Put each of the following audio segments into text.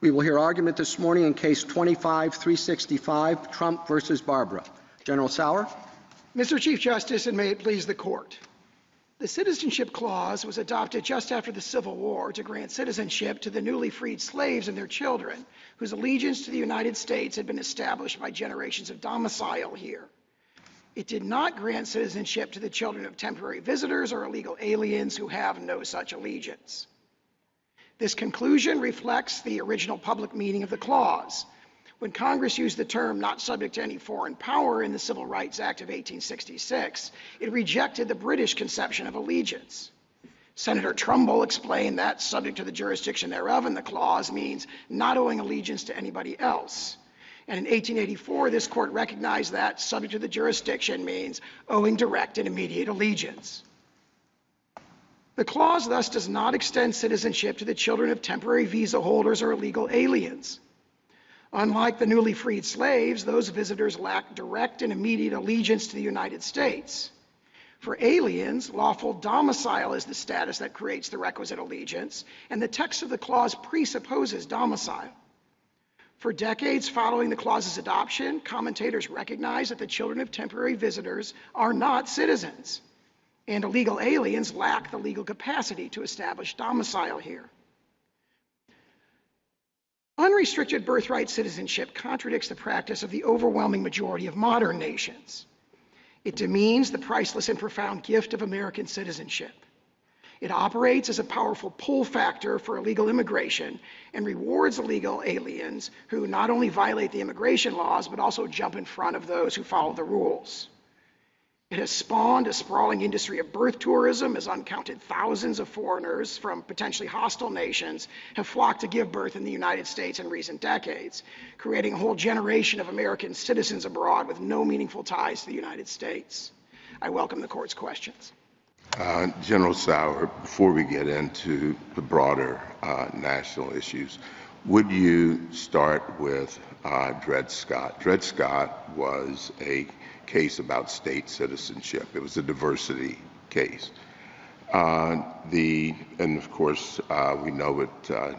We will hear argument this morning in Case 25-365, Trump versus Barbara. General Sauer. Mr. Chief Justice, and may it please the Court. The Citizenship Clause was adopted just after the Civil War to grant citizenship to the newly freed slaves and their children, whose allegiance to the United States had been established by generations of domicile here. It did not grant citizenship to the children of temporary visitors or illegal aliens who have no such allegiance. This conclusion reflects the original public meaning of the clause. When Congress used the term "not subject to any foreign power" in the Civil Rights Act of 1866, it rejected the British conception of allegiance. Senator Trumbull explained that subject to the jurisdiction thereof in the clause means not owing allegiance to anybody else. And in 1884, this court recognized that subject to the jurisdiction means owing direct and immediate allegiance. The clause thus does not extend citizenship to the children of temporary visa holders or illegal aliens. Unlike the newly freed slaves, those visitors lack direct and immediate allegiance to the United States. For aliens, lawful domicile is the status that creates the requisite allegiance, and the text of the clause presupposes domicile. For decades following the clause's adoption, commentators recognized that the children of temporary visitors are not citizens, and illegal aliens lack the legal capacity to establish domicile here. Unrestricted birthright citizenship contradicts the practice of the overwhelming majority of modern nations. It demeans the priceless and profound gift of American citizenship. It operates as a powerful pull factor for illegal immigration and rewards illegal aliens who not only violate the immigration laws, but also jump in front of those who follow the rules. It has spawned a sprawling industry of birth tourism, as uncounted thousands of foreigners from potentially hostile nations have flocked to give birth in the United States in recent decades, creating a whole generation of American citizens abroad with no meaningful ties to the United States. I welcome the Court's questions. General Sauer, before we get into the broader national issues, would you start with Dred Scott? Dred Scott was a case about state citizenship. It was a diversity case. And of course, we know what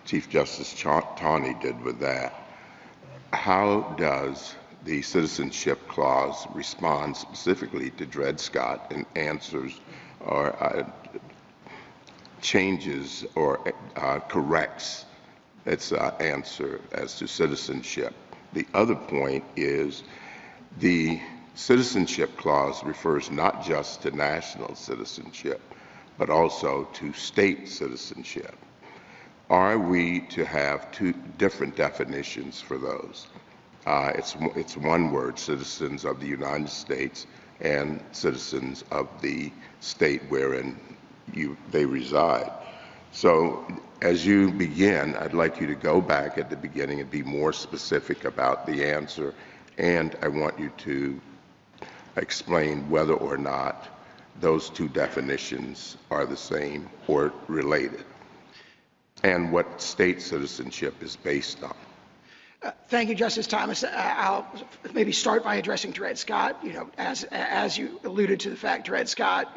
Chief Justice Taney did with that. How does the Citizenship Clause respond specifically to Dred Scott and answers or changes or corrects its answer as to citizenship? The other point is the Citizenship Clause refers not just to national citizenship, but also to state citizenship. Are we to have two different definitions for those? It's one word, citizens of the United States and citizens of the state wherein they reside. So as you begin, I'd like you to go back at the beginning and be more specific about the answer, and I want you to explain whether or not those two definitions are the same or related, and what state citizenship is based on. Thank you, Justice Thomas. I'll maybe start by addressing Dred Scott. As you alluded to the fact, Dred Scott,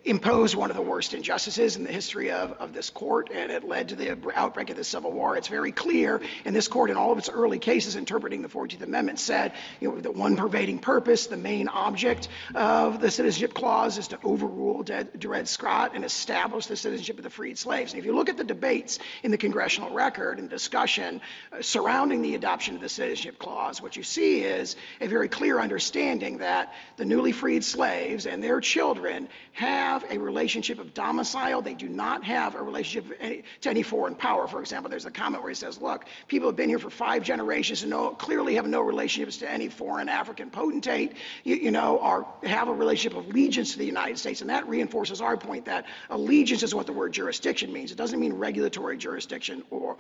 imposed one of the worst injustices in the history of this court, and it led to the outbreak of the Civil War. It's very clear, and this court in all of its early cases interpreting the 14th Amendment said, the one pervading purpose, the main object of the Citizenship Clause is to overrule Dred Scott and establish the citizenship of the freed slaves. And if you look at the debates in the congressional record and discussion surrounding the adoption of the Citizenship Clause, what you see is a very clear understanding that the newly freed slaves and their children have a relationship of domicile. They do not have a relationship to any foreign power. For example, there's a comment where he says, look, people have been here for 5 generations and clearly have no relationships to any foreign African potentate, or have a relationship of allegiance to the United States. And that reinforces our point that allegiance is what the word jurisdiction means. It doesn't mean regulatory jurisdiction or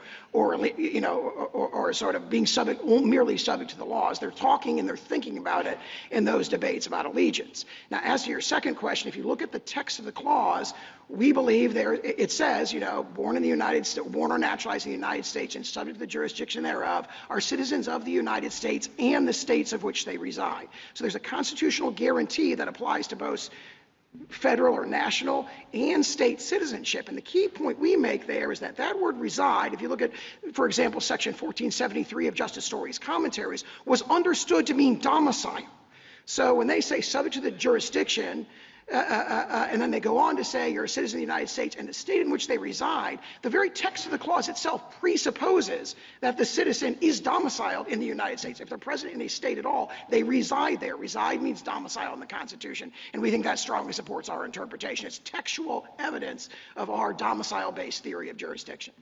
sort of being merely subject to the laws. They're talking and they're thinking about it in those debates about allegiance. Now, as to your second question, if you look at the text of the clause, we believe it says, born in the United States, born or naturalized in the United States and subject to the jurisdiction thereof, are citizens of the United States and the states of which they reside. So there's a constitutional guarantee that applies to both federal or national and state citizenship. And the key point we make there is that that word reside, if you look at, for example, section 1473 of Justice Story's commentaries, was understood to mean domicile. So when they say subject to the jurisdiction, and then they go on to say you're a citizen of the United States and the state in which they reside, the very text of the clause itself presupposes that the citizen is domiciled in the United States. If they're present in a state at all, they reside there. Reside means domicile in the Constitution, and we think that strongly supports our interpretation. It's textual evidence of our domicile-based theory of jurisdiction.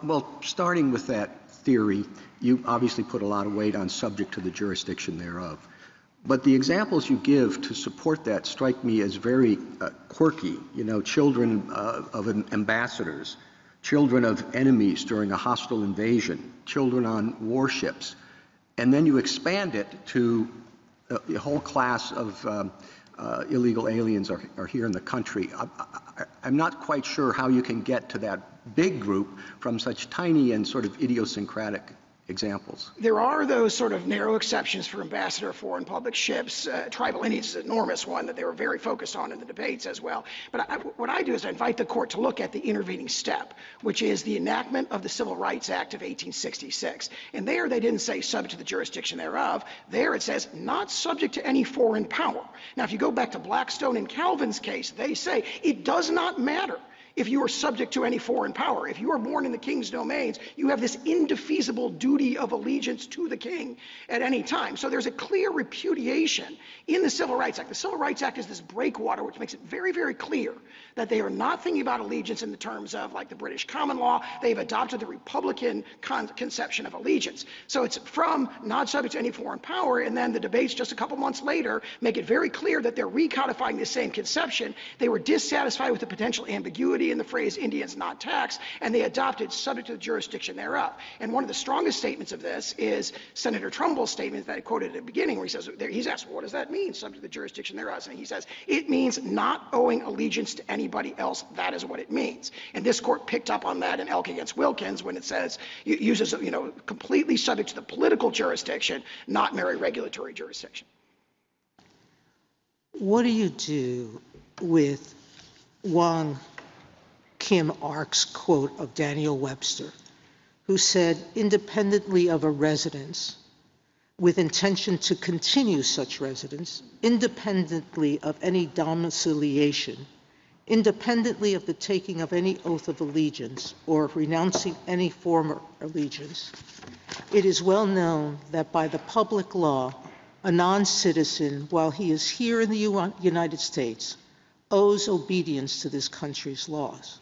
Well, starting with that theory, you obviously put a lot of weight on subject to the jurisdiction thereof. But the examples you give to support that strike me as very quirky. You know, children of ambassadors, children of enemies during a hostile invasion, children on warships. And then you expand it to the whole class of illegal aliens are here in the country. I'm not quite sure how you can get to that big group from such tiny and sort of idiosyncratic examples. There are those sort of narrow exceptions for ambassador foreign public ships. Tribal Indians is an enormous one that they were very focused on in the debates as well. But what I do is I invite the court to look at the intervening step, which is the enactment of the Civil Rights Act of 1866. And there they didn't say subject to the jurisdiction thereof. There it says not subject to any foreign power. Now, if you go back to Blackstone and Calvin's case, they say it does not matter if you are subject to any foreign power. If you are born in the king's domains, you have this indefeasible duty of allegiance to the king at any time. So there's a clear repudiation in the Civil Rights Act. The Civil Rights Act is this breakwater which makes it very, very clear that they are not thinking about allegiance in the terms of like the British common law. They've adopted the Republican conception of allegiance. So it's from not subject to any foreign power, and then the debates just a couple months later make it very clear that they're recodifying the same conception. They were dissatisfied with the potential ambiguity in the phrase Indians not taxed, and they adopted subject to the jurisdiction thereof. And one of the strongest statements of this is Senator Trumbull's statement that I quoted at the beginning, where he says, he's asked, what does that mean, subject to the jurisdiction thereof? And he says, it means not owing allegiance to anybody else. That is what it means. And this court picked up on that in Elk against Wilkins when it says, it uses, completely subject to the political jurisdiction, not mere regulatory jurisdiction. What do you do with Wong Kim Ark's quote of Daniel Webster, who said, independently of a residence, with intention to continue such residence, independently of any domiciliation, independently of the taking of any oath of allegiance or renouncing any former allegiance, it is well known that by the public law, a non-citizen, while he is here in the United States, owes obedience to this country's laws.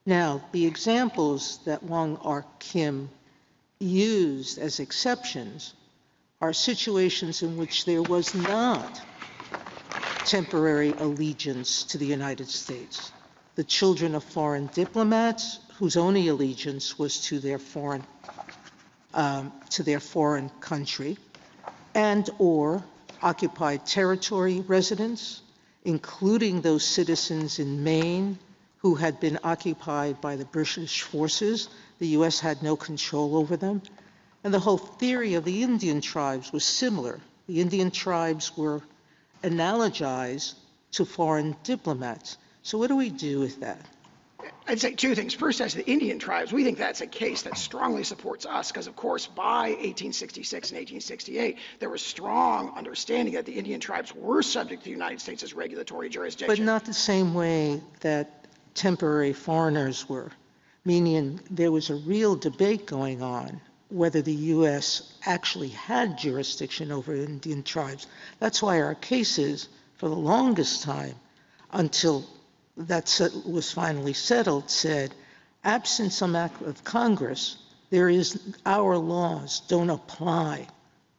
Now, the examples that Wong R. Kim used as exceptions are situations in which there was not temporary allegiance to the United States. The children of foreign diplomats whose only allegiance was to their foreign country, and or occupied territory residents, including those citizens in Maine who had been occupied by the British forces. The U.S. had no control over them. And the whole theory of the Indian tribes was similar. The Indian tribes were analogized to foreign diplomats. So what do we do with that? I'd say two things. First, as the Indian tribes, we think that's a case that strongly supports us because, of course, by 1866 and 1868, there was strong understanding that the Indian tribes were subject to the United States' regulatory jurisdiction. But not the same way that temporary foreigners were, meaning there was a real debate going on whether the U.S. actually had jurisdiction over Indian tribes. That's why our cases, for the longest time, until that was finally settled, said, absent some act of Congress, our laws don't apply.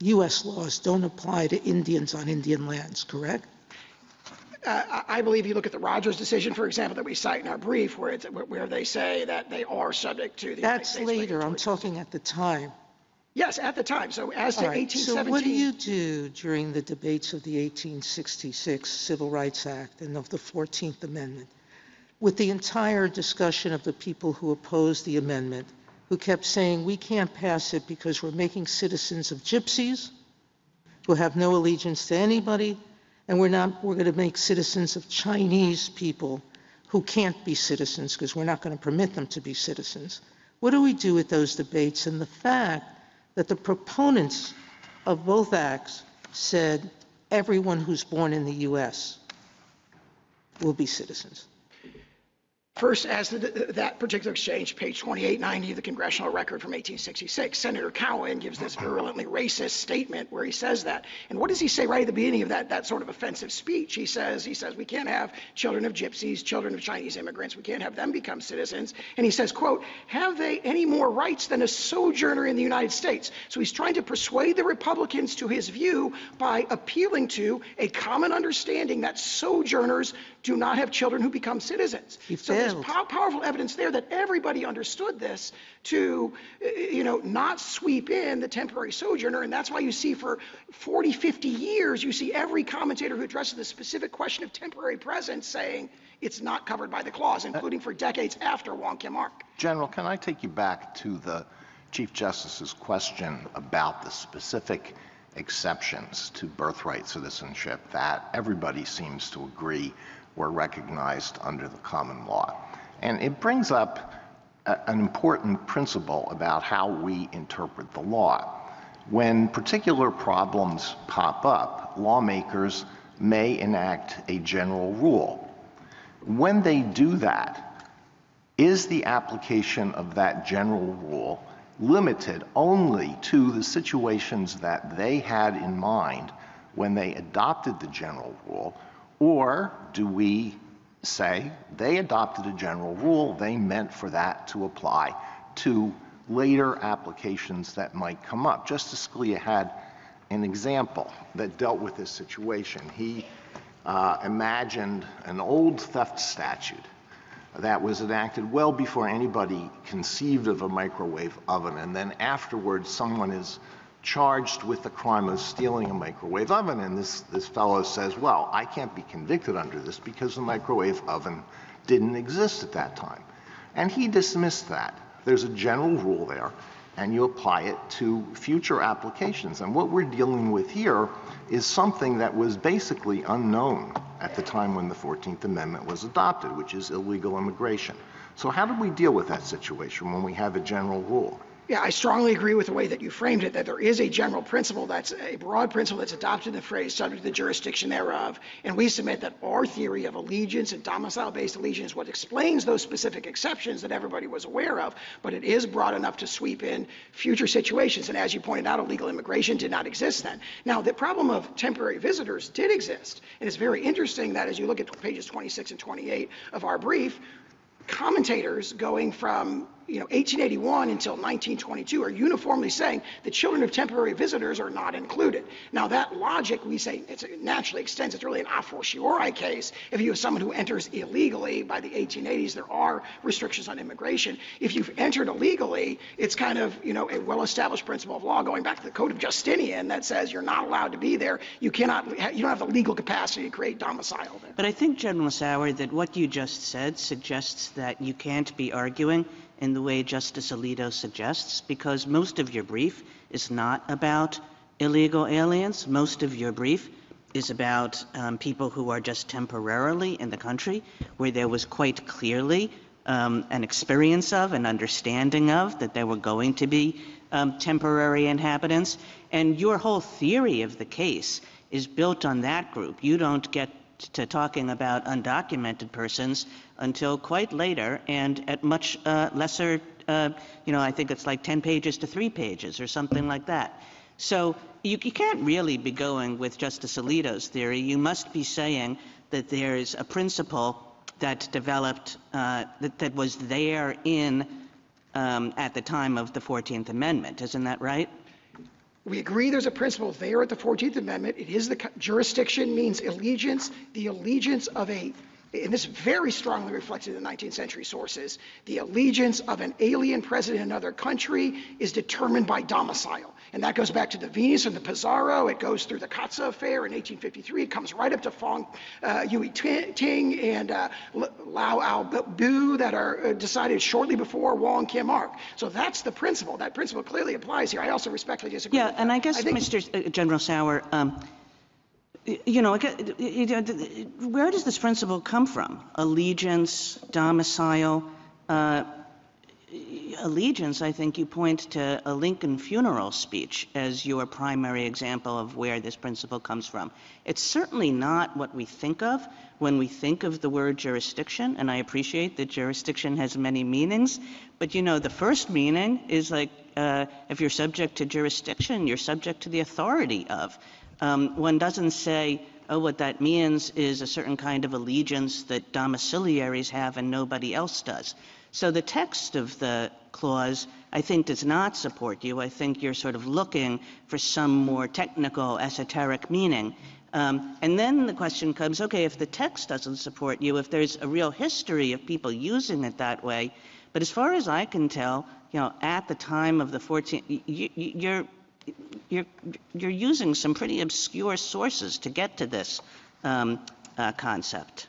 U.S. laws don't apply to Indians on Indian lands, correct? I believe you look at the Rogers decision, for example, that we cite in our brief, where they say that they are subject to the United States. That's later. I'm talking at the time. Yes, at the time. So as to 1817. So what do you do during the debates of the 1866 Civil Rights Act and of the 14th Amendment with the entire discussion of the people who opposed the amendment, who kept saying we can't pass it because we're making citizens of gypsies who have no allegiance to anybody, and we're going to make citizens of Chinese people who can't be citizens because we're not going to permit them to be citizens. What do we do with those debates and the fact that the proponents of both acts said everyone who's born in the U.S. will be citizens? First, as to that particular exchange, page 2890 of the congressional record from 1866, Senator Cowan gives this virulently racist statement where he says that. And what does he say right at the beginning of that sort of offensive speech? He says, we can't have children of gypsies, children of Chinese immigrants. We can't have them become citizens. And he says, quote, have they any more rights than a sojourner in the United States? So he's trying to persuade the Republicans to his view by appealing to a common understanding that sojourners do not have children who become citizens. So there's powerful evidence there that everybody understood this to, not sweep in the temporary sojourner. And that's why you see for 40, 50 years, you see every commentator who addresses the specific question of temporary presence saying it's not covered by the clause, including for decades after Wong Kim Ark. General, can I take you back to the Chief Justice's question about the specific exceptions to birthright citizenship that everybody seems to agree were recognized under the common law? And it brings up an important principle about how we interpret the law. When particular problems pop up, lawmakers may enact a general rule. When they do that, is the application of that general rule limited only to the situations that they had in mind when they adopted the general rule, or do we say they adopted a general rule, they meant for that to apply to later applications that might come up? Justice Scalia had an example that dealt with this situation. He imagined an old theft statute that was enacted well before anybody conceived of a microwave oven, and then afterwards someone is charged with the crime of stealing a microwave oven, and this fellow says, well, I can't be convicted under this because the microwave oven didn't exist at that time. And he dismissed that. There's a general rule there, and you apply it to future applications. And what we're dealing with here is something that was basically unknown at the time when the 14th Amendment was adopted, which is illegal immigration. So how do we deal with that situation when we have a general rule? Yeah, I strongly agree with the way that you framed it, that there is a general principle, that's a broad principle that's adopted in the phrase subject to the jurisdiction thereof. And we submit that our theory of allegiance and domicile-based allegiance is what explains those specific exceptions that everybody was aware of, but it is broad enough to sweep in future situations. And as you pointed out, illegal immigration did not exist then. Now, the problem of temporary visitors did exist. And it's very interesting that as you look at pages 26 and 28 of our brief, commentators going from 1881 until 1922 are uniformly saying the children of temporary visitors are not included. Now that logic, we say, it naturally extends. It's really an a fortiori case. If you have someone who enters illegally, by the 1880s there are restrictions on immigration. If you've entered illegally, it's kind of a well-established principle of law going back to the Code of Justinian that says you're not allowed to be there. You don't have the legal capacity to create domicile there. But I think, General Sauer, that what you just said suggests that you can't be arguing in the way Justice Alito suggests, because most of your brief is not about illegal aliens. Most of your brief is about people who are just temporarily in the country, where there was quite clearly an experience of, an understanding of, that there were going to be temporary inhabitants. And your whole theory of the case is built on that group. You don't get to talking about undocumented persons until quite later and at much lesser, I think it's like 10 pages to 3 pages or something like that. So you can't really be going with Justice Alito's theory. You must be saying that there is a principle that developed, that was there at the time of the 14th Amendment. Isn't that right? We agree there's a principle there at the 14th Amendment. It is jurisdiction means allegiance, the allegiance of and this very strongly reflected in the 19th century sources, the allegiance of an alien present in another country is determined by domicile. And that goes back to the Venus and the Pizarro. It goes through the Katza affair in 1853. It comes right up to Fong Yui Ting and Lau Ao Bu that are decided shortly before Wong Kim Ark. So that's the principle. That principle clearly applies here. I also respectfully disagree with that. And I guess, Mr. General Sauer, You know, where does this principle come from? Allegiance, domicile. Allegiance, I think you point to a Lincoln funeral speech as your primary example of where this principle comes from. It's certainly not what we think of when we think of the word jurisdiction, and I appreciate that jurisdiction has many meanings, but you know, the first meaning is like, if you're subject to jurisdiction, you're subject to the authority of. One doesn't say, oh, what that means is a certain kind of allegiance that domiciliaries have and nobody else does. So the text of the clause, I think, does not support you. I think you're sort of looking for some more technical, esoteric meaning. And then the question comes, okay, if the text doesn't support you, if there's a real history of people using it that way, but as far as I can tell, you know, at the time of the 14th, you're using some pretty obscure sources to get to this concept.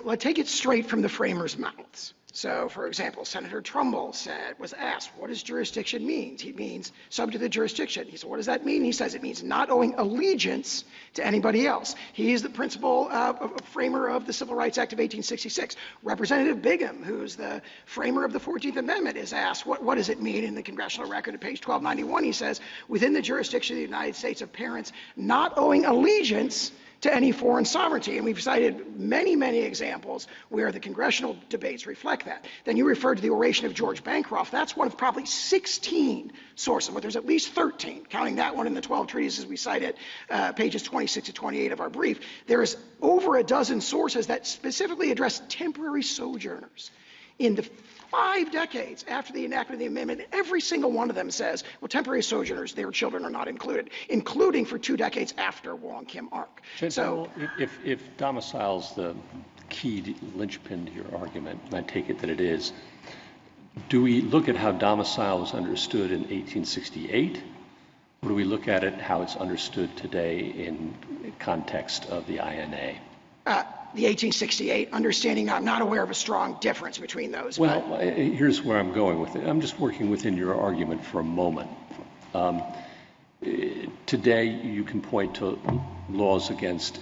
Well, I take it straight from the framers' mouths. So, for example, Senator Trumbull was asked, what does jurisdiction mean? He means subject to the jurisdiction. He said, what does that mean? He says it means not owing allegiance to anybody else. He is the principal framer of the Civil Rights Act of 1866. Representative Bigham, who's the framer of the 14th Amendment, is asked, what does it mean in the congressional record at page 1291? He says, within the jurisdiction of the United States of parents not owing allegiance to any foreign sovereignty. And we've cited many, many examples where the congressional debates reflect that. Then you referred to the oration of George Bancroft. That's one of probably 16 sources, but there's at least 13, counting that one in the 12 treatises we cited, pages 26 to 28 of our brief. There is over a dozen sources that specifically address temporary sojourners. In the 5 decades after the enactment of the amendment, every single one of them says, well, temporary sojourners, their children are not included, including for 2 decades after Wong Kim Ark. So if domicile's the key linchpin to your argument, and I take it that it is, do we look at how domicile was understood in 1868, or do we look at it how it's understood today in context of the INA? The 1868 understanding, I'm not aware of a strong difference between those. Well, here's where I'm going with it. I'm just working within your argument for a moment. Today, you can point to laws against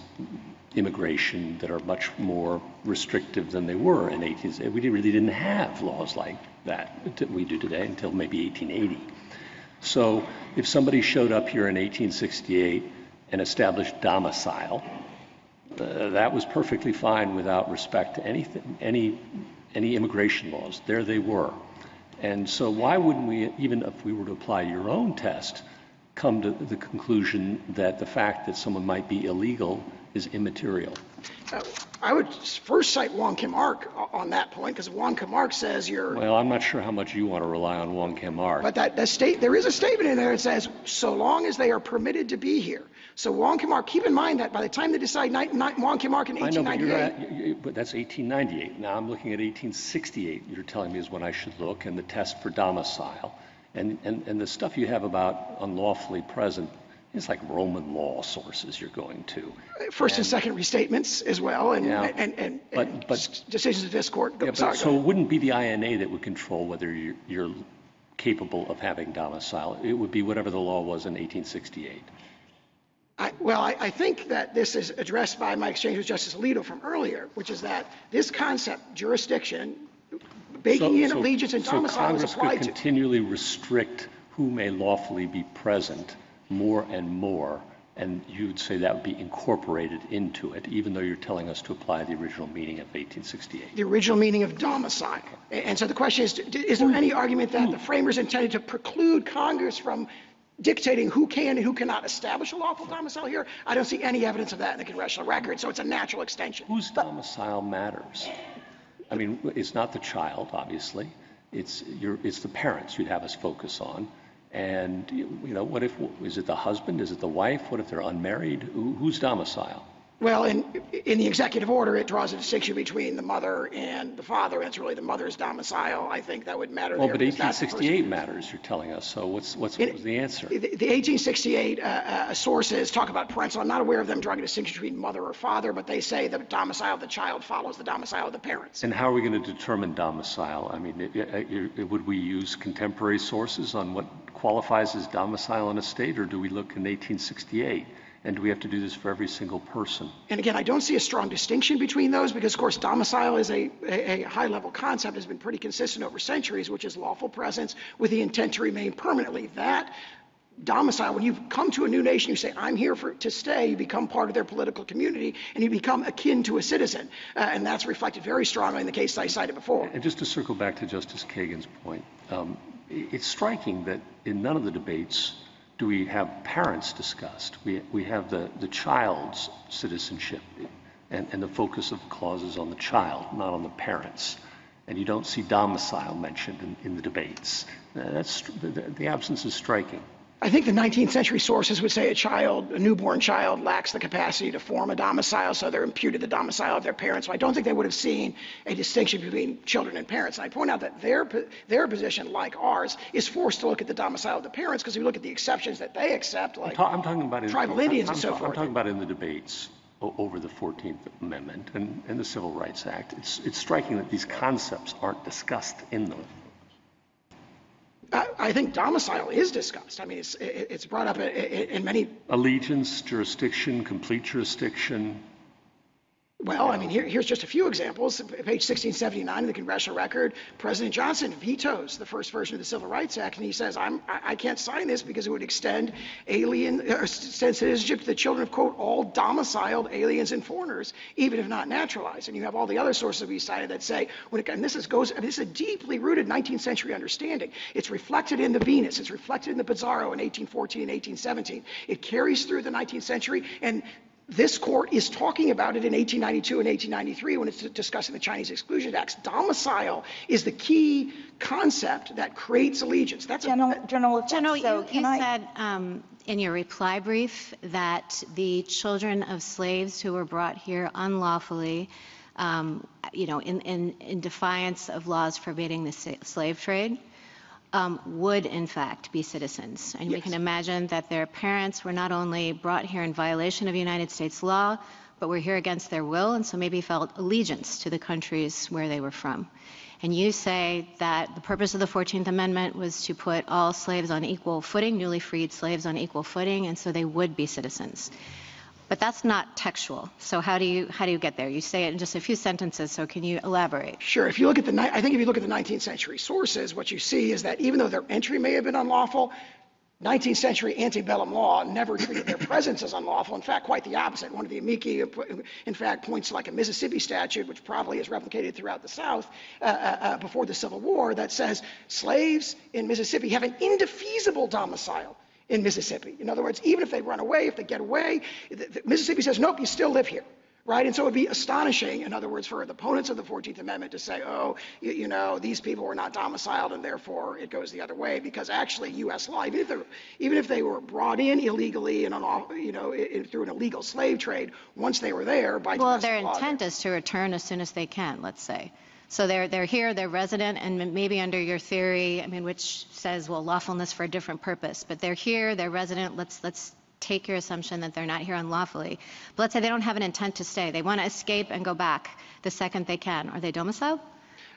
immigration that are much more restrictive than they were in 1868. We really didn't have laws like that we do today until maybe 1880. So if somebody showed up here in 1868 and established domicile, that was perfectly fine without respect to anything, any immigration laws. There they were. And so why wouldn't we, even if we were to apply your own test, come to the conclusion that the fact that someone might be illegal is immaterial? I would first cite Wong Kim Ark on that point, because Wong Kim Ark says you're... Well, I'm not sure how much you want to rely on Wong Kim Ark. But there is a statement in there that says, so long as they are permitted to be here. So Wong Kim Ark, keep in mind that by the time they decide Wong Kim Ark in 1898... but that's 1898. Now I'm looking at 1868. You're telling me is when I should look, and the test for domicile. And the stuff you have about unlawfully present, it's like Roman law sources you're going to. First and second restatements as well, and decisions of this court. So it wouldn't be the INA that would control whether you're capable of having domicile. It would be whatever the law was in 1868. I think that this is addressed by my exchange with Justice Alito from earlier, which is that this concept, jurisdiction, baking in allegiance and domicile, so Congress is applied could continually restrict who may lawfully be present more and more, and you'd say that would be incorporated into it, even though you're telling us to apply the original meaning of 1868. The original meaning of domicile. And so the question is there any argument that the framers intended to preclude Congress from dictating who can and who cannot establish a lawful domicile here? I don't see any evidence of that in the congressional record, so it's a natural extension. Whose domicile matters? I mean, it's not the child, obviously. It's the parents you'd have us focus on. And, what if, is it the husband? Is it the wife? What if they're unmarried? Whose domicile? Well, in the executive order, it draws a distinction between the mother and the father. It's really the mother's domicile. I think that would matter. Well, but 1868 matters, you're telling us. So what was the answer? The 1868 sources talk about parental. I'm not aware of them drawing a distinction between mother or father, but they say the domicile of the child follows the domicile of the parents. And how are we going to determine domicile? I mean, would we use contemporary sources on what qualifies as domicile in a state, or do we look in 1868 And do we have to do this for every single person? And again, I don't see a strong distinction between those because, of course, domicile is a high-level concept, has been pretty consistent over centuries, which is lawful presence with the intent to remain permanently. That domicile, when you come to a new nation, you say, I'm here to stay, you become part of their political community, and you become akin to a citizen. And that's reflected very strongly in the case I cited before. And just to circle back to Justice Kagan's point, it's striking that in none of the debates do we have parents discussed. We have the child's citizenship, and the focus of the clause is on the child, not on the parents. And you don't see domicile mentioned in the debates. The absence is striking. I think the 19th century sources would say a newborn child lacks the capacity to form a domicile, so they're imputed the domicile of their parents. So I don't think they would have seen a distinction between children and parents. And I point out that their position, like ours, is forced to look at the domicile of the parents because we look at the exceptions that they accept, like I'm talking about tribal Indians and so forth. I'm talking about in the debates over the 14th Amendment and the Civil Rights Act. It's striking that these concepts aren't discussed in them. I think domicile is discussed. I mean, it's brought up in many. Allegiance, jurisdiction, complete jurisdiction. Well, I mean, here's just a few examples. Page 1679 of the Congressional Record, President Johnson vetoes the first version of the Civil Rights Act, and he says, I can't sign this because it would extend citizenship to the children of, quote, all domiciled aliens and foreigners, even if not naturalized. And you have all the other sources we cited that say, this is a deeply rooted 19th century understanding. It's reflected in the Venus. It's reflected in the Pizarro in 1814 and 1817. It carries through the 19th century, and this court is talking about it in 1892 and 1893 when it's discussing the Chinese Exclusion Acts. Domicile is the key concept that creates allegiance. That's General, you said in your reply brief that the children of slaves who were brought here unlawfully, in defiance of laws forbidding the slave trade, would in fact be citizens. And we can imagine that their parents were not only brought here in violation of United States law, but were here against their will, and so maybe felt allegiance to the countries where they were from. And you say that the purpose of the 14th Amendment was to put all slaves on equal footing, newly freed slaves on equal footing, and so they would be citizens. But that's not textual. So how do you get there? You say it in just a few sentences, so can you elaborate? Sure. If you look at I think if you look at the 19th century sources, what you see is that even though their entry may have been unlawful, 19th century antebellum law never treated their presence as unlawful. In fact, quite the opposite. One of the amici, in fact, points to like a Mississippi statute, which probably is replicated throughout the South before the Civil War, that says slaves in Mississippi have an indefeasible domicile in Mississippi. In other words, even if they run away, if they get away, Mississippi says, nope, you still live here. Right? And so it would be astonishing, in other words, for the opponents of the 14th Amendment to say, oh, these people were not domiciled and therefore it goes the other way, because actually U.S. law, even if they were brought in illegally and through an illegal slave trade, once they were there by their intent is to return as soon as they can, let's say. So they're here, they're resident, and maybe under your theory, which says, well, lawfulness for a different purpose, but they're here, they're resident, let's take your assumption that they're not here unlawfully. But let's say they don't have an intent to stay. They want to escape and go back the second they can. Are they domiciled?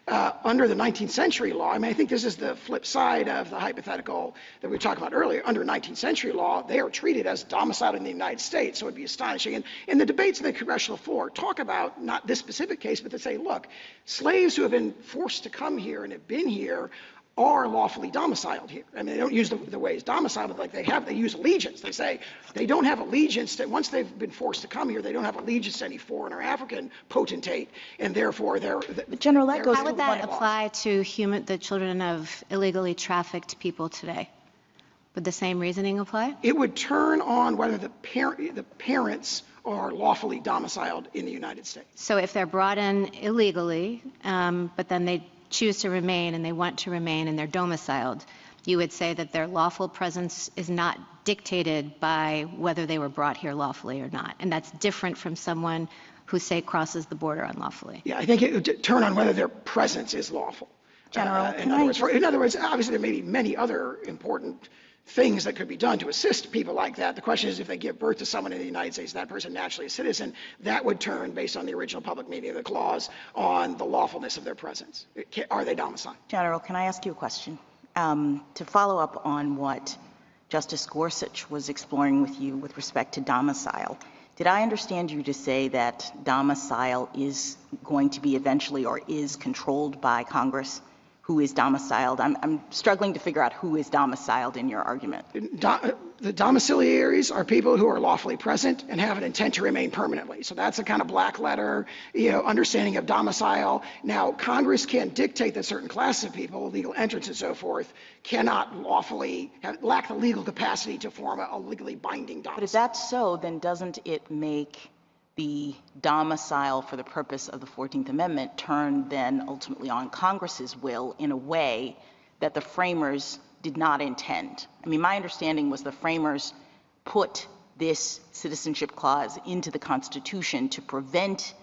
Under the 19th century law, I think this is the flip side of the hypothetical that we talked about earlier. Under 19th century law, they are treated as domiciled in the United States, so it would be astonishing. And the debates in the congressional floor talk about not this specific case, but they say, look, slaves who have been forced to come here and have been here are lawfully domiciled here. They don't use the ways domiciled, but they use allegiance. They say they don't have allegiance that once they've been forced to come here, they don't have allegiance to any foreign or African potentate, and therefore they're. But General, that goes. How would that apply to the children of illegally trafficked people today? Would the same reasoning apply? It would turn on whether the parents are lawfully domiciled in the United States. So if they're brought in illegally, but then they choose to remain and they want to remain and they're domiciled, you would say that their lawful presence is not dictated by whether they were brought here lawfully or not. And that's different from someone who, say, crosses the border unlawfully. Yeah, I think it would turn on whether their presence is lawful. General, in other words, obviously there may be many other important things that could be done to assist people like that. The question is, if they give birth to someone in the United States, that person naturally a citizen, that would turn, based on the original public meaning of the clause, on the lawfulness of their presence. Are they domiciled? General, can I ask you a question? To follow up on what Justice Gorsuch was exploring with you with respect to domicile. Did I understand you to say that domicile is going to be eventually or is controlled by Congress? Who is domiciled? I'm struggling to figure out who is domiciled in your argument. The domiciliaries are people who are lawfully present and have an intent to remain permanently. So that's a kind of black letter, understanding of domicile. Now, Congress can dictate that certain classes of people, legal entrants and so forth, cannot lawfully lack the legal capacity to form a legally binding domicile. But if that's so, then doesn't it make the domicile for the purpose of the 14th Amendment turn then ultimately on Congress's will in a way that the framers did not intend? I mean, my understanding was the framers put this citizenship clause into the Constitution to prevent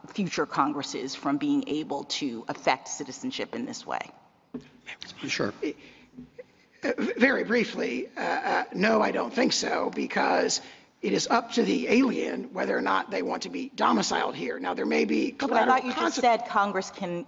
future Congresses from being able to affect citizenship in this way. Sure. Very briefly, no, I don't think so, because it is up to the alien whether or not they want to be domiciled here. Now, there may be collateral But I thought you just said Congress can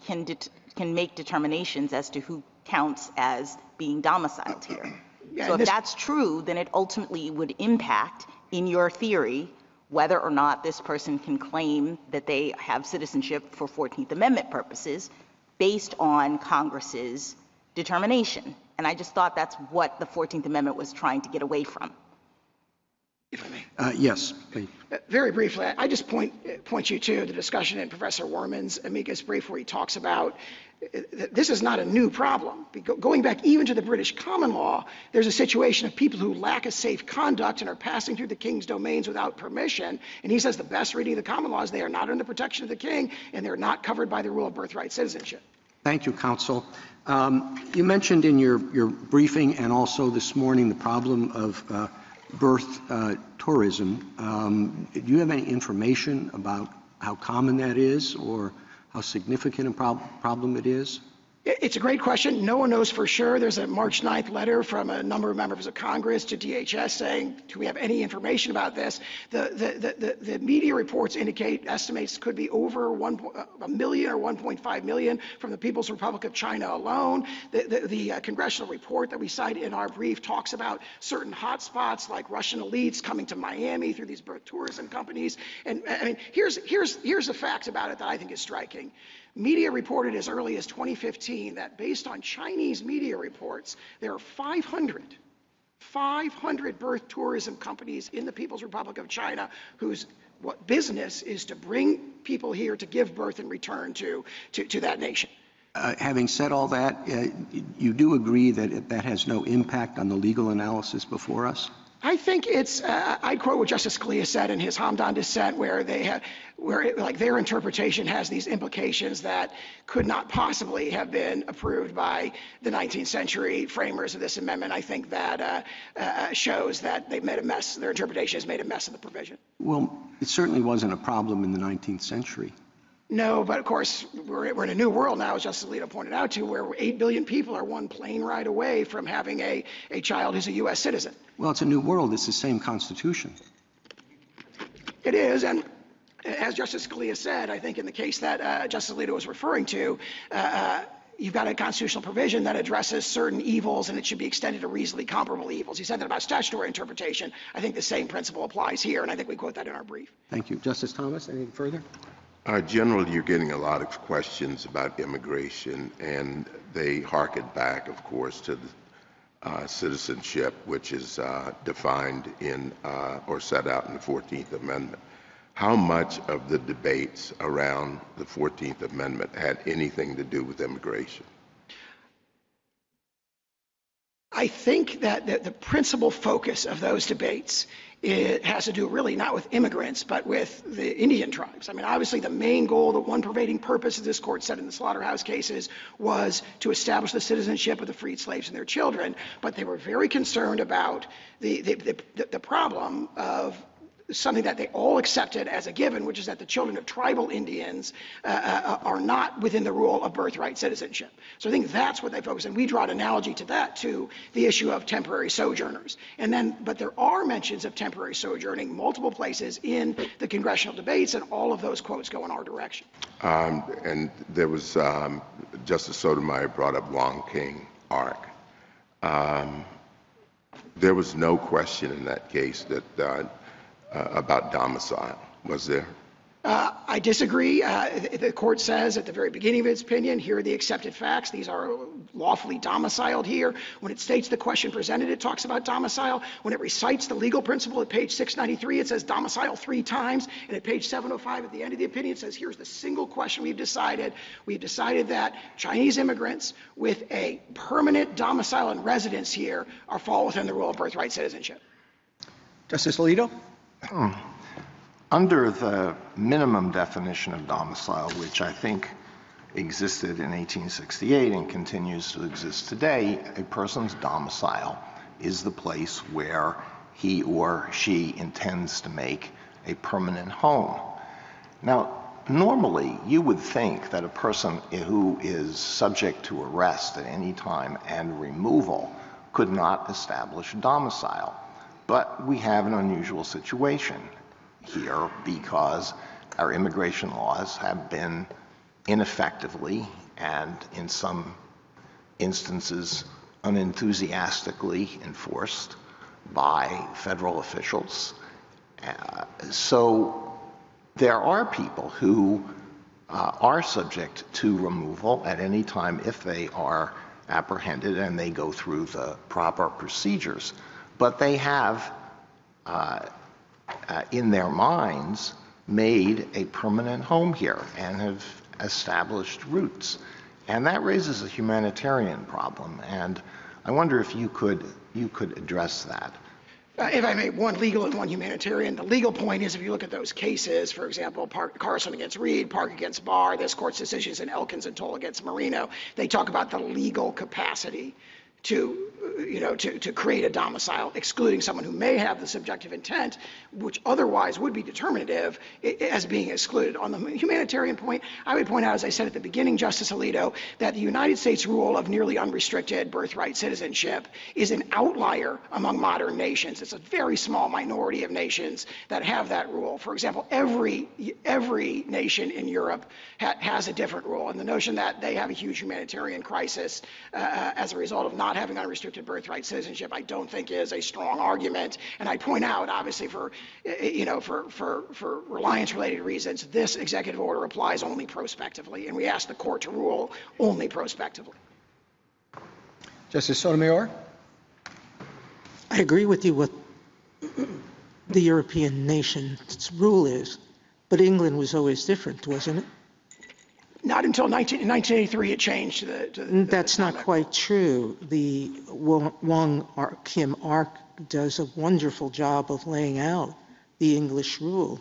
make determinations as to who counts as being domiciled here. So if that's true, then it ultimately would impact, in your theory, whether or not this person can claim that they have citizenship for 14th Amendment purposes based on Congress's determination. And I just thought that's what the 14th Amendment was trying to get away from. If I may. Yes, please. Very briefly, I just point you to the discussion in Professor Werman's amicus brief where he talks about this is not a new problem. Going back even to the British common law, there's a situation of people who lack a safe conduct and are passing through the king's domains without permission. And he says the best reading of the common law is they are not under the protection of the king and they're not covered by the rule of birthright citizenship. Thank you, counsel. You mentioned in your briefing and also this morning the problem of birth tourism. Do you have any information about how common that is or how significant a problem it is? It's a great question. No one knows for sure. There's a March 9th letter from a number of members of Congress to DHS saying, do we have any information about this? The media reports indicate estimates could be over 1 million or 1.5 million from the People's Republic of China alone. The congressional report that we cite in our brief talks about certain hotspots like Russian elites coming to Miami through these birth tourism companies. And I mean, here's a fact about it that I think is striking. Media reported as early as 2015 that based on Chinese media reports, there are 500 birth tourism companies in the People's Republic of China whose business is to bring people here to give birth and return to that nation. Having said all that, you do agree that that has no impact on the legal analysis before us? I think it's, I quote what Justice Scalia said in his Hamdan dissent, where their interpretation has these implications that could not possibly have been approved by the 19th century framers of this amendment. I think that shows that they've made a mess, their interpretation has made a mess of the provision. Well, it certainly wasn't a problem in the 19th century. No, but of course, we're in a new world now, as Justice Alito pointed out to, where 8 billion people are one plane ride away from having a child who's a U.S. citizen. Well, it's a new world. It's the same Constitution. It is, and as Justice Scalia said, I think in the case that Justice Alito was referring to, you've got a constitutional provision that addresses certain evils, and it should be extended to reasonably comparable evils. He said that about statutory interpretation. I think the same principle applies here, and I think we quote that in our brief. Thank you. Justice Thomas, anything further? Generally, you're getting a lot of questions about immigration, and they harken back, of course, to the citizenship, which is defined in or set out in the 14th Amendment. How much of the debates around the 14th Amendment had anything to do with immigration? I think that the principal focus of those debates has to do really not with immigrants, but with the Indian tribes. I mean, obviously the main goal, the one pervading purpose, as this court said in the slaughterhouse cases, was to establish the citizenship of the freed slaves and their children. But they were very concerned about the problem of something that they all accepted as a given, which is that the children of tribal Indians are not within the rule of birthright citizenship. So I think that's what they focus on. We draw an analogy to that, to the issue of temporary sojourners. But there are mentions of temporary sojourning multiple places in the congressional debates, and all of those quotes go in our direction. And there was, Justice Sotomayor brought up Wong King Ark. There was no question in that case that about domicile, was there? I disagree. The court says at the very beginning of its opinion, here are the accepted facts. These are lawfully domiciled here. When it states the question presented, it talks about domicile. When it recites the legal principle at page 693, it says domicile 3 times. And at page 705 at the end of the opinion, it says here's the single question we've decided. We've decided that Chinese immigrants with a permanent domicile and residence here fall within the rule of birthright citizenship. Justice Alito? Under the minimum definition of domicile, which I think existed in 1868 and continues to exist today, a person's domicile is the place where he or she intends to make a permanent home. Now, normally, you would think that a person who is subject to arrest at any time and removal could not establish a domicile. But we have an unusual situation here because our immigration laws have been ineffectively and in some instances unenthusiastically enforced by federal officials. So there are people who are subject to removal at any time if they are apprehended and they go through the proper procedures. But they have in their minds made a permanent home here and have established roots. And that raises a humanitarian problem. And I wonder if you could address that. If I may, one legal and one humanitarian. The legal point is if you look at those cases, for example, Carson against Reed, Park against Barr, this court's decisions in Elkins and Toll against Marino, they talk about the legal capacity to create a domicile, excluding someone who may have the subjective intent, which otherwise would be determinative, as being excluded. On the humanitarian point, I would point out, as I said at the beginning, Justice Alito, that the United States rule of nearly unrestricted birthright citizenship is an outlier among modern nations. It's a very small minority of nations that have that rule. For example, every nation in Europe has a different rule, and the notion that they have a huge humanitarian crisis as a result of not having unrestricted birthright citizenship, I don't think is a strong argument. And I point out, obviously, for reliance-related reasons, this executive order applies only prospectively, and we ask the court to rule only prospectively. Justice Sotomayor? I agree with you what the European nation's rule is, but England was always different, wasn't it? Not until 1983 it changed. That's not quite true. The Wong Kim Ark does a wonderful job of laying out the English rule.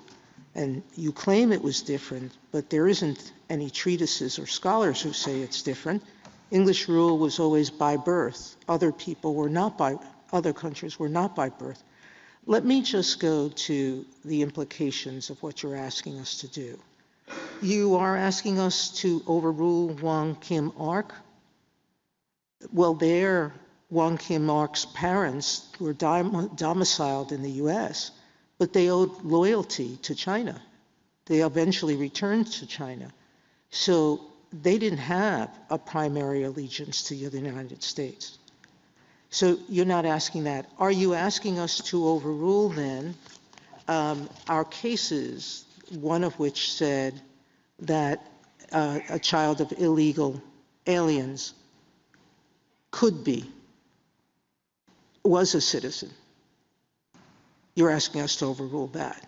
And you claim it was different, but there isn't any treatises or scholars who say it's different. English rule was always by birth. Other countries were not by birth. Let me just go to the implications of what you're asking us to do. You are asking us to overrule Wong Kim Ark? Well, Wong Kim Ark's parents were domiciled in the U.S., but they owed loyalty to China. They eventually returned to China. So they didn't have a primary allegiance to the United States. So you're not asking that. Are you asking us to overrule, then, our cases, one of which said that a child of illegal aliens was a citizen? You're asking us to overrule that.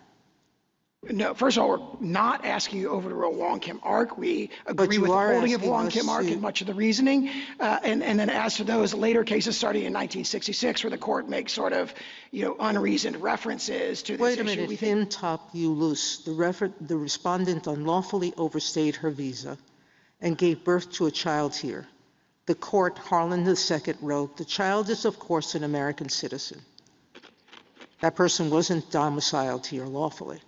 No, first of all, we're not asking you to overrule Wong Kim Ark. We agree with the holding of Wong Kim Ark and much of the reasoning. And then as to those later cases starting in 1966, where the court makes sort of, unreasoned references to this issue. Wait a minute, in top Ulus, the respondent unlawfully overstayed her visa and gave birth to a child here. The court, Harlan II, wrote, the child is, of course, an American citizen. That person wasn't domiciled here lawfully.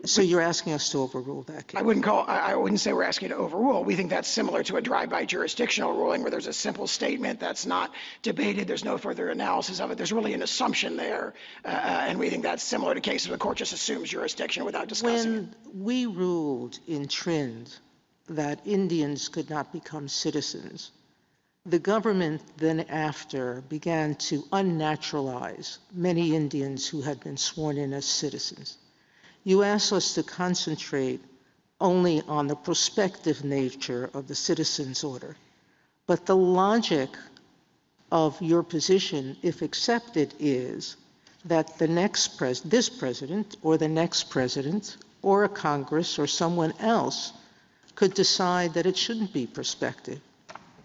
So you're asking us to overrule that case? I wouldn't say we're asking you to overrule. We think that's similar to a drive-by jurisdictional ruling where there's a simple statement that's not debated. There's no further analysis of it. There's really an assumption there. And we think that's similar to cases where the court just assumes jurisdiction without discussing it. When we ruled in Trind that Indians could not become citizens, the government then after began to unnaturalize many Indians who had been sworn in as citizens. You asked us to concentrate only on the prospective nature of the citizen's order. But the logic of your position, if accepted, is that the next this president or the next president or a Congress or someone else could decide that it shouldn't be prospective.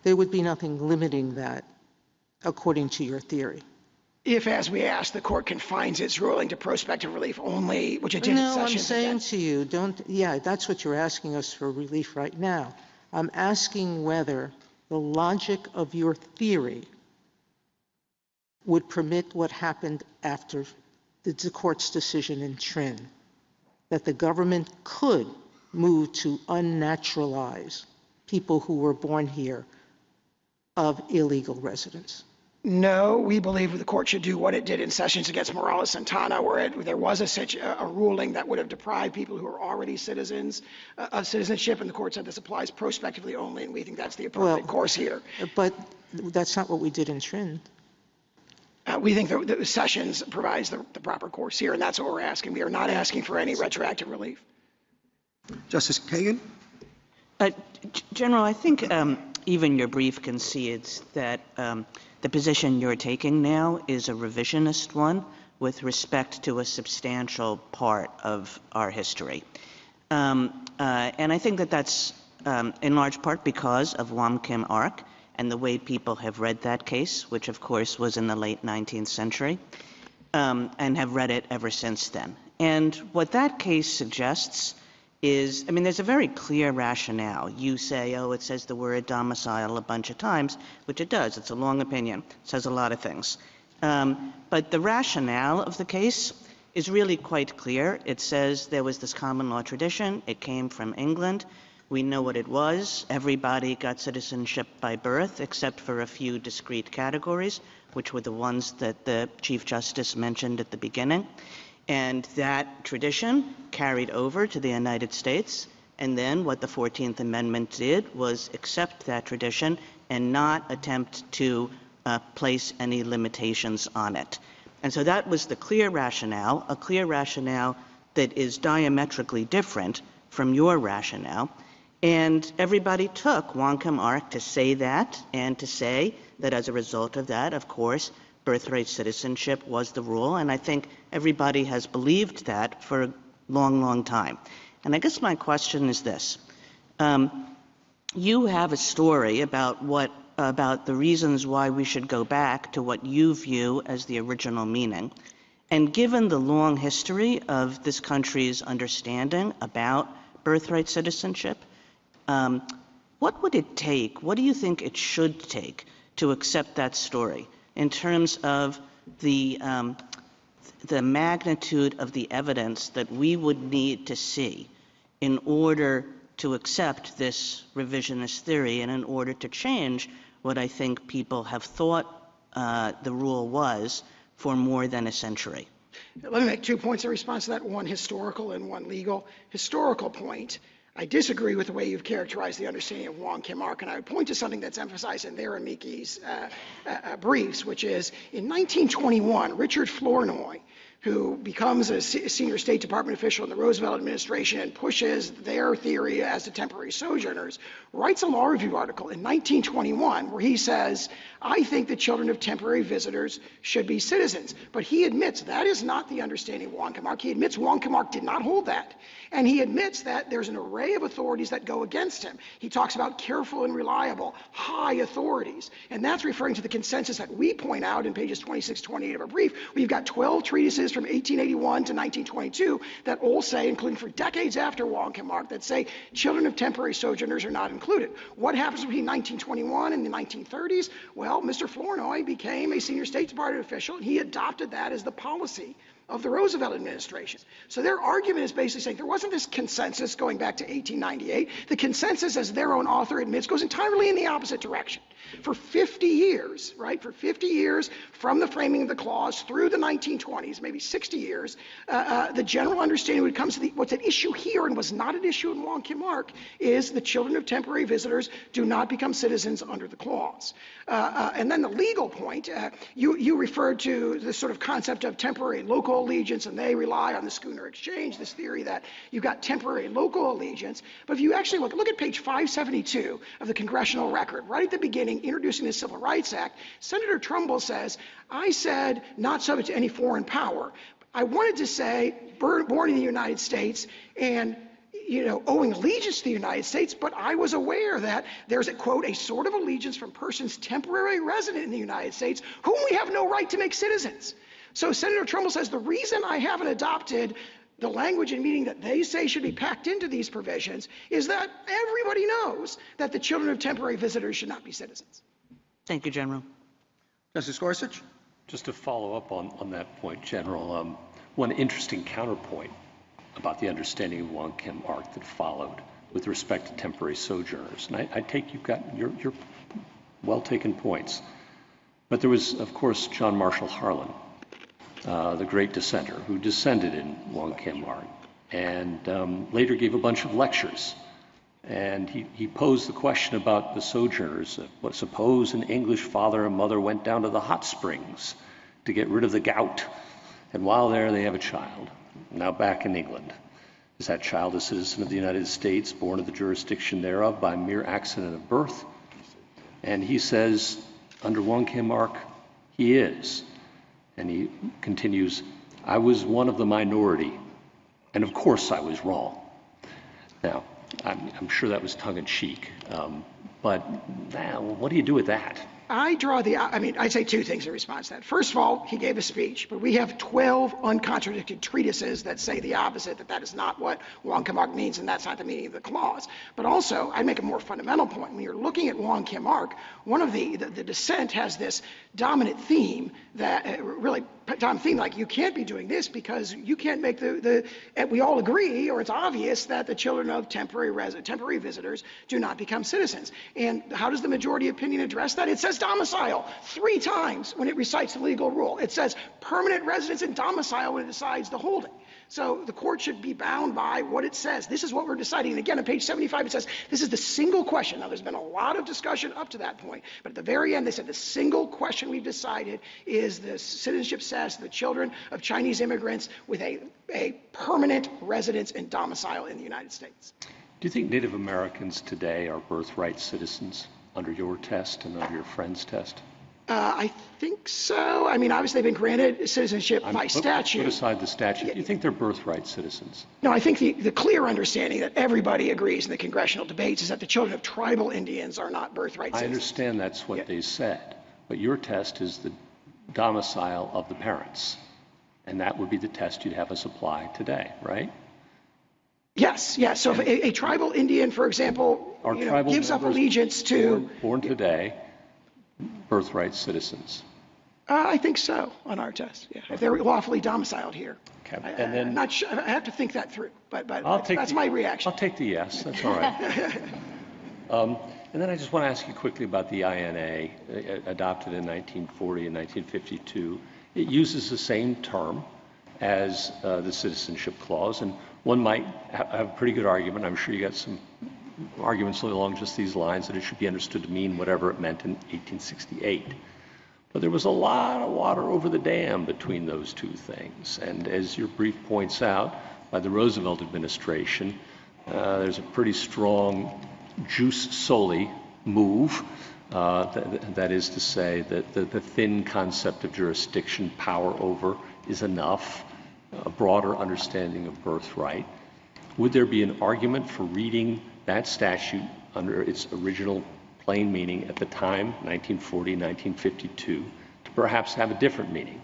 There would be nothing limiting that, according to your theory. If, as we asked, the court confines its ruling to prospective relief only, which it did in No, I'm Sessions. saying to you, that's what you're asking us for relief right now. I'm asking whether the logic of your theory would permit what happened after the court's decision in Trin, that the government could move to unnaturalize people who were born here of illegal residents. No, we believe the court should do what it did in Sessions against Morales-Santana, where there was a ruling that would have deprived people who are already citizens of citizenship, and the court said this applies prospectively only, and we think that's the appropriate course here. But that's not what we did in Trin. We think that Sessions provides the proper course here, and that's what we're asking. We are not asking for any retroactive relief. Justice Kagan? General, I think even your brief concedes that the position you're taking now is a revisionist one with respect to a substantial part of our history. And I think that that's in large part because of Wam Kim Ark and the way people have read that case, which of course was in the late 19th century, and have read it ever since then. And what that case suggests is, I mean, there's a very clear rationale. You say, oh, it says the word domicile a bunch of times, which it does. It's a long opinion. It says a lot of things. But the rationale of the case is really quite clear. It says there was this common law tradition. It came from England. We know what it was. Everybody got citizenship by birth, except for a few discrete categories, which were the ones that the Chief Justice mentioned at the beginning. And that tradition carried over to the United States. And then what the 14th Amendment did was accept that tradition and not attempt to place any limitations on it. And so that was the clear rationale, a clear rationale that is diametrically different from your rationale. And everybody took Wam Kim Ark to say that, and to say that as a result of that, of course, birthright citizenship was the rule. And I think everybody has believed that for a long, long time. And I guess my question is this. You have a story about the reasons why we should go back to what you view as the original meaning. And given the long history of this country's understanding about birthright citizenship, what would it take, what do you think it should take to accept that story in terms of the magnitude of the evidence that we would need to see in order to accept this revisionist theory and in order to change what I think people have thought the rule was for more than a century? Let me make 2 points in response to that, one historical and one legal. Historical point, I disagree with the way you've characterized the understanding of Wam Kim Ark, and I would point to something that's emphasized in their amici's briefs, which is in 1921, Richard Flournoy, who becomes a senior State Department official in the Roosevelt administration and pushes their theory as to temporary sojourners, writes a law review article in 1921 where he says, I think that children of temporary visitors should be citizens. But he admits that is not the understanding of Wam Kim Ark. He admits Wam Kim Ark did not hold that. And he admits that there's an array of authorities that go against him. He talks about careful and reliable, high authorities. And that's referring to the consensus that we point out in pages 26, 28 of our brief. We've got 12 treatises from 1881 to 1922 that all say, including for decades after Wam Kim Ark, that say children of temporary sojourners are not included. What happens between 1921 and the 1930s? Well, Mr. Flournoy became a senior State Department official, and he adopted that as the policy of the Roosevelt administration. So their argument is basically saying there wasn't this consensus going back to 1898. The consensus, as their own author admits, goes entirely in the opposite direction. For 50 years, right, for 50 years from the framing of the clause through the 1920s, maybe 60 years, the general understanding when it comes to what's at issue here and was not at issue in Wong Kim Ark is the children of temporary visitors do not become citizens under the clause. And then the legal point, you referred to the sort of concept of temporary local allegiance, and they rely on the Schooner Exchange, this theory that you've got temporary local allegiance. But if you actually look at page 572 of the congressional record, right at the beginning, introducing the Civil Rights Act, Senator Trumbull says, I said not subject to any foreign power. I wanted to say born in the United States and owing allegiance to the United States, but I was aware that there's a, quote, a sort of allegiance from persons temporarily resident in the United States whom we have no right to make citizens. So Senator Trumbull says the reason I haven't adopted the language and meaning that they say should be packed into these provisions is that everybody knows that the children of temporary visitors should not be citizens. Thank you, General. Justice Gorsuch? Just to follow up on that point, General, one interesting counterpoint about the understanding of Wong Kim Ark that followed with respect to temporary sojourners. And I take you've got your well-taken points. But there was, of course, John Marshall Harlan, the great dissenter, who dissented in Wong Kim Ark and later gave a bunch of lectures. And he posed the question about the sojourners. Suppose an English father and mother went down to the hot springs to get rid of the gout, and while there they have a child, now back in England. Is that child a citizen of the United States, born of the jurisdiction thereof by mere accident of birth? And he says, under Wong Kim Ark, he is. And he continues, I was one of the minority, and of course I was wrong. Now, I'm sure that was tongue-in-cheek, but now, what do you do with that? I'd say two things in response to that. First of all, he gave a speech, but we have 12 uncontradicted treatises that say the opposite, that is not what Wong Kim Ark means, and that's not the meaning of the clause. But also, I'd make a more fundamental point. When you're looking at Wong Kim Ark, one of the dissent has this dominant theme that like you can't be doing this because you can't make and we all agree, or it's obvious, that the children of temporary visitors do not become citizens. And how does the majority opinion address that? It says domicile 3 times when it recites the legal rule. It says permanent residence and domicile when it decides the holding. So the court should be bound by what it says. This is what we're deciding. And again, on page 75, it says this is the single question. Now, there's been a lot of discussion up to that point, but at the very end, they said the single question we've decided is the citizenship status of the children of Chinese immigrants with a permanent residence and domicile in the United States. Do you think Native Americans today are birthright citizens under your test and under your friend's test? I think so. Obviously, they've been granted citizenship by statute. Put aside the statute. Do you think they're birthright citizens? No, I think the clear understanding that everybody agrees in the congressional debates is that the children of tribal Indians are not birthright citizens. I understand that's what they said, but your test is the domicile of the parents, and that would be the test you'd have us apply today, right? Yes. So if a tribal Indian, for example, gives up allegiance to... Born today, birthright citizens. I think so on our test, yeah. If they're lawfully domiciled here. Okay. I'm not sure. I have to think that through, but that's my reaction. I'll take the yes. That's all right. And then I just want to ask you quickly about the INA, adopted in 1940 and 1952. It uses the same term as the Citizenship Clause, and one might have a pretty good argument. I'm sure you got some arguments along just these lines that it should be understood to mean whatever it meant in 1868. But there was a lot of water over the dam between those two things. And as your brief points out, by the Roosevelt administration, there's a pretty strong jus soli move. That is to say that the thin concept of jurisdiction, power over, is enough, a broader understanding of birthright. Would there be an argument for reading that statute under its original plain meaning at the time, 1940, 1952, to perhaps have a different meaning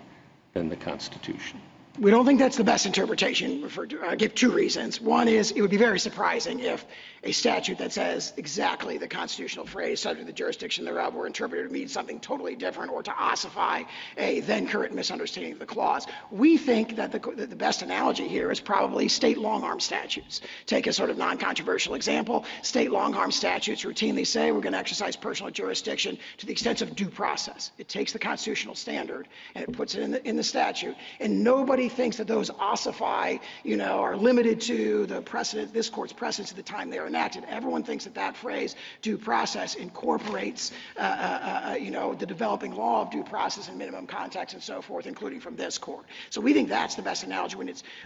than the Constitution? We don't think that's the best interpretation. I give two reasons. One is it would be very surprising if a statute that says exactly the constitutional phrase subject to the jurisdiction thereof were interpreted to mean something totally different or to ossify a then current misunderstanding of the clause. We think that the best analogy here is probably state long-arm statutes. Take a sort of non-controversial example. State long-arm statutes routinely say we're going to exercise personal jurisdiction to the extent of due process. It takes the constitutional standard and it puts it in the statute, and nobody thinks that those ossify, are limited to the precedent, this court's precedents at the time they are enacted. Everyone thinks that that phrase, due process, incorporates, the developing law of due process and minimum context and so forth, including from this court. So we think that's the best analogy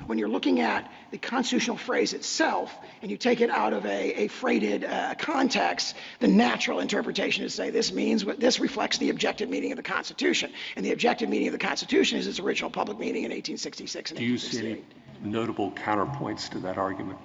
when you're looking at the constitutional phrase itself and you take it out of a freighted context. The natural interpretation is to say this reflects the objective meaning of the Constitution, and the objective meaning of the Constitution is its original public meaning in 1866 and 1868. Do you see any notable counterpoints to that argument?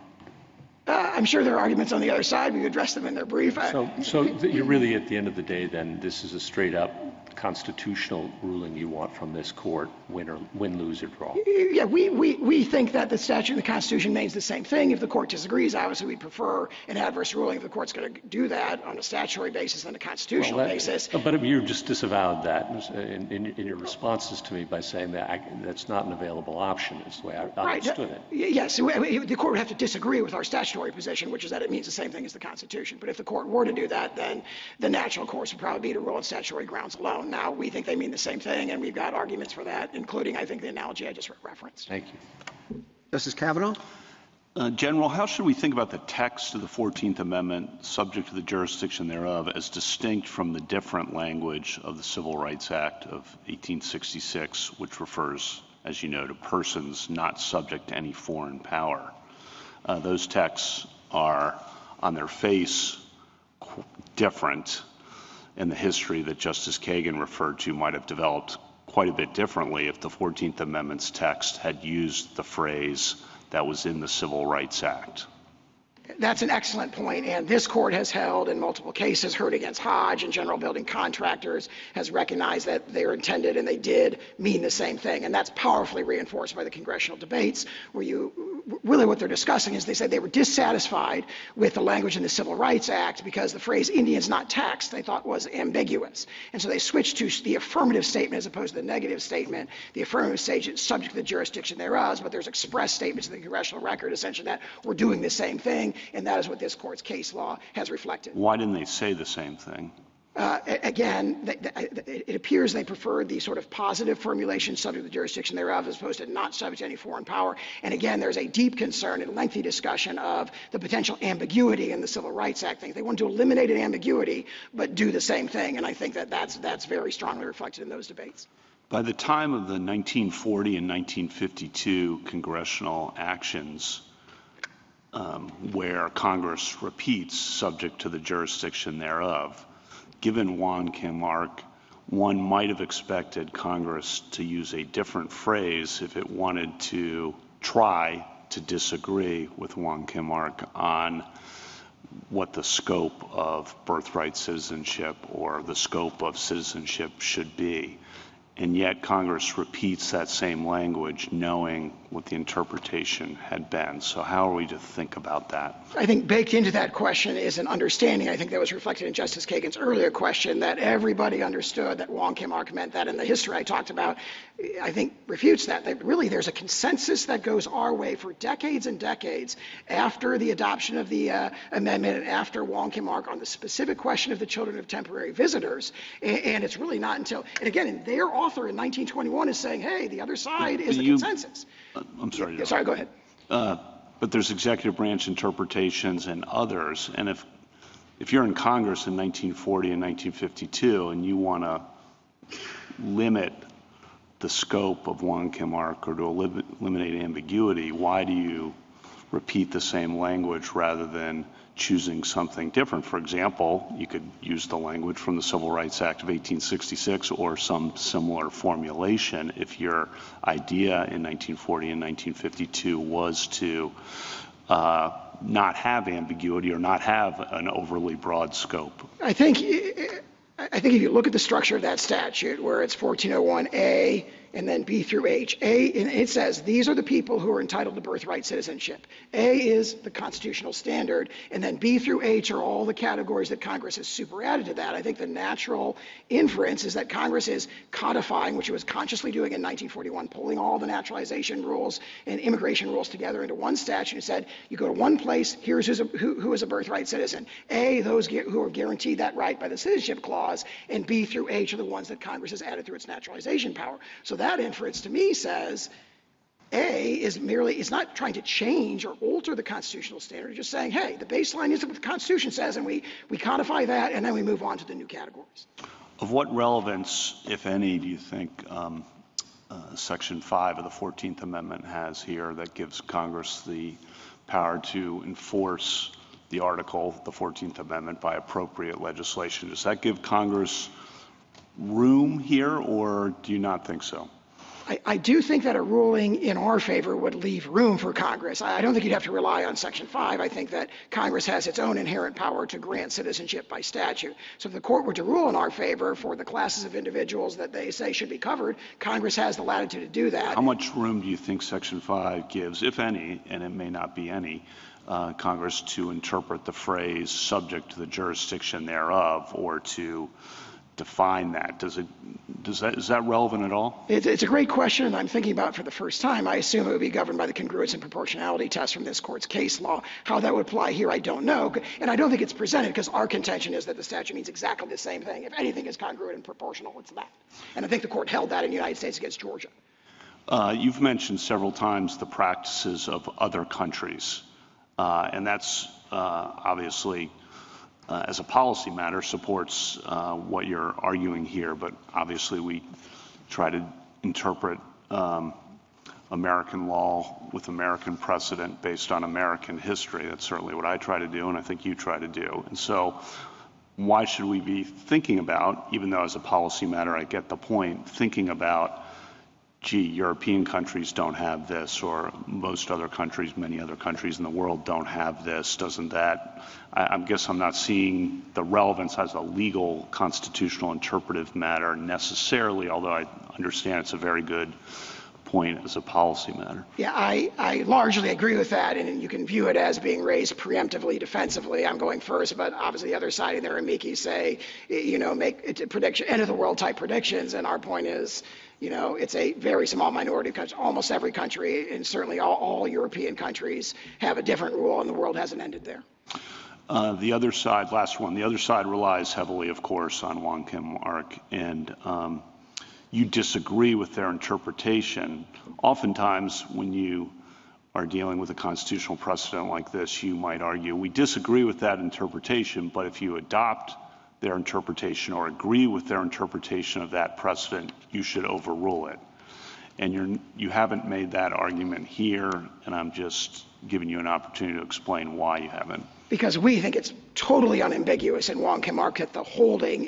I'm sure there are arguments on the other side. We addressed them in their brief. So you're really, at the end of the day, then, this is a straight-up constitutional ruling you want from this court, win, lose, or draw? Yeah, we think that the statute and the Constitution means the same thing. If the court disagrees, obviously we'd prefer an adverse ruling if the court's going to do that on a statutory basis than a constitutional basis. But you just disavowed that in your responses to me by saying that that's not an available option, is the way I understood it. Yes, the court would have to disagree with our statutory position, which is that it means the same thing as the Constitution. But if the court were to do that, then the natural course would probably be to rule on statutory grounds alone. Now, we think they mean the same thing, and we've got arguments for that, including, I think, the analogy I just referenced. Thank you. Justice Kavanaugh? General, how should we think about the text of the 14th Amendment, subject to the jurisdiction thereof, as distinct from the different language of the Civil Rights Act of 1866, which refers, as you know, to persons not subject to any foreign power? Those texts are, on their face, different, and the history that Justice Kagan referred to might have developed quite a bit differently if the 14th Amendment's text had used the phrase that was in the Civil Rights Act. That's an excellent point, and this court has held in multiple cases, Hurt against Hodge and General Building Contractors, has recognized that they were intended and they did mean the same thing, and that's powerfully reinforced by the congressional debates, where really what they're discussing is they said they were dissatisfied with the language in the Civil Rights Act because the phrase Indians not taxed they thought was ambiguous, and so they switched to the affirmative statement as opposed to the negative statement. The affirmative statement is subject to the jurisdiction thereof, but there's express statements in the congressional record essentially that we're doing the same thing, and that is what this court's case law has reflected. Why didn't they say the same thing? Again, it appears they preferred the sort of positive formulation subject to the jurisdiction thereof as opposed to not subject to any foreign power. And again, there's a deep concern and lengthy discussion of the potential ambiguity in the Civil Rights Act thing. They want to eliminate an ambiguity but do the same thing, and I think that's very strongly reflected in those debates. By the time of the 1940 and 1952 congressional actions, where Congress repeats subject to the jurisdiction thereof, given Juan Kim Ark, one might have expected Congress to use a different phrase if it wanted to try to disagree with Juan Kim Ark on what the scope of birthright citizenship or the scope of citizenship should be. And yet Congress repeats that same language knowing what the interpretation had been. So how are we to think about that? I think baked into that question is an understanding, I think that was reflected in Justice Kagan's earlier question, that everybody understood that Juan Kim Ark meant that, and the history I talked about, I think, refutes that. Really, there's a consensus that goes our way for decades and decades after the adoption of the amendment and after Juan Kim Ark on the specific question of the children of temporary visitors. And it's really not until, and again, their author in 1921 is saying, hey, the other side is the consensus. I'm sorry. Sorry, go ahead. But there's executive branch interpretations and others. And if you're in Congress in 1940 and 1952 and you want to limit the scope of Juan Kim Ark or to eliminate ambiguity, why do you repeat the same language rather than choosing something different? For example, you could use the language from the Civil Rights Act of 1866 or some similar formulation if your idea in 1940 and 1952 was to not have ambiguity or not have an overly broad scope. I think if you look at the structure of that statute, where it's 1401A and then B through H. A, and it says these are the people who are entitled to birthright citizenship. A is the constitutional standard, and then B through H are all the categories that Congress has super added to that. I think the natural inference is that Congress is codifying, which it was consciously doing in 1941, pulling all the naturalization rules and immigration rules together into one statute and said, you go to one place, here's who is a birthright citizen. A, those who are guaranteed that right by the Citizenship Clause, and B through H are the ones that Congress has added through its naturalization power. So that inference to me says A is not trying to change or alter the constitutional standard. It's just saying, hey, the baseline is what the Constitution says, and we codify that, and then we move on to the new categories. Of what relevance, if any, do you think Section 5 of the 14th Amendment has here that gives Congress the power to enforce the article, the 14th Amendment, by appropriate legislation? Does that give Congress room here, or do you not think so? I do think that a ruling in our favor would leave room for Congress. I don't think you'd have to rely on Section 5. I think that Congress has its own inherent power to grant citizenship by statute. So if the court were to rule in our favor for the classes of individuals that they say should be covered, Congress has the latitude to do that. How much room do you think Section 5 gives, if any, and it may not be any, Congress to interpret the phrase subject to the jurisdiction thereof, or to define that? Is that relevant at all? It's a great question, and I'm thinking about it for the first time. I assume it would be governed by the congruence and proportionality test from this court's case law. How that would apply here, I don't know. And I don't think it's presented, because our contention is that the statute means exactly the same thing. If anything is congruent and proportional, it's that. And I think the court held that in the United States against Georgia. You've mentioned several times the practices of other countries, and that's obviously, as a policy matter, supports what you're arguing here, but obviously we try to interpret American law with American precedent based on American history. That's certainly what I try to do, and I think you try to do. And so why should we be thinking about, even though as a policy matter I get the point, thinking about, gee, European countries don't have this, or most other countries, many other countries in the world don't have this? Doesn't that, I guess I'm not seeing the relevance as a legal, constitutional, interpretive matter necessarily, although I understand it's a very good point as a policy matter. Yeah, I largely agree with that, and you can view it as being raised preemptively, defensively. I'm going first, but obviously the other side in their amici say, make it a prediction, end of the world type predictions, and our point is, it's a very small minority of countries. Almost every country, and certainly all European countries, have a different rule, and the world hasn't ended there. The other side, last one, the other side relies heavily, of course, on Wong Kim Ark, and you disagree with their interpretation. Oftentimes, when you are dealing with a constitutional precedent like this, you might argue, we disagree with that interpretation, but if you adopt their interpretation or agree with their interpretation of that precedent, you should overrule it. And you haven't made that argument here, and I'm just giving you an opportunity to explain why you haven't. Because we think it's totally unambiguous in Wong Kim Ark that the holding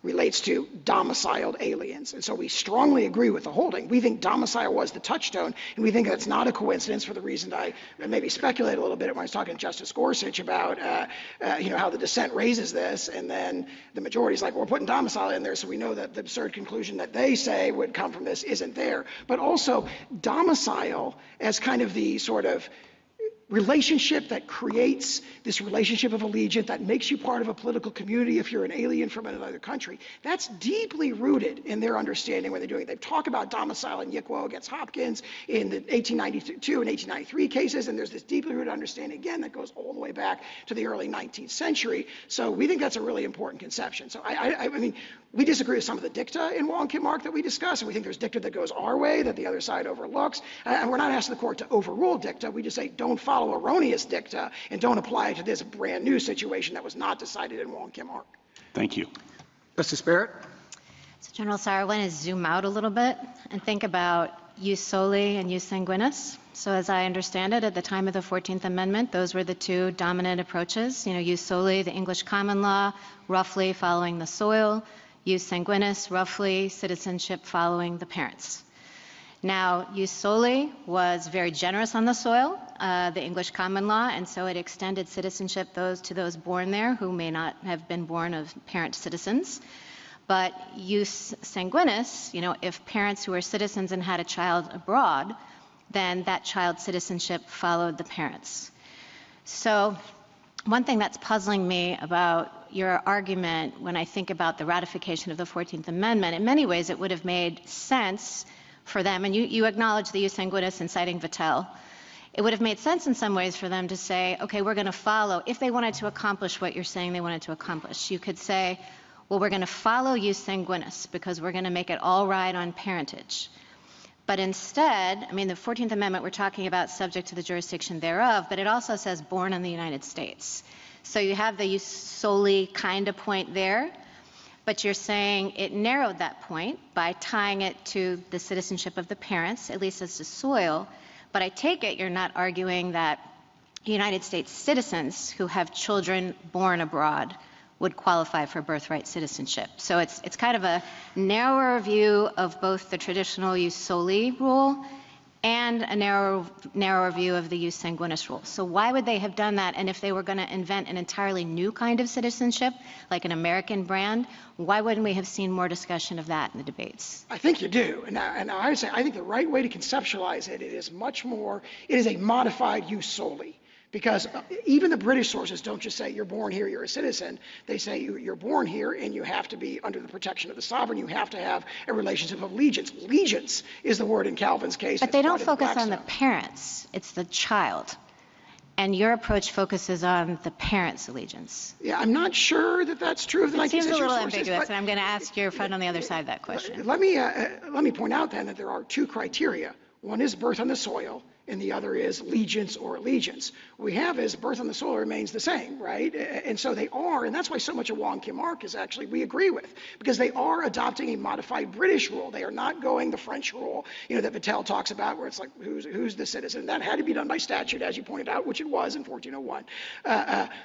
relates to domiciled aliens. And so we strongly agree with the holding. We think domicile was the touchstone, and we think that's not a coincidence for the reason I maybe speculate a little bit when I was talking to Justice Gorsuch about how the dissent raises this, and then the majority is like, we're putting domicile in there, so we know that the absurd conclusion that they say would come from this isn't there. But also domicile as kind of the sort of relationship that creates this relationship of allegiance that makes you part of a political community if you're an alien from another country. That's deeply rooted in their understanding when they're doing it. They've talked about domicile in Yikwo against Hopkins in the 1892 and 1893 cases, and there's this deeply rooted understanding, again, that goes all the way back to the early 19th century. So we think that's a really important conception. So I mean, we disagree with some of the dicta in Wong Kim Ark that we discuss, and we think there's dicta that goes our way that the other side overlooks. And we're not asking the court to overrule dicta. We just say don't follow erroneous dicta and don't apply it to this brand new situation that was not decided in Wong Kim Ark. Thank you. Justice Barrett? So General Sauer, I want to zoom out a little bit and think about jus soli and jus sanguinis. So as I understand it, at the time of the 14th Amendment, those were the two dominant approaches. Jus soli, the English common law, roughly following the soil. Jus sanguinis, roughly citizenship following the parents. Now, jus soli was very generous on the soil, the English common law, and so it extended citizenship to those born there who may not have been born of parent citizens. But jus sanguinis, if parents who are citizens and had a child abroad, then that child's citizenship followed the parents. So one thing that's puzzling me about your argument when I think about the ratification of the 14th Amendment, in many ways it would have made sense for them, and you acknowledge the jus sanguinis in citing Vattel, it would have made sense in some ways for them to say, okay, we're going to follow, if they wanted to accomplish what you're saying they wanted to accomplish, you could say, well, we're going to follow jus sanguinis because we're going to make it all right on parentage. But instead, the 14th Amendment, we're talking about subject to the jurisdiction thereof, but it also says born in the United States. So you have the jus soli kind of point there, but you're saying it narrowed that point by tying it to the citizenship of the parents, at least as to soil. But I take it you're not arguing that United States citizens who have children born abroad would qualify for birthright citizenship. So it's kind of a narrower view of both the traditional jus soli rule and a narrower view of the jus sanguinis rule. So why would they have done that? And if they were going to invent an entirely new kind of citizenship, like an American brand, why wouldn't we have seen more discussion of that in the debates? I think you do. And I would say, I think the right way to conceptualize it, it is a modified jus soli. Because even the British sources don't just say you're born here, you're a citizen. They say you're born here and you have to be under the protection of the sovereign. You have to have a relationship of allegiance. Allegiance is the word in Calvin's case. But they don't focus on the parents. It's the child. And your approach focuses on the parents' allegiance. Yeah, I'm not sure that that's true of the 19th century sources. It seems a little ambiguous, and I'm going to ask your friend on the other side of that question. Let me point out then that there are two criteria. One is birth on the soil, and the other is allegiance or allegiance. What we have is birth on the soil remains the same, right? And so they are, and that's why so much of Wong Kim Ark is actually we agree with, because they are adopting a modified British rule. They are not going the French rule, that Vattel talks about, where it's like who's the citizen. That had to be done by statute, as you pointed out, which it was in 1401.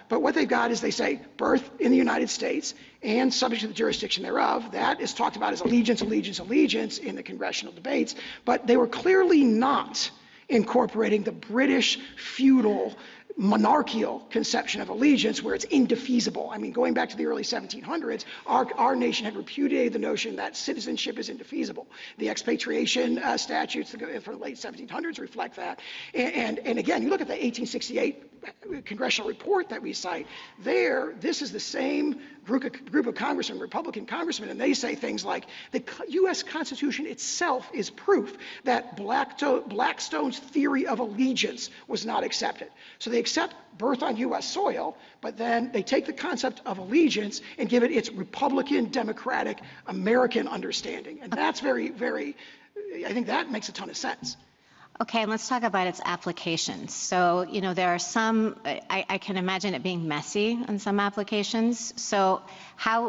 But what they've got is they say birth in the United States and subject to the jurisdiction thereof. That is talked about as allegiance, allegiance, allegiance in the congressional debates. But they were clearly not incorporating the British feudal monarchical conception of allegiance where it's indefeasible. Going back to the early 1700s, our nation had repudiated the notion that citizenship is indefeasible. The expatriation statutes for the late 1700s reflect that. And again, you look at the 1868 congressional report that we cite there, this is the same group of congressmen, Republican congressmen, and they say things like the U.S. Constitution itself is proof that Blackstone's theory of allegiance was not accepted. So they accept birth on U.S. soil, but then they take the concept of allegiance and give it its Republican, democratic, American understanding. And that's very, very, I think that makes a ton of sense. Okay, let's talk about its applications. So, there are some, I can imagine it being messy in some applications. So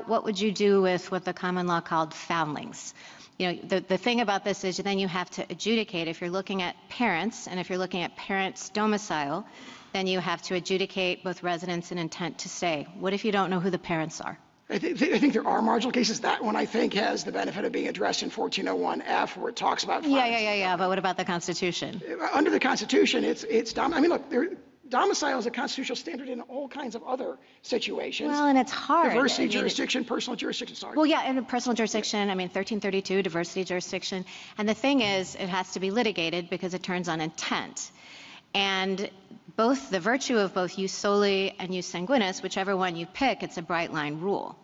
what would you do with what the common law called foundlings? The thing about this is then you have to adjudicate. If you're looking at parents, and if you're looking at parents' domicile, then you have to adjudicate both residence and intent to stay. What if you don't know who the parents are? I think there are marginal cases. That one, I think, has the benefit of being addressed in 1401F, where it talks about... Yeah, but what about the Constitution? Under the Constitution, domicile is a constitutional standard in all kinds of other situations. Well, and it's hard. Diversity jurisdiction, personal jurisdiction, sorry. Well, yeah, in a personal jurisdiction, 1332, diversity jurisdiction. And the thing is, it has to be litigated because it turns on intent. And both the virtue of both jus soli and jus sanguinis, whichever one you pick, it's a bright line rule.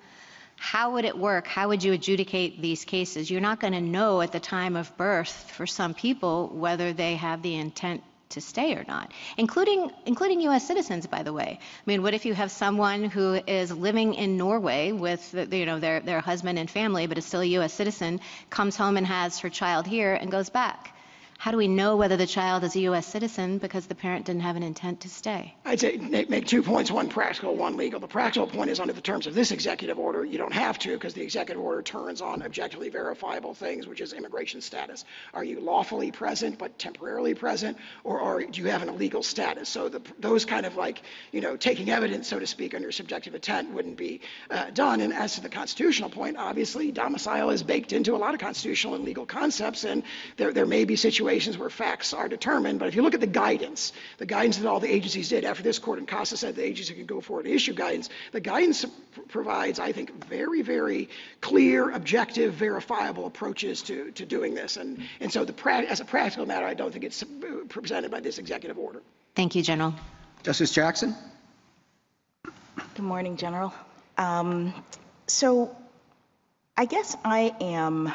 How would it work? How would you adjudicate these cases? You're not going to know at the time of birth for some people whether they have the intent to stay or not, including U.S. citizens, by the way. What if you have someone who is living in Norway with their husband and family, but is still a U.S. citizen, comes home and has her child here and goes back? How do we know whether the child is a U.S. citizen because the parent didn't have an intent to stay? I'd say make 2 points, one practical, one legal. The practical point is under the terms of this executive order, you don't have to because the executive order turns on objectively verifiable things, which is immigration status. Are you lawfully present but temporarily present, or do you have an illegal status? So those kind of taking evidence, so to speak, under subjective intent wouldn't be done. And as to the constitutional point, obviously domicile is baked into a lot of constitutional and legal concepts, and there may be situations situations where facts are determined, but if you look at the guidance that all the agencies did after this court in Casa said the agency could go forward and issue guidance, the guidance provides, I think, very, very clear, objective, verifiable approaches to doing this. And so as a practical matter, I don't think it's presented by this executive order. Thank you, General. Justice Jackson? Good morning, General. So I guess I am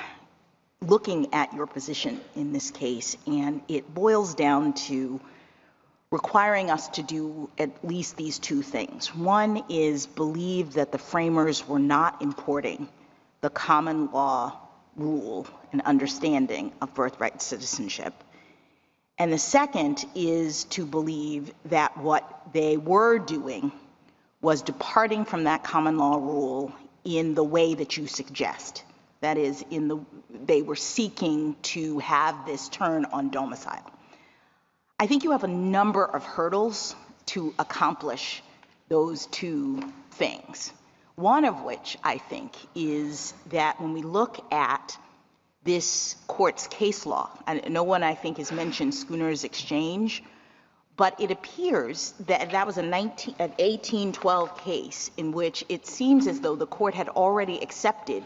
looking at your position in this case, and it boils down to requiring us to do at least these two things. One is believe that the framers were not importing the common law rule and understanding of birthright citizenship. And the second is to believe that what they were doing was departing from that common law rule in the way that you suggest. That is, they were seeking to have this turn on domicile. I think you have a number of hurdles to accomplish those two things. One of which, I think, is that when we look at this court's case law, and no one, I think, has mentioned Schooner's Exchange, but it appears that that was an 1812 case in which it seems as though the court had already accepted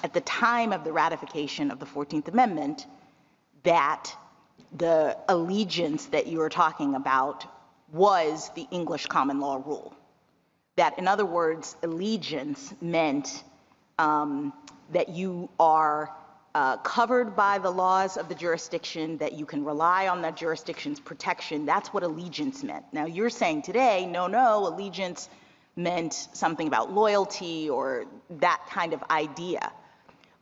at the time of the ratification of the 14th Amendment that the allegiance that you are talking about was the English common law rule. That, in other words, allegiance meant that you are covered by the laws of the jurisdiction, that you can rely on that jurisdiction's protection. That's what allegiance meant. Now, you're saying today, no, allegiance meant something about loyalty or that kind of idea.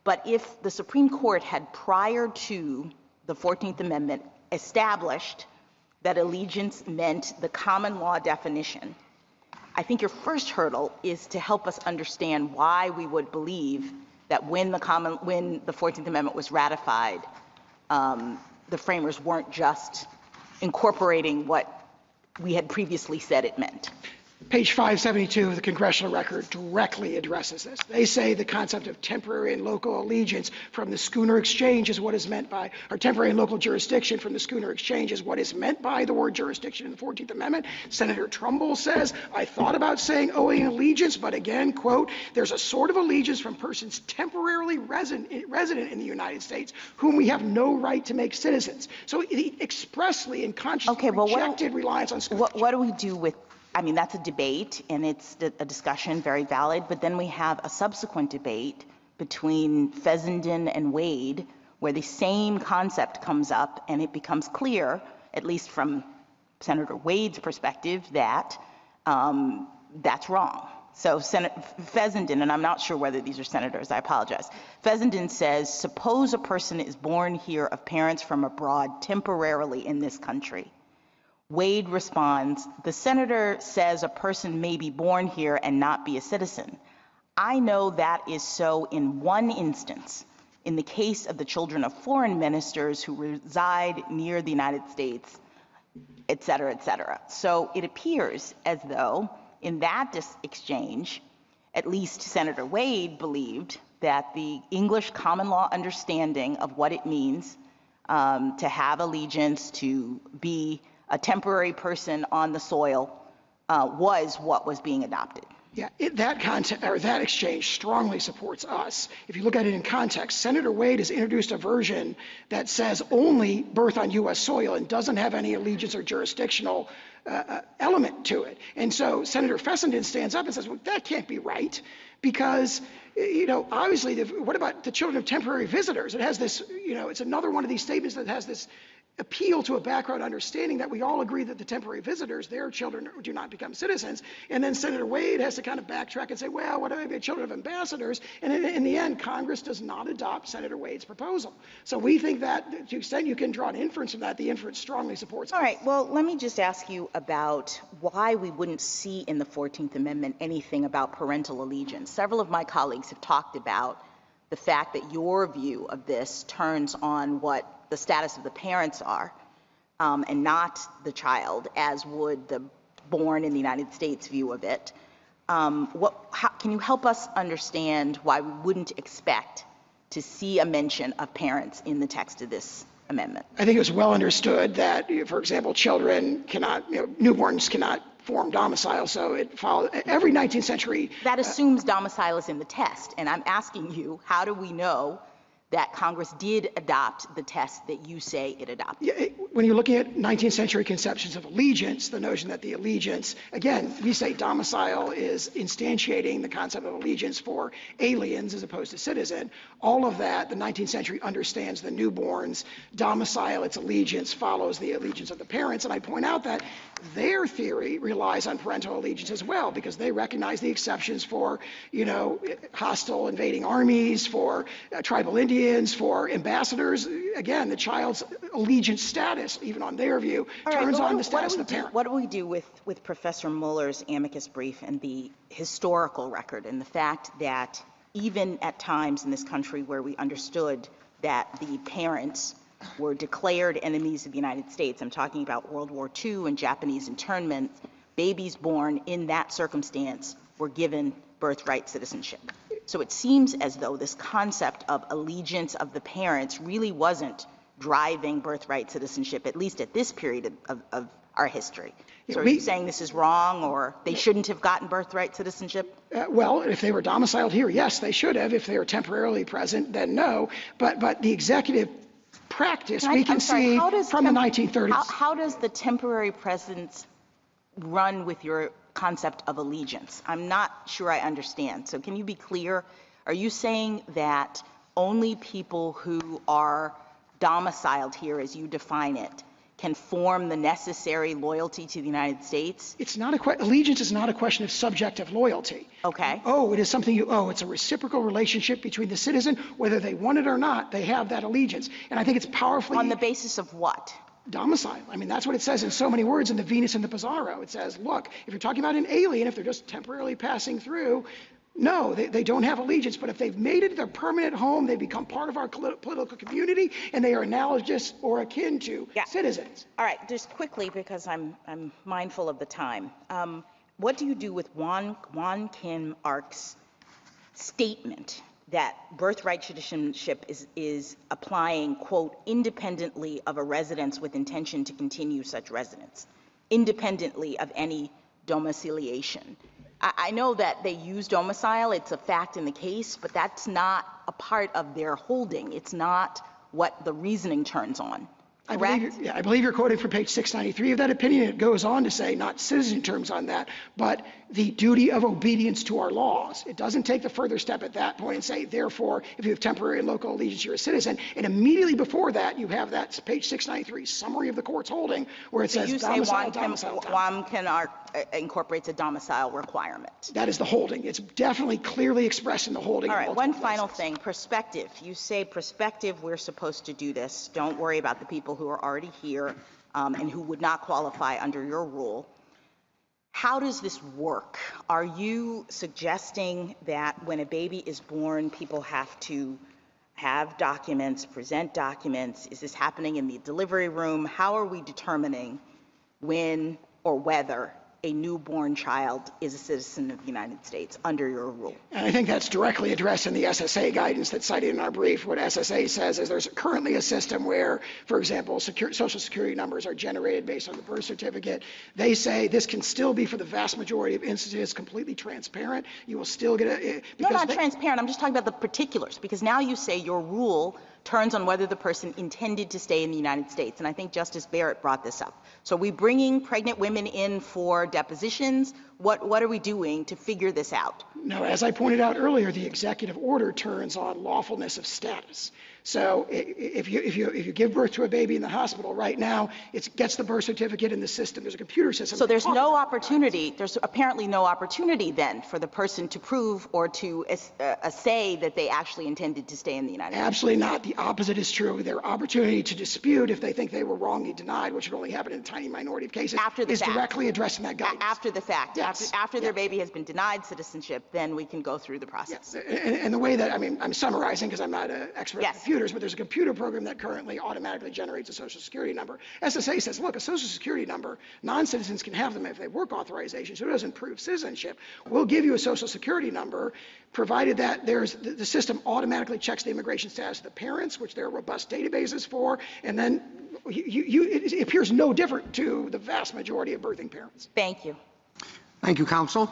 But if the Supreme Court had, prior to the 14th Amendment, established that allegiance meant the common law definition, I think your first hurdle is to help us understand why we would believe that when the 14th Amendment was ratified, the framers weren't just incorporating what we had previously said it meant. Page 572 of the congressional record directly addresses this. They say the concept of temporary and local allegiance from the Schooner Exchange is what is meant by, or temporary and local jurisdiction from the Schooner Exchange is what is meant by the word jurisdiction in the 14th Amendment. Senator Trumbull says, I thought about saying owing allegiance, but again, quote, there's a sort of allegiance from persons temporarily resident in the United States whom we have no right to make citizens. So he expressly and consciously rejected reliance on Schooner. What do we do with, I mean, that's a debate, and it's a discussion, very valid, but then we have a subsequent debate between Fessenden and Wade, where the same concept comes up, and it becomes clear, at least from Senator Wade's perspective, that that's wrong. So Fessenden, and I'm not sure whether these are senators, I apologize. Fessenden says, suppose a person is born here of parents from abroad temporarily in this country. Wade responds, the senator says a person may be born here and not be a citizen. I know that is so in one instance, in the case of the children of foreign ministers who reside near the United States, et cetera, et cetera. So it appears as though in that exchange, at least Senator Wade believed that the English common law understanding of what it means to have allegiance, to be a temporary person on the soil, was what was being adopted. Yeah, that exchange strongly supports us. If you look at it in context, Senator Wade has introduced a version that says only birth on U.S. soil and doesn't have any allegiance or jurisdictional element to it. And so Senator Fessenden stands up and says, well, that can't be right because, obviously, what about the children of temporary visitors? It has this, it's another one of these statements that has this appeal to a background understanding that we all agree that the temporary visitors, their children do not become citizens. And then Senator Wade has to kind of backtrack and say, well, what are the children of ambassadors? And in the end, Congress does not adopt Senator Wade's proposal. So we think that to the extent you can draw an inference from that, the inference strongly supports us. All right, well, let me just ask you about why we wouldn't see in the 14th Amendment anything about parental allegiance. Several of my colleagues have talked about the fact that your view of this turns on what the status of the parents are, and not the child, as would the born in the United States view of it. Can you help us understand why we wouldn't expect to see a mention of parents in the text of this Amendment? I think it was well understood that, for example, children cannot, newborns cannot form domicile, so it followed every 19th century. That assumes domicile is in the test, and I'm asking you, how do we know that Congress did adopt the test that you say it adopted? When you're looking at 19th century conceptions of allegiance, the notion that the allegiance, again, we say domicile is instantiating the concept of allegiance for aliens as opposed to citizen. All of that, the 19th century understands the newborn's domicile, its allegiance follows the allegiance of the parents. And I point out that their theory relies on parental allegiance as well, because they recognize the exceptions for, hostile invading armies, for tribal Indians, for ambassadors. Again, the child's allegiance status, even on their view, turns on the status of the parent. What do we do with Professor Mueller's amicus brief and the historical record and the fact that even at times in this country where we understood that the parents were declared enemies of the United States, I'm talking about World War II and Japanese internment, babies born in that circumstance were given birthright citizenship. So it seems as though this concept of allegiance of the parents really wasn't driving birthright citizenship, at least at this period of our history. So are you saying this is wrong, or they shouldn't have gotten birthright citizenship? Well, if they were domiciled here, yes, they should have. If they were temporarily present, then no. But the executive practice, we can see from the 1930s. How does the temporary presence run with your concept of allegiance? I'm not sure I understand. So can you be clear? Are you saying that only people who are domiciled here, as you define it, can form the necessary loyalty to the United States? It's not allegiance is not a question of subjective loyalty. Okay. It is something you owe. It's a reciprocal relationship between the citizen, whether they want it or not, they have that allegiance. And I think it's powerfully... On the basis of what? Domicile. I mean, that's what it says in so many words in the Venus and the Pizarro. It says, look, if you're talking about an alien, if they're just temporarily passing through, no, they don't have allegiance. But if they've made it their permanent home, they become part of our political community, and they are analogous or akin to citizens. All right, just quickly, because I'm mindful of the time. What do you do with Juan Kim Ark's statement that birthright citizenship is applying, quote, independently of a residence with intention to continue such residence, independently of any domiciliation? I know that they use domicile, it's a fact in the case, but that's not a part of their holding. It's not what the reasoning turns on. Correct? I believe you're quoting from page 693 of that opinion. It goes on to say, not citizen terms on that, but the duty of obedience to our laws. It doesn't take the further step at that point and say, therefore, if you have temporary and local allegiance, you're a citizen. And immediately before that, you have that page 693 summary of the court's holding, where it says domicile, domicile. Juan Kim Ark incorporates a domicile requirement. That is the holding. It's definitely clearly expressed in the holding. All right, one final thing, perspective. You say perspective, we're supposed to do this. Don't worry about the people who are already here and who would not qualify under your rule. How does this work? Are you suggesting that when a baby is born, people have to have documents, present documents? Is this happening in the delivery room? How are we determining when or whether a newborn child is a citizen of the United States under your rule? And I think that's directly addressed in the SSA guidance that's cited in our brief. What SSA says is there's currently a system where, for example, Social Security numbers are generated based on the birth certificate. They say this can still be, for the vast majority of instances, completely transparent. You will still get a... No, not transparent. I'm just talking about the particulars, because now you say your rule turns on whether the person intended to stay in the United States. And I think Justice Barrett brought this up. So are we bringing pregnant women in for depositions? What are we doing to figure this out? No, as I pointed out earlier, the executive order turns on lawfulness of status. So if you give birth to a baby in the hospital right now, it gets the birth certificate in the system. There's a computer system. So there's no opportunity, there's apparently no opportunity then for the person to prove or to say that they actually intended to stay in the United States. Absolutely not. The opposite is true. Their opportunity to dispute if they think they were wrongly denied, which would only happen in a tiny minority of cases, after the is fact. Directly addressed in that guidance. After the fact. Yeah, Yes. After their baby has been denied citizenship, then we can go through the process. Yes, and the way that, I mean, I'm summarizing because I'm not an expert in Yes. computers, but there's a computer program that currently automatically generates a social security number. SSA says, look, a social security number, non-citizens can have them if they have work authorization, so it doesn't prove citizenship. We'll give you a social security number, provided that the system automatically checks the immigration status of the parents, which there are robust databases for, and then it appears no different to the vast majority of birthing parents. Thank you. Thank you, counsel.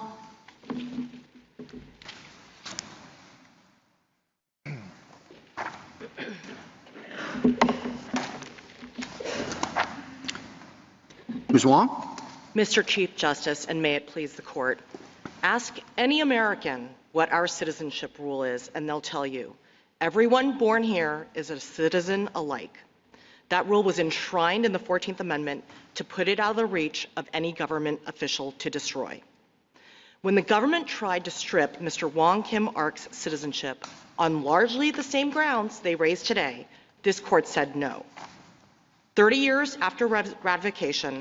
Ms. Wong? Mr. Chief Justice, and may it please the court, ask any American what our citizenship rule is, and they'll tell you, everyone born here is a citizen alike. That rule was enshrined in the 14th Amendment to put it out of the reach of any government official to destroy. When the government tried to strip Mr. Wong Kim Ark's citizenship on largely the same grounds they raised today, this court said no. 30 years after ratification,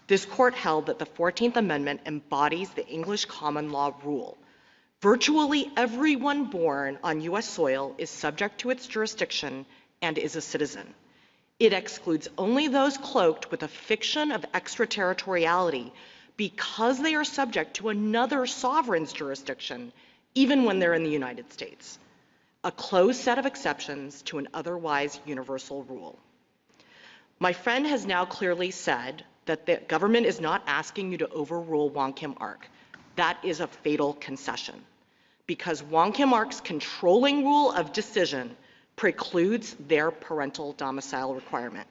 this court held that the 14th Amendment embodies the English common law rule. Virtually everyone born on U.S. soil is subject to its jurisdiction and is a citizen. It excludes only those cloaked with a fiction of extraterritoriality because they are subject to another sovereign's jurisdiction, even when they're in the United States. A closed set of exceptions to an otherwise universal rule. My friend has now clearly said that the government is not asking you to overrule Wong Kim Ark. That is a fatal concession, because Wong Kim Ark's controlling rule of decision precludes their parental domicile requirement.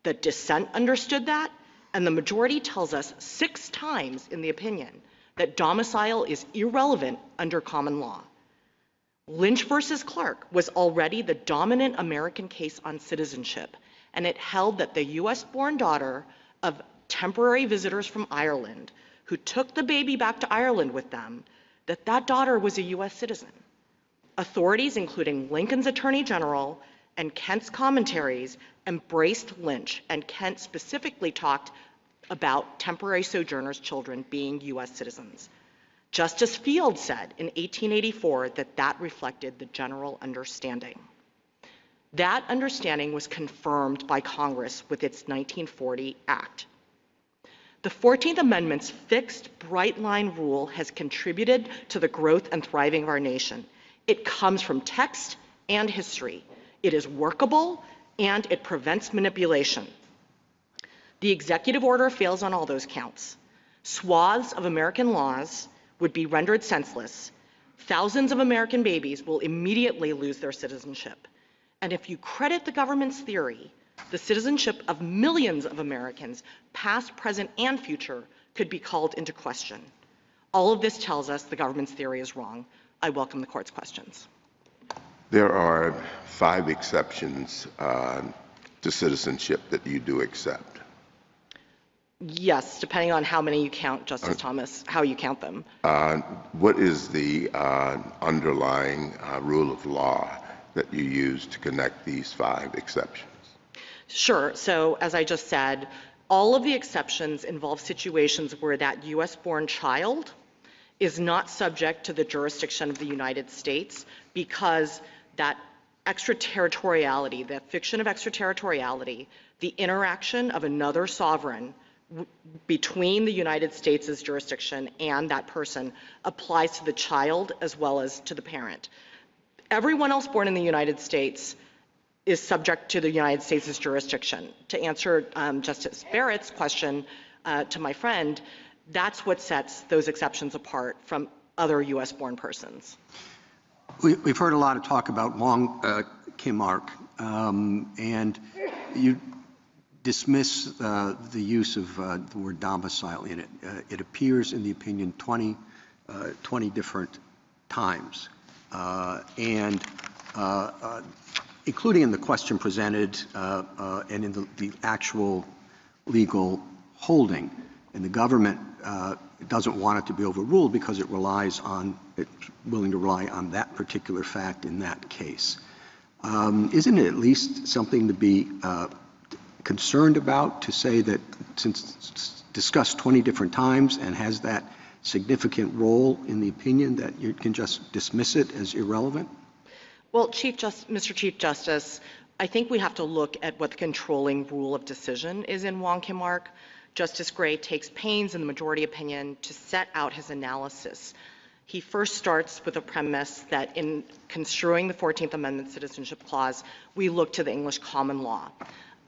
The dissent understood that, and the majority tells us 6 times in the opinion that domicile is irrelevant under common law. Lynch versus Clark was already the dominant American case on citizenship, and it held that the US-born daughter of temporary visitors from Ireland who took the baby back to Ireland with them, that daughter was a US citizen. Authorities, including Lincoln's Attorney General and Kent's commentaries, embraced Lynch, and Kent specifically talked about temporary sojourners' children being US citizens. Justice Field said in 1884 that reflected the general understanding. That understanding was confirmed by Congress with its 1940 Act. The 14th Amendment's fixed, bright-line rule has contributed to the growth and thriving of our nation. It comes from text and history. It is workable, and it prevents manipulation. The executive order fails on all those counts. Swaths of American laws would be rendered senseless. Thousands of American babies will immediately lose their citizenship. And if you credit the government's theory, the citizenship of millions of Americans, past, present, and future, could be called into question. All of this tells us the government's theory is wrong. I welcome the court's questions. There are 5 exceptions to citizenship that you do accept. Yes, depending on how many you count, Justice Thomas, how you count them. What is the underlying rule of law that you use to connect these 5 exceptions? Sure. So as I just said, all of the exceptions involve situations where that US-born child is not subject to the jurisdiction of the United States because that extraterritoriality, that fiction of extraterritoriality, the interaction of another sovereign between the United States' jurisdiction and that person applies to the child as well as to the parent. Everyone else born in the United States is subject to the United States' jurisdiction. To answer Justice Barrett's question to my friend, that's what sets those exceptions apart from other US-born persons. We've heard a lot of talk about Wong Kim Ark, and you dismiss the use of the word domicile in it. It appears in the opinion 20 different times, and including in the question presented and in the actual legal holding. And the government doesn't want it to be overruled because it's willing to rely on that particular fact in that case. Isn't it at least something to be concerned about, to say that since it's discussed 20 different times and has that significant role in the opinion that you can just dismiss it as irrelevant? Well, Mr. Chief Justice, I think we have to look at what the controlling rule of decision is in Wong Kim Ark. Justice Gray takes pains in the majority opinion to set out his analysis. He first starts with a premise that in construing the 14th Amendment Citizenship Clause, we look to the English common law.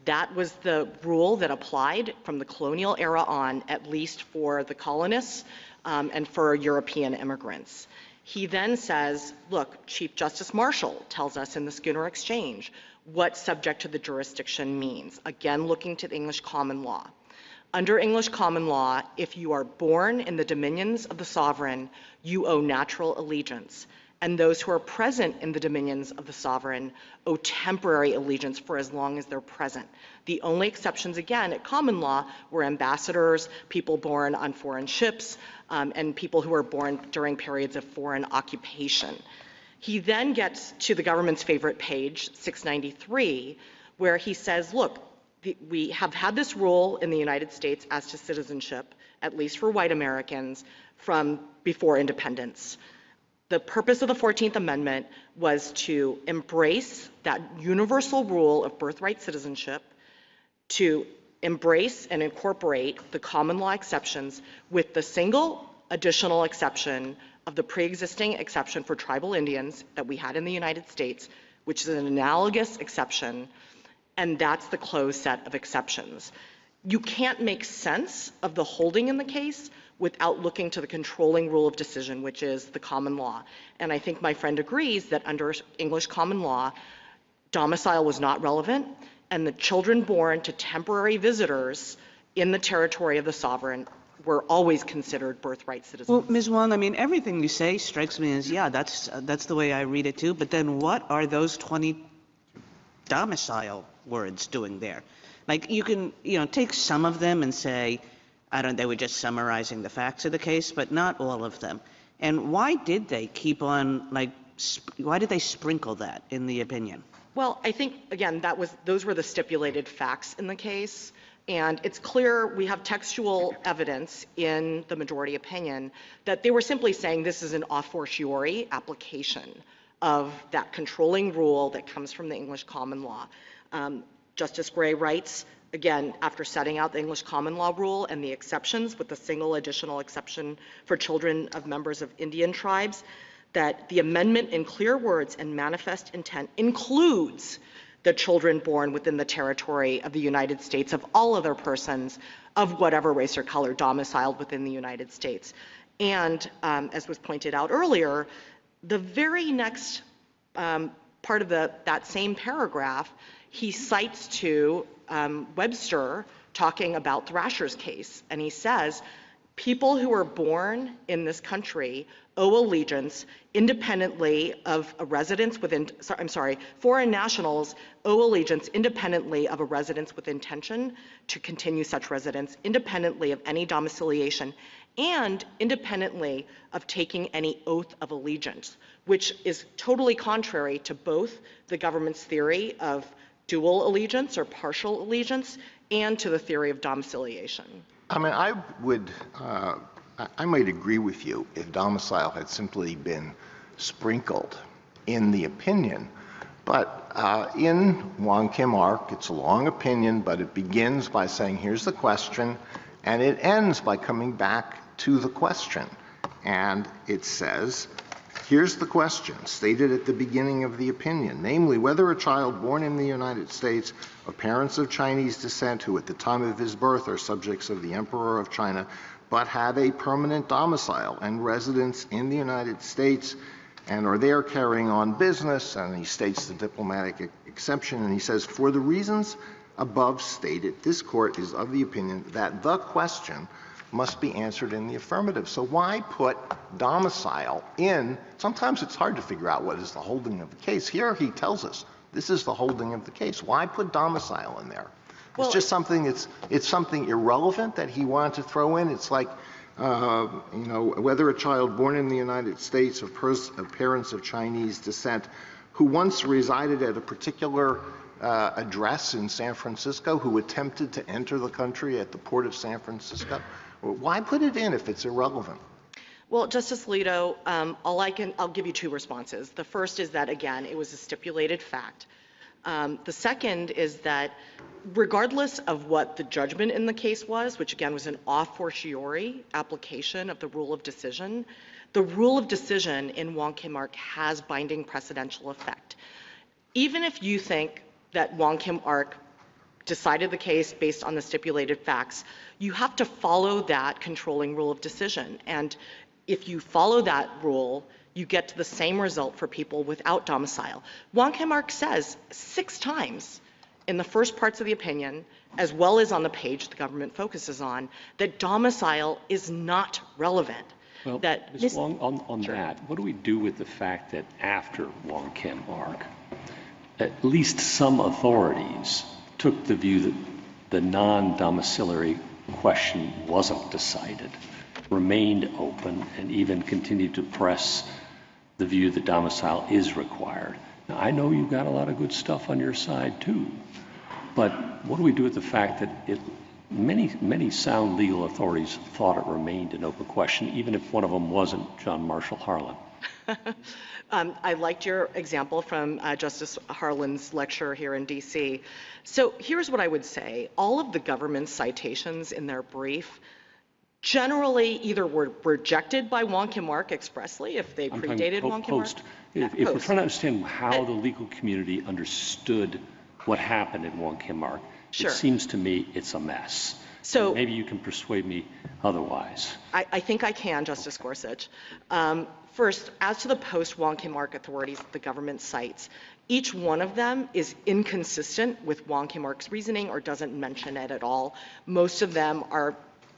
That was the rule that applied from the colonial era on, at least for the colonists and for European immigrants. He then says, look, Chief Justice Marshall tells us in the Schooner Exchange what subject to the jurisdiction means, again looking to the English common law. Under English common law, if you are born in the dominions of the sovereign, you owe natural allegiance, and those who are present in the dominions of the sovereign owe temporary allegiance for as long as they're present. The only exceptions, again, at common law were ambassadors, people born on foreign ships, and people who were born during periods of foreign occupation. He then gets to the government's favorite page, 693, where he says, look, we have had this rule in the United States as to citizenship, at least for white Americans, from before independence. The purpose of the 14th Amendment was to embrace that universal rule of birthright citizenship, to embrace and incorporate the common law exceptions with the single additional exception of the pre-existing exception for tribal Indians that we had in the United States, which is an analogous exception, and that's the closed set of exceptions. You can't make sense of the holding in the case without looking to the controlling rule of decision, which is the common law. And I think my friend agrees that under English common law, domicile was not relevant, and the children born to temporary visitors in the territory of the sovereign were always considered birthright citizens. Well, Ms. Wong, I mean, everything you say strikes me as, yeah, that's the way I read it too, but then what are those 20 domicile words doing there? Like, you can, take some of them and say, they were just summarizing the facts of the case, but not all of them. And why did they keep on, why did they sprinkle that in the opinion? Well, I think, again, those were the stipulated facts in the case. And it's clear we have textual evidence in the majority opinion that they were simply saying this is an a fortiori application of that controlling rule that comes from the English common law. Justice Gray writes, again, after setting out the English common law rule and the exceptions with the single additional exception for children of members of Indian tribes, that the amendment in clear words and manifest intent includes the children born within the territory of the United States of all other persons of whatever race or color domiciled within the United States. And as was pointed out earlier, the very next part of that same paragraph, he cites to Webster talking about Thrasher's case. And he says, people who are born in this country owe allegiance independently of a residence within, foreign nationals owe allegiance independently of a residence with intention to continue such residence, independently of any domiciliation, and independently of taking any oath of allegiance, which is totally contrary to both the government's theory of dual allegiance or partial allegiance and to the theory of domiciliation. I mean, I might agree with you if domicile had simply been sprinkled in the opinion, but in Wong Kim Ark, it's a long opinion, but it begins by saying, here's the question, and it ends by coming back to the question. And it says, here's the question, stated at the beginning of the opinion, namely, whether a child born in the United States of parents of Chinese descent who at the time of his birth are subjects of the Emperor of China, but have a permanent domicile and residence in the United States and are there carrying on business, and he states the diplomatic exception, and he says, for the reasons above stated, this court is of the opinion that the question must be answered in the affirmative. So why put domicile in? Sometimes it's hard to figure out what is the holding of the case. Here he tells us this is the holding of the case. Why put domicile in there? Well, it's just something, it's something irrelevant that he wanted to throw in. It's like, whether a child born in the United States of parents of Chinese descent who once resided at a particular address in San Francisco, who attempted to enter the country at the port of San Francisco. Why put it in if it's irrelevant? Well, Justice Alito, I'll give you two responses. The first is that, again, it was a stipulated fact. The second is that regardless of what the judgment in the case was, which again was an a fortiori application of the rule of decision, the rule of decision in Wong Kim Ark has binding precedential effect. Even if you think that Wong Kim Ark decided the case based on the stipulated facts, you have to follow that controlling rule of decision. And if you follow that rule, you get to the same result for people without domicile. Wong Kim Ark says 6 times in the first parts of the opinion, as well as on the page the government focuses on, that domicile is not relevant. Well, Ms. Wong, on that, what do we do with the fact that after Wong Kim Ark, at least some authorities took the view that the non-domiciliary question wasn't decided, remained open, and even continued to press the view that domicile is required? Now, I know you've got a lot of good stuff on your side, too, but what do we do with the fact that many sound legal authorities thought it remained an open question, even if one of them wasn't John Marshall Harlan? I liked your example from Justice Harlan's lecture here in D.C. So here's what I would say. All of the government's citations in their brief generally either were rejected by Wong Kim Ark expressly, if they predated Wong Kim Ark. If we're trying to understand how the legal community understood what happened in Wong Kim Ark, it seems to me it's a mess. So maybe you can persuade me otherwise. I think I can, Justice Gorsuch. First, as to the post-Wong Kim Ark authorities that the government cites, each one of them is inconsistent with Wong Kim Ark's reasoning or doesn't mention it at all. Most of them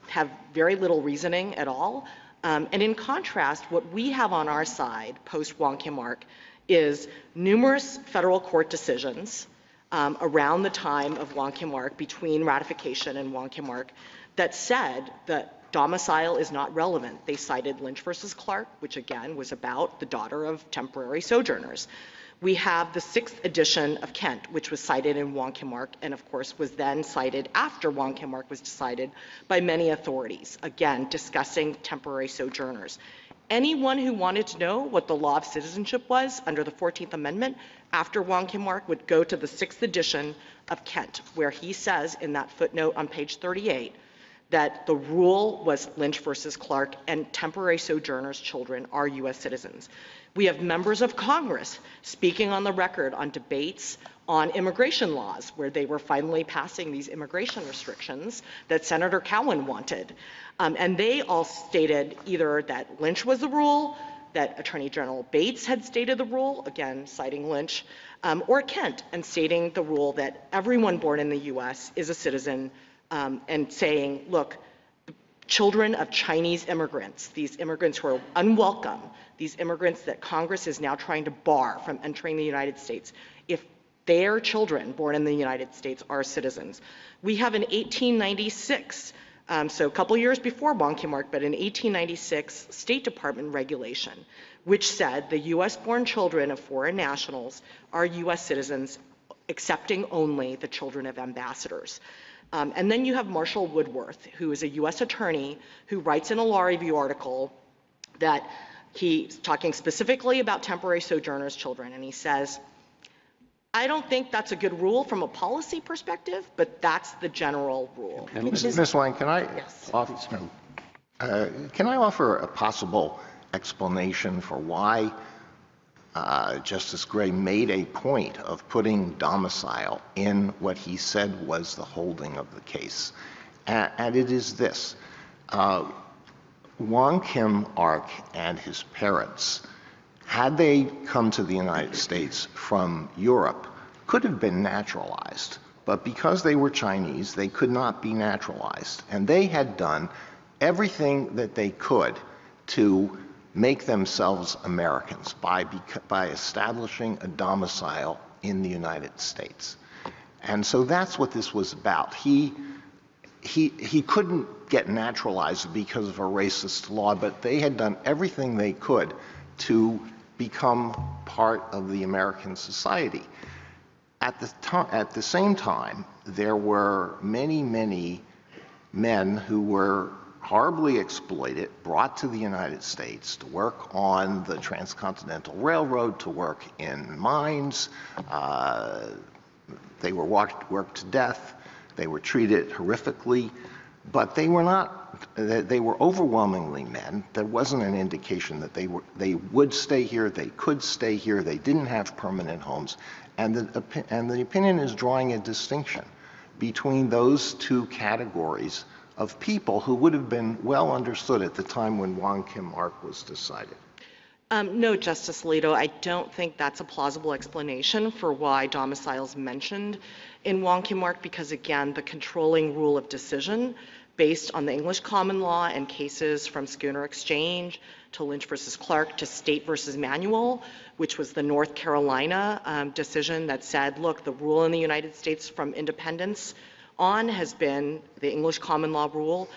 have very little reasoning at all. And in contrast, what we have on our side post-Wong Kim Ark is numerous federal court decisions around the time of Wong Kim Ark, between ratification and Wong Kim Ark, that said that domicile is not relevant. They cited Lynch versus Clark, which again was about the daughter of temporary sojourners. We have the 6th edition of Kent, which was cited in Wong Kim Ark, and of course was then cited after Wong Kim Ark was decided by many authorities, again discussing temporary sojourners. Anyone who wanted to know what the law of citizenship was under the 14th Amendment after Wong Kim Ark would go to the 6th edition of Kent, where he says in that footnote on page 38 that the rule was Lynch versus Clark and temporary sojourners' children are U.S. citizens. We have members of Congress speaking on the record on debates on immigration laws, where they were finally passing these immigration restrictions that Senator Cowan wanted. And they all stated either that Lynch was the rule, that Attorney General Bates had stated the rule, again citing Lynch, or Kent and stating the rule that everyone born in the U.S. is a citizen, and saying, look, children of Chinese immigrants, these immigrants who are unwelcome, these immigrants that Congress is now trying to bar from entering the United States, if their children born in the United States are citizens. We have in 1896, so a couple years before Wong Kim Ark, but in 1896, State Department regulation, which said the U.S.-born children of foreign nationals are U.S. citizens, excepting only the children of ambassadors. And then you have Marshall Woodworth, who is a U.S. attorney who writes in a law review article that he's talking specifically about temporary sojourners' children, and he says, I don't think that's a good rule from a policy perspective, but that's the general rule. Ms. Wang, can I offer a possible explanation for why Justice Gray made a point of putting domicile in what he said was the holding of the case? And it is this. Wong Kim Ark and his parents, had they come to the United States from Europe, could have been naturalized. But because they were Chinese, they could not be naturalized. And they had done everything that they could to make themselves Americans by establishing a domicile in the United States. And so that's what this was about. He couldn't get naturalized because of a racist law, but they had done everything they could to become part of the American society. At the same time, there were many, many men who were horribly exploited, brought to the United States to work on the Transcontinental Railroad, to work in mines. They were worked to death. They were treated horrifically, but they were not, they were overwhelmingly men. There wasn't an indication that they would stay here, they could stay here, they didn't have permanent homes. And the opinion is drawing a distinction between those two categories of people who would have been well understood at the time when Wong Kim Ark was decided. No, Justice Alito, I don't think that's a plausible explanation for why domicile is mentioned in Wong Kim Ark, because again, the controlling rule of decision based on the English common law and cases from Schooner Exchange to Lynch versus Clark to State versus Manuel, which was the North Carolina decision that said, look, the rule in the United States from independence on has been the English common law rule.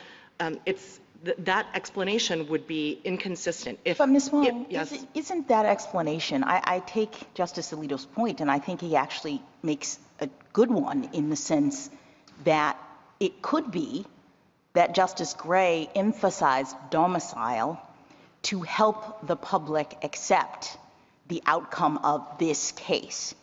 That explanation would be inconsistent. But Ms. Wong, yes. isn't that explanation, I take Justice Alito's point, and I think he actually makes a good one in the sense that it could be that Justice Gray emphasized domicile to help the public accept the outcome of this case.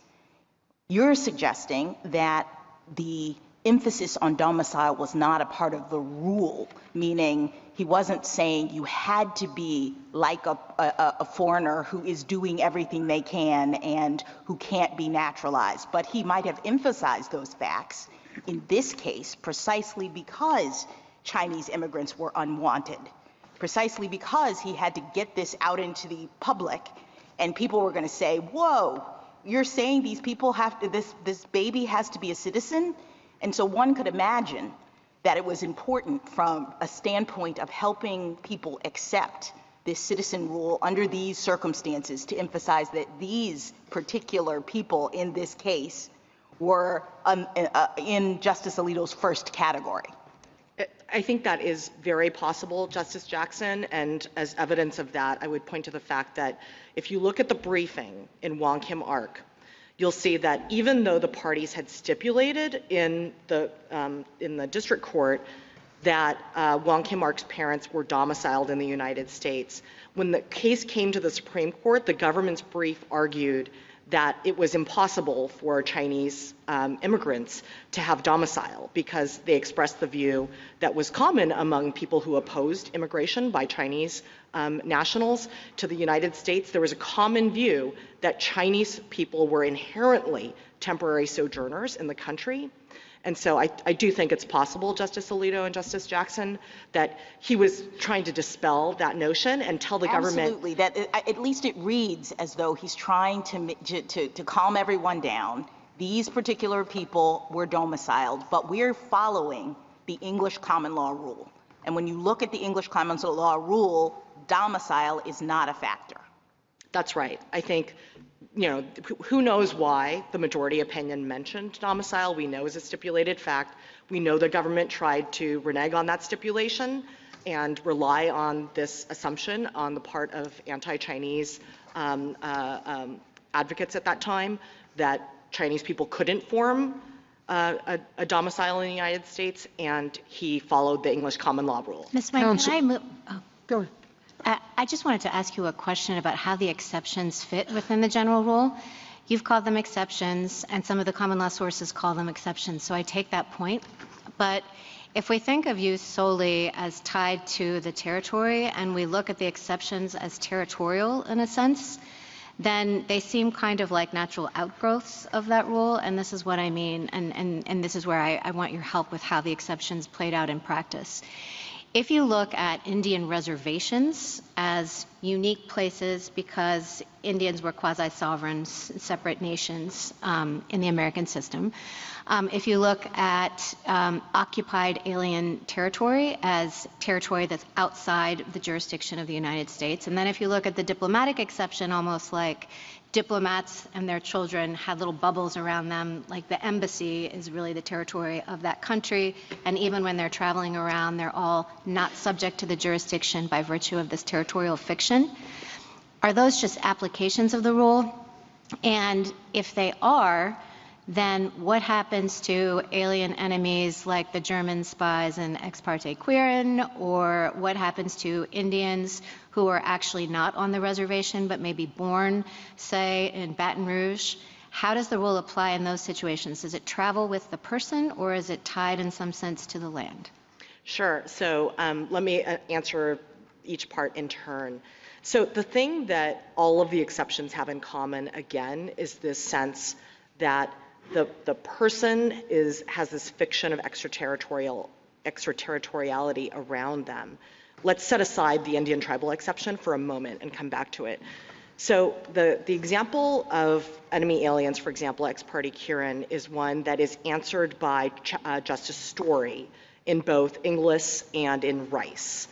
You're suggesting that the emphasis on domicile was not a part of the rule, meaning he wasn't saying you had to be like a foreigner who is doing everything they can and who can't be naturalized, but he might have emphasized those facts in this case precisely because Chinese immigrants were unwanted, precisely because he had to get this out into the public and people were going to say, whoa, you're saying these people have to, this baby has to be a citizen? And so one could imagine that it was important from a standpoint of helping people accept this citizen rule under these circumstances to emphasize that these particular people in this case were in Justice Alito's first category. I think that is very possible, Justice Jackson, and as evidence of that, I would point to the fact that if you look at the briefing in Wong Kim Ark, you'll see that even though the parties had stipulated in the district court that Wong Kim Ark's parents were domiciled in the United States, when the case came to the Supreme Court, the government's brief argued that it was impossible for Chinese immigrants to have domicile because they expressed the view that was common among people who opposed immigration by Chinese nationals to the United States. There was a common view that Chinese people were inherently temporary sojourners in the country. And so I do think it's possible, Justice Alito and Justice Jackson, that he was trying to dispel that notion and tell the government. Absolutely. That at least it reads as though he's trying to calm everyone down. These particular people were domiciled, but we're following the English common law rule. And when you look at the English common law rule, domicile is not a factor. That's right. I think, you know, who knows why the majority opinion mentioned domicile. We know is a stipulated fact. We know the government tried to renege on that stipulation and rely on this assumption on the part of anti-Chinese advocates at that time that Chinese people couldn't form a domicile in the United States, and he followed the English common law rule. Ms. Wang, can I move? Go ahead. I just wanted to ask you a question about how the exceptions fit within the general rule. You've called them exceptions, and some of the common law sources call them exceptions, so I take that point. But if we think of use solely as tied to the territory, and we look at the exceptions as territorial in a sense, then they seem kind of like natural outgrowths of that rule, and this is what I mean, and this is where I want your help with how the exceptions played out in practice. If you look at Indian reservations as unique places because Indians were quasi-sovereign, separate nations in the American system, if you look at occupied alien territory as territory that's outside the jurisdiction of the United States, and then if you look at the diplomatic exception, almost like diplomats and their children had little bubbles around them, like the embassy is really the territory of that country, and even when they're traveling around, they're all not subject to the jurisdiction by virtue of this territorial fiction. Are those just applications of the rule? And if they are, then what happens to alien enemies like the German spies in Ex parte Quirin, or what happens to Indians who are actually not on the reservation but may be born, say, in Baton Rouge? How does the rule apply in those situations? Does it travel with the person, or is it tied in some sense to the land? Sure. So let me answer each part in turn. So the thing that all of the exceptions have in common, again, is this sense that the person has this fiction of extraterritoriality around them. Let's set aside the Indian tribal exception for a moment and come back to it. So the example of enemy aliens, for example, ex parte Quirin, is one that is answered by Justice Story in both Inglis and in Rice.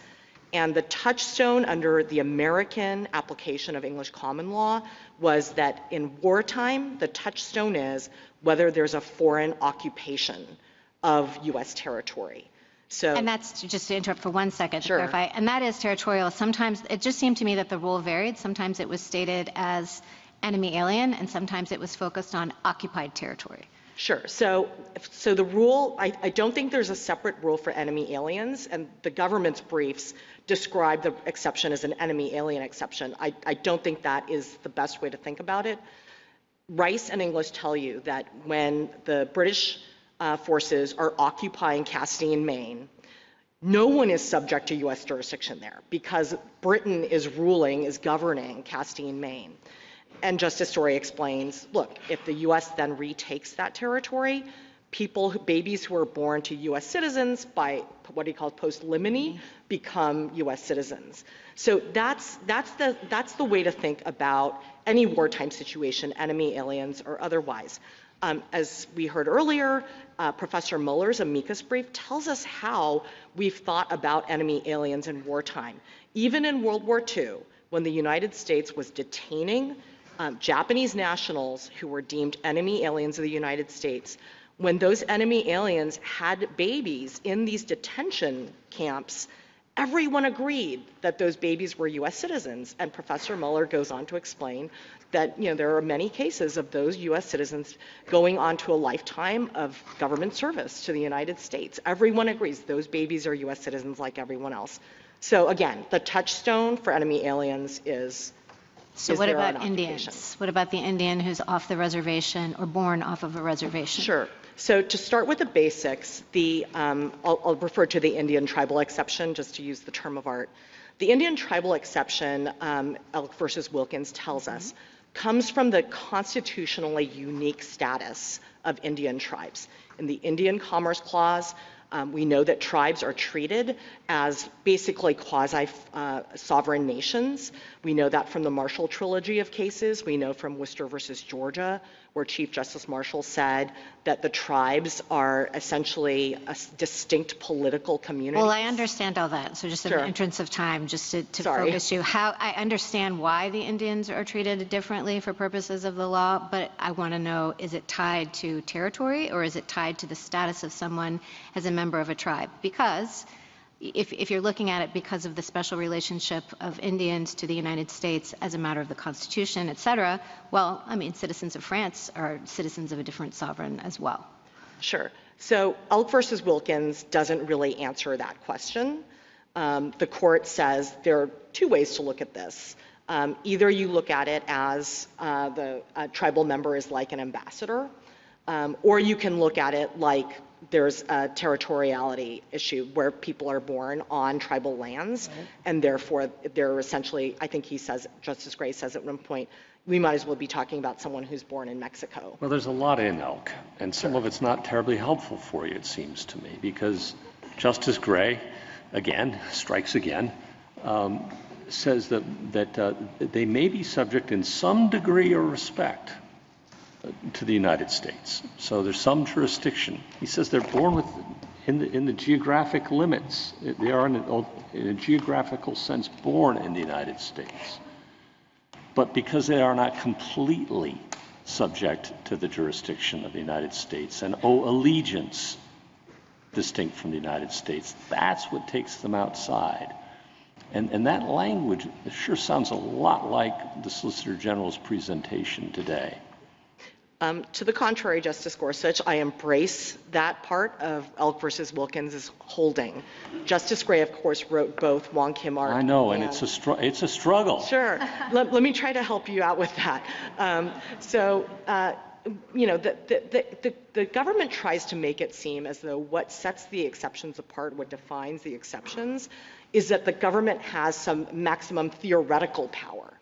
And the touchstone under the American application of English common law was that in wartime, the touchstone is whether there's a foreign occupation of U.S. territory. So, and that's, just to interrupt for 1 second to Sure. clarify, and that is territorial. Sometimes it just seemed to me that the rule varied. Sometimes it was stated as enemy alien, and sometimes it was focused on occupied territory. Sure. So the rule, I don't think there's a separate rule for enemy aliens, and the government's briefs describe the exception as an enemy alien exception. I don't think that is the best way to think about it. Rice and English tell you that when the British forces are occupying Castine, Maine, no one is subject to U.S. jurisdiction there because Britain is governing Castine, Maine. And Justice Story explains, look, if the U.S. then retakes that territory, babies who are born to U.S. citizens by what he calls post limine become U.S. citizens. So that's the way to think about any wartime situation, enemy aliens or otherwise. As we heard earlier, Professor Muller's amicus brief tells us how we've thought about enemy aliens in wartime. Even in World War II, when the United States was detaining Japanese nationals who were deemed enemy aliens of the United States, when those enemy aliens had babies in these detention camps, everyone agreed that those babies were U.S. citizens. And Professor Muller goes on to explain that there are many cases of those U.S. citizens going on to a lifetime of government service to the United States. Everyone agrees those babies are U.S. citizens like everyone else. So again, the touchstone for enemy aliens is So what about Indians? What about the Indian who's off the reservation or born off of a reservation? Sure. So to start with the basics, I'll refer to the Indian tribal exception just to use the term of art. The Indian tribal exception, Elk versus Wilkins tells us, comes from the constitutionally unique status of Indian tribes. In the Indian Commerce Clause, we know that tribes are treated as basically quasi-sovereign nations. We know that from the Marshall Trilogy of cases. We know from Worcester versus Georgia, where Chief Justice Marshall said that the tribes are essentially a distinct political community. Well, I understand all that. So just in the interest of time, just to focus you, I understand why the Indians are treated differently for purposes of the law, but I want to know, is it tied to territory or is it tied to the status of someone as a member of a tribe? Because if you're looking at it because of the special relationship of Indians to the United States as a matter of the Constitution, et cetera, well, I mean, citizens of France are citizens of a different sovereign as well. Sure. So Elk versus Wilkins doesn't really answer that question. The court says there are two ways to look at this. Either you look at it as the tribal member is like an ambassador, or you can look at it like there's a territoriality issue where people are born on tribal lands, and therefore they're essentially, I think he says, Justice Gray says at one point, we might as well be talking about someone who's born in Mexico. Well, there's a lot in Elk, and some of it's not terribly helpful for you, it seems to me, because Justice Gray, again, strikes again, says that they may be subject in some degree or respect to the United States. So there's some jurisdiction. He says they're born in the geographic limits. They are in a geographical sense born in the United States. But because they are not completely subject to the jurisdiction of the United States and owe allegiance distinct from the United States, that's what takes them outside. And that language sure sounds a lot like the Solicitor General's presentation today. To the contrary, Justice Gorsuch, I embrace that part of Elk versus Wilkins' holding. Justice Gray, of course, wrote both Wong Kim Ark. I know, and it's a struggle. Sure. Let me try to help you out with that. The government tries to make it seem as though what sets the exceptions apart, what defines the exceptions, is that the government has some maximum theoretical power.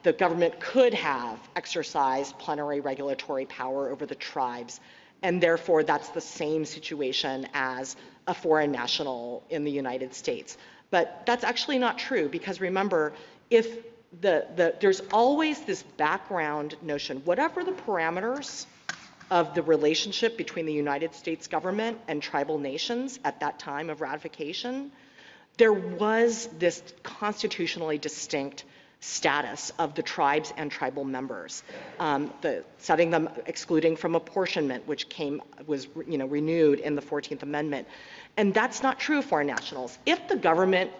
The government could have exercised plenary regulatory power over the tribes, and therefore that's the same situation as a foreign national in the United States. But that's actually not true, because remember, if there's always this background notion, whatever the parameters of the relationship between the United States government and tribal nations at that time of ratification, there was this constitutionally distinct status of the tribes and tribal members, setting them excluding from apportionment, which was renewed in the 14th Amendment. And that's not true of foreign nationals. If the government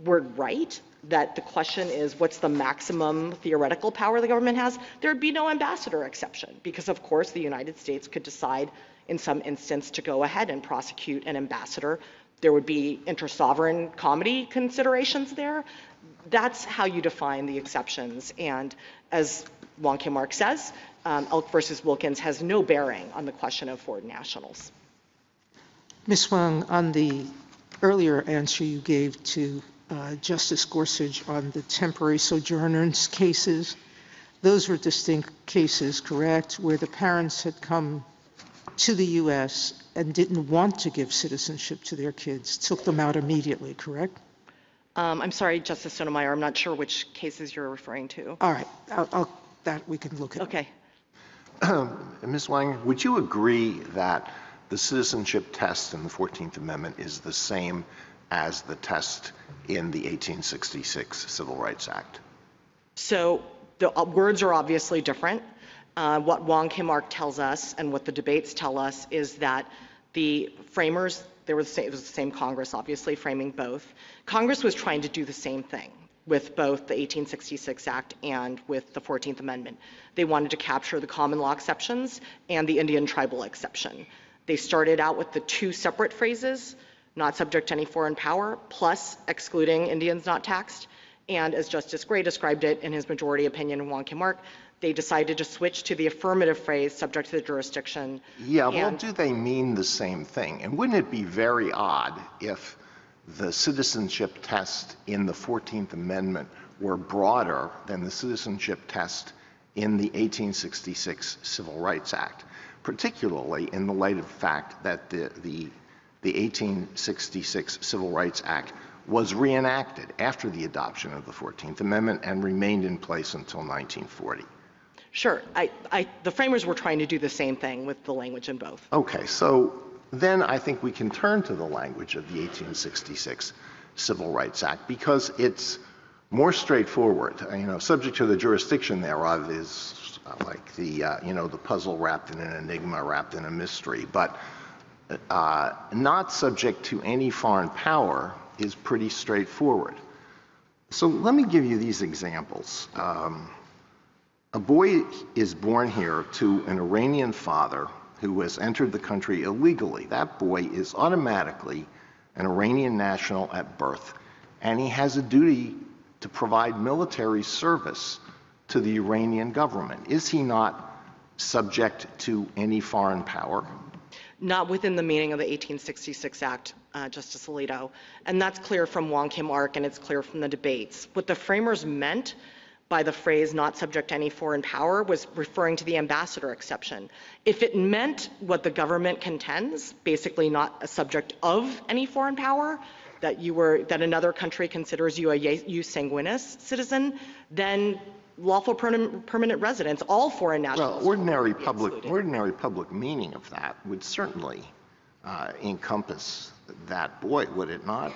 were right that the question is what's the maximum theoretical power the government has, there'd be no ambassador exception, because of course the United States could decide in some instance to go ahead and prosecute an ambassador. There would be inter-sovereign comity considerations there. That's how you define the exceptions. And as Wong Kim Ark says, Elk versus Wilkins has no bearing on the question of foreign nationals. Ms. Wang, on the earlier answer you gave to Justice Gorsuch on the temporary sojourners cases, those were distinct cases, correct, where the parents had come to the U.S. and didn't want to give citizenship to their kids, took them out immediately, correct? I'm sorry, Justice Sotomayor, I'm not sure which cases you're referring to. All right, that we can look at. Okay. Ms. Wang, would you agree that the citizenship test in the 14th Amendment is the same as the test in the 1866 Civil Rights Act? So the words are obviously different. What Wong Kim Ark tells us and what the debates tell us is that the framers, it was the same Congress, obviously, framing both. Congress was trying to do the same thing with both the 1866 Act and with the 14th Amendment. They wanted to capture the common law exceptions and the Indian tribal exception. They started out with the two separate phrases, not subject to any foreign power, plus excluding Indians not taxed. And as Justice Gray described it in his majority opinion in Wong Kim Ark, they decided to switch to the affirmative phrase, subject to the jurisdiction. Yeah, well, do they mean the same thing? And wouldn't it be very odd if the citizenship test in the 14th Amendment were broader than the citizenship test in the 1866 Civil Rights Act, particularly in the light of the fact that the 1866 Civil Rights Act was reenacted after the adoption of the 14th Amendment and remained in place until 1940? Sure. The framers were trying to do the same thing with the language in both. Okay, so then I think we can turn to the language of the 1866 Civil Rights Act because it's more straightforward. Subject to the jurisdiction thereof is like the puzzle wrapped in an enigma, wrapped in a mystery. But not subject to any foreign power is pretty straightforward. So let me give you these examples. A boy is born here to an Iranian father who has entered the country illegally. That boy is automatically an Iranian national at birth, and he has a duty to provide military service to the Iranian government. Is he not subject to any foreign power? Not within the meaning of the 1866 Act, Justice Alito. And that's clear from Wong Kim Ark, and it's clear from the debates. What the framers meant by the phrase not subject to any foreign power was referring to the ambassador exception. If it meant what the government contends, basically not a subject of any foreign power, that another country considers you a jus sanguinis citizen, then lawful permanent residents, all foreign nationals. Well, ordinary public meaning of that would certainly encompass that boy, would it not?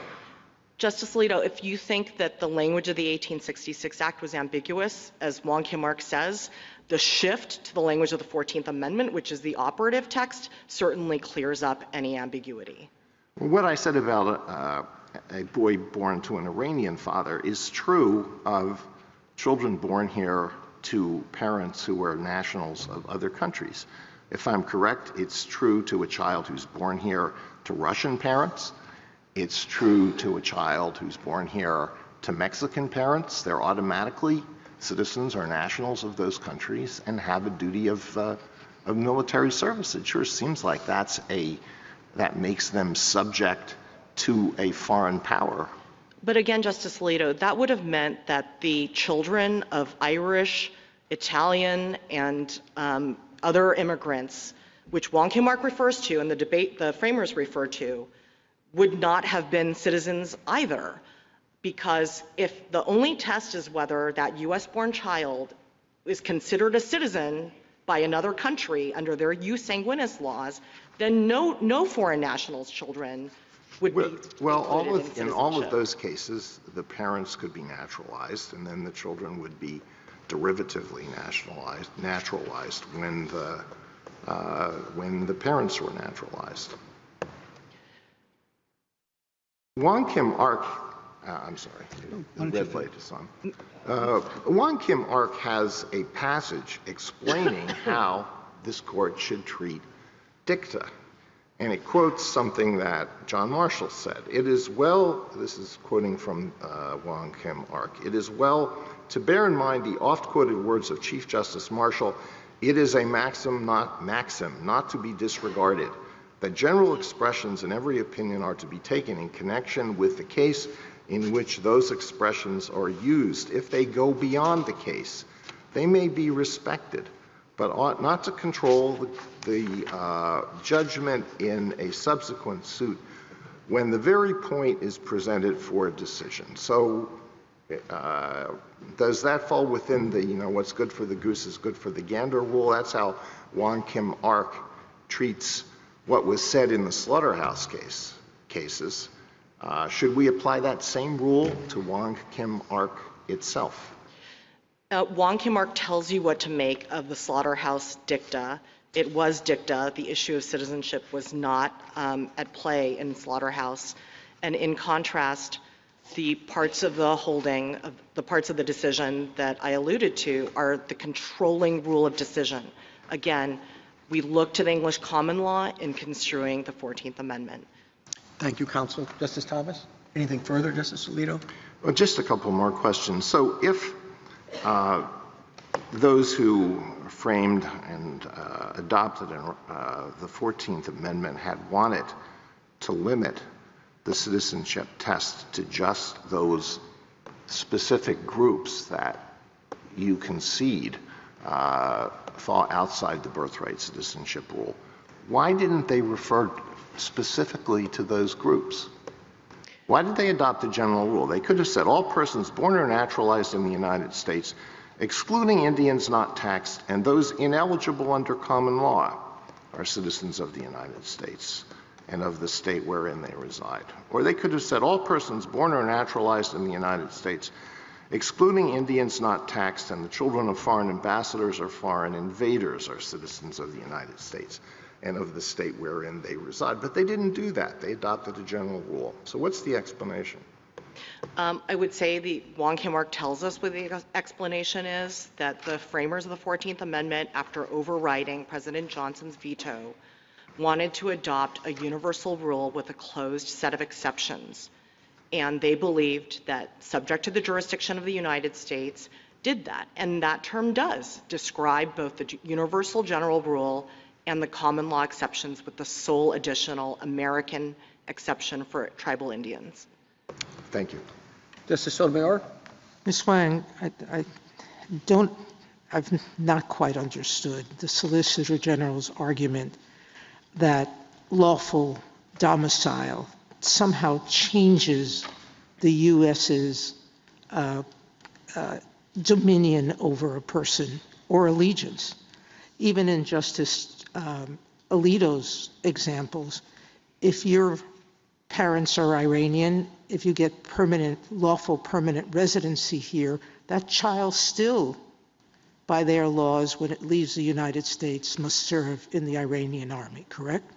Justice Alito, if you think that the language of the 1866 Act was ambiguous, as Wong Kim Ark says, the shift to the language of the 14th Amendment, which is the operative text, certainly clears up any ambiguity. What I said about a boy born to an Iranian father is true of children born here to parents who are nationals of other countries. If I'm correct, it's true to a child who's born here to Russian parents. It's true to a child who's born here to Mexican parents. They're automatically citizens or nationals of those countries and have a duty of military service. It sure seems like that makes them subject to a foreign power. But again, Justice Alito, that would have meant that the children of Irish, Italian, and other immigrants, which Wong Kim Ark refers to and the framers refer to, would not have been citizens either. Because if the only test is whether that US-born child is considered a citizen by another country under their jus sanguinis laws, then no foreign nationals' children would be included in all of those cases, the parents could be naturalized, and then the children would be derivatively naturalized when the parents were naturalized. Wong Kim Ark, I'm sorry, the red light is on. Wong Kim Ark has a passage explaining how this court should treat dicta. And it quotes something that John Marshall said. It is well, this is quoting from Wong Kim Ark, it is well to bear in mind the oft-quoted words of Chief Justice Marshall, it is a maxim not to be disregarded, that general expressions in every opinion are to be taken in connection with the case in which those expressions are used. If they go beyond the case, they may be respected, but ought not to control the judgment in a subsequent suit when the very point is presented for a decision. So does that fall within the, what's good for the goose is good for the gander rule? That's how Wong Kim Ark treats what was said in the slaughterhouse cases. Should we apply that same rule to Wong Kim Ark itself? Wong Kim Ark tells you what to make of the slaughterhouse dicta. It was dicta. The issue of citizenship was not at play in slaughterhouse. And in contrast, the parts of the holding, the parts of the decision that I alluded to are the controlling rule of decision. Again, we look to the English common law in construing the 14th Amendment. Thank you, counsel. Justice Thomas? Anything further, Justice Alito? Well, just a couple more questions. So if those who framed and adopted the 14th Amendment had wanted to limit the citizenship test to just those specific groups that you concede fall outside the birthright citizenship rule, why didn't they refer specifically to those groups? Why did they adopt a general rule? They could have said all persons born or naturalized in the United States, excluding Indians not taxed, and those ineligible under common law are citizens of the United States and of the state wherein they reside. Or they could have said all persons born or naturalized in the United States, excluding Indians not taxed, and the children of foreign ambassadors or foreign invaders are citizens of the United States and of the state wherein they reside. But they didn't do that. They adopted a general rule. So what's the explanation? I would say the Wong Kim Ark tells us what the explanation is, that the framers of the 14th Amendment, after overriding President Johnson's veto, wanted to adopt a universal rule with a closed set of exceptions. And they believed that, subject to the jurisdiction of the United States, did that. And that term does describe both the universal general rule and the common law exceptions, with the sole additional American exception for tribal Indians. Thank you. Justice Sotomayor? Ms. Wang, I've not quite understood the Solicitor General's argument that lawful domicile somehow changes the U.S.'s dominion over a person or allegiance. Even in Justice Alito's examples, if your parents are Iranian, if you get lawful permanent residency here, that child still, by their laws, when it leaves the United States, must serve in the Iranian army, correct?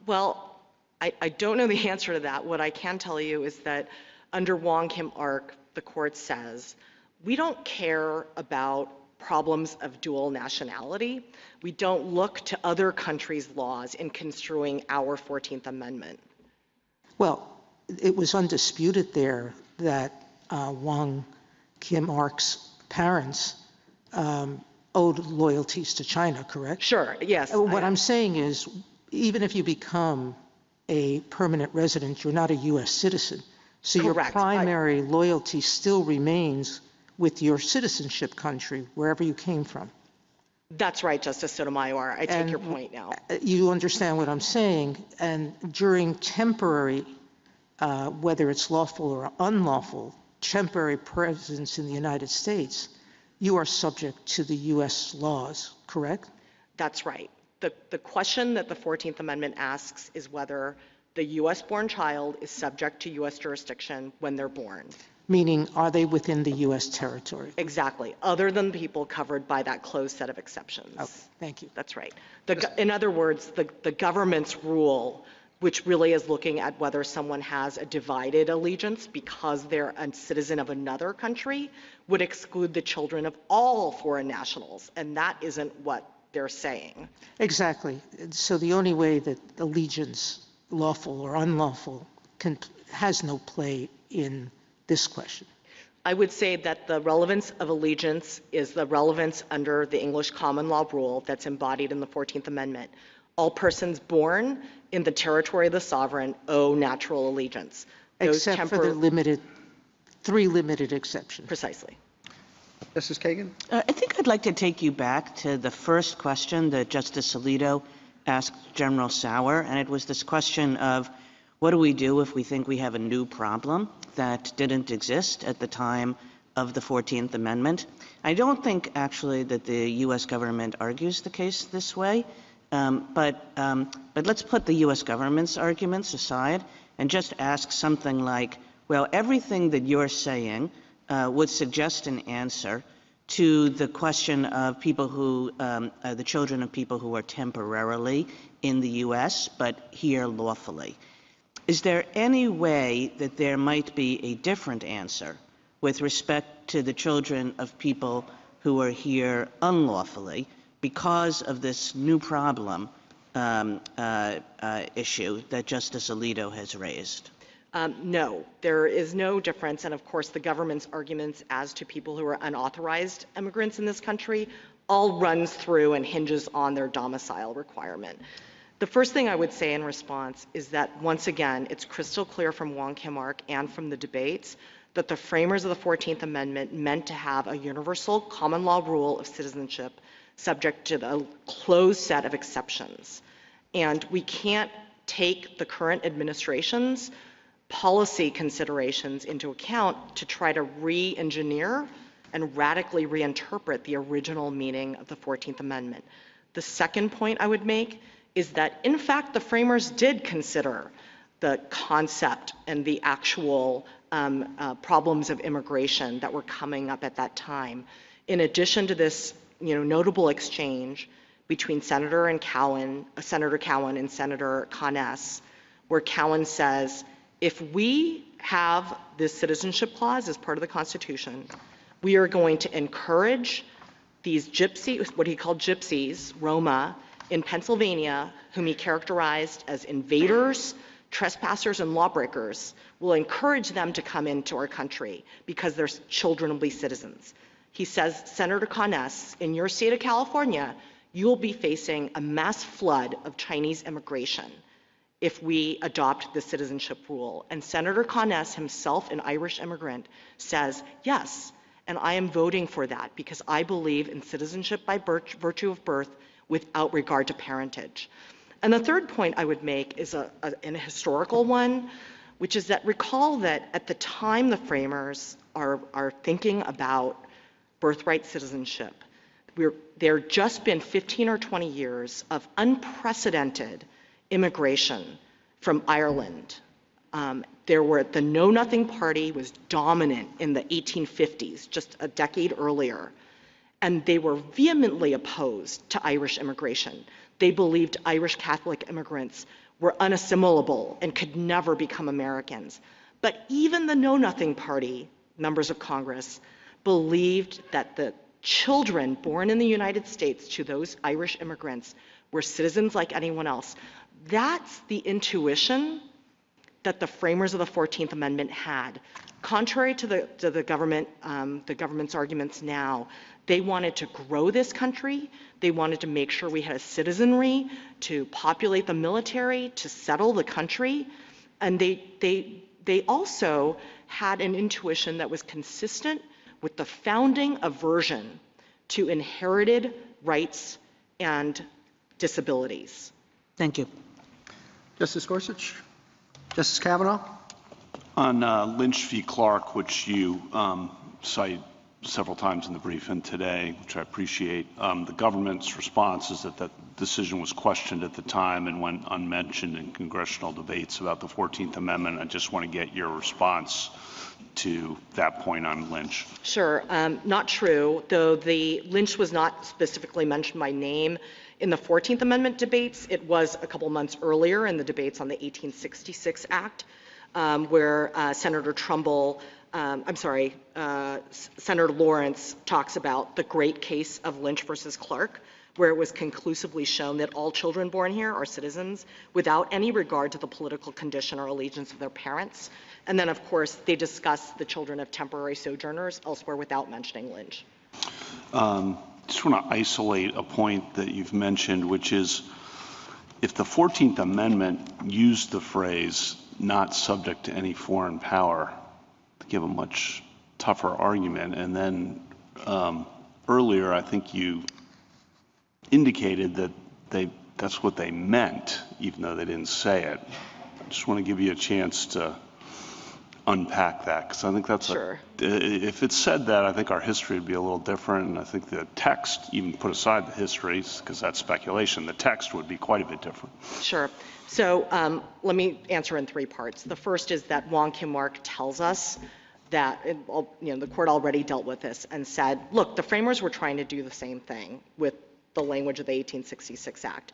Well, I don't know the answer to that. What I can tell you is that under Wong Kim Ark, the court says, we don't care about problems of dual nationality. We don't look to other countries' laws in construing our 14th Amendment. Well, it was undisputed there that Wang Kim Ark's parents owed loyalties to China, correct? Sure, yes. What I'm saying is, even if you become a permanent resident, you're not a U.S. citizen. So your Correct. primary loyalty still remains with your citizenship country, wherever you came from. That's right, Justice Sotomayor. I take your point now. You understand what I'm saying? And during temporary, whether it's lawful or unlawful, temporary presence in the United States, you are subject to the U.S. laws, correct? That's right. The question that the 14th Amendment asks is whether the U.S.-born child is subject to U.S. jurisdiction when they're born. Meaning, are they within the U.S. territory? Exactly, other than people covered by that closed set of exceptions. Okay, thank you. That's right. In other words, the government's rule, which really is looking at whether someone has a divided allegiance because they're a citizen of another country, would exclude the children of all foreign nationals, and that isn't what they're saying. Exactly. So the only way that allegiance, lawful or unlawful, has no play in this question. I would say that the relevance of allegiance is the relevance under the English common law rule that's embodied in the 14th Amendment. All persons born in the territory of the sovereign owe natural allegiance. Except for the three limited exceptions. Precisely. Justice Kagan? I think I'd like to take you back to the first question that Justice Alito asked General Sauer, and it was this question of what do we do if we think we have a new problem that didn't exist at the time of the 14th Amendment? I don't think, actually, that the U.S. government argues the case this way, but let's put the U.S. government's arguments aside and just ask something like, well, everything that you're saying would suggest an answer to the question of people who, the children of people who are temporarily in the U.S. but here lawfully. Is there any way that there might be a different answer with respect to the children of people who are here unlawfully because of this new problem issue that Justice Alito has raised? No, there is no difference. And of course, the government's arguments as to people who are unauthorized immigrants in this country all runs through and hinges on their domicile requirement. The first thing I would say in response is that, once again, it's crystal clear from Wong Kim Ark and from the debates that the framers of the 14th Amendment meant to have a universal common law rule of citizenship subject to a closed set of exceptions. And we can't take the current administration's policy considerations into account to try to re-engineer and radically reinterpret the original meaning of the 14th Amendment. The second point I would make is that, in fact, the framers did consider the concept and the actual problems of immigration that were coming up at that time. In addition to this, notable exchange between Senator Cowan and Senator Conness, where Cowan says, if we have this citizenship clause as part of the Constitution, we are going to encourage these gypsies, what he called gypsies, Roma, in Pennsylvania, whom he characterized as invaders, trespassers, and lawbreakers, will encourage them to come into our country because their children will be citizens. He says, Senator Conness, in your state of California, you will be facing a mass flood of Chinese immigration if we adopt the citizenship rule. And Senator Conness, himself an Irish immigrant, says, yes, and I am voting for that because I believe in citizenship by virtue of birth without regard to parentage. And the third point I would make is a historical one, which is that recall that at the time the framers are thinking about birthright citizenship, there had just been 15 or 20 years of unprecedented immigration from Ireland. The Know Nothing Party was dominant in the 1850s, just a decade earlier. And they were vehemently opposed to Irish immigration. They believed Irish Catholic immigrants were unassimilable and could never become Americans. But even the Know Nothing Party, members of Congress, believed that the children born in the United States to those Irish immigrants were citizens like anyone else. That's the intuition that the framers of the 14th Amendment had. Contrary to the government's arguments now, they wanted to grow this country. They wanted to make sure we had a citizenry to populate the military, to settle the country. And they also had an intuition that was consistent with the founding aversion to inherited rights and disabilities. Thank you. Justice Gorsuch? Justice Kavanaugh? On Lynch v. Clark, which you cite several times in the briefing today, which I appreciate, the government's response is that that decision was questioned at the time and went unmentioned in congressional debates about the 14th Amendment. I just want to get your response to that point on Lynch. Sure. Not true, though the Lynch was not specifically mentioned by name in the 14th Amendment debates. It was a couple months earlier in the debates on the 1866 Act, where Senator Lawrence talks about the great case of Lynch versus Clark, where it was conclusively shown that all children born here are citizens without any regard to the political condition or allegiance of their parents. And then, of course, they discuss the children of temporary sojourners elsewhere without mentioning Lynch. Just want to isolate a point that you've mentioned, which is if the 14th Amendment used the phrase not subject to any foreign power to give a much tougher argument, and then earlier I think you indicated that that's what they meant, even though they didn't say it. I just want to give you a chance to unpack that, because I think that's sure. If it said that, I think our history would be a little different, and I think the text, even put aside the histories, because that's speculation, the text would be quite a bit different. Sure. So let me answer in three parts. The first is that Wong Kim Ark tells us that, the court already dealt with this and said, look, the framers were trying to do the same thing with the language of the 1866 Act.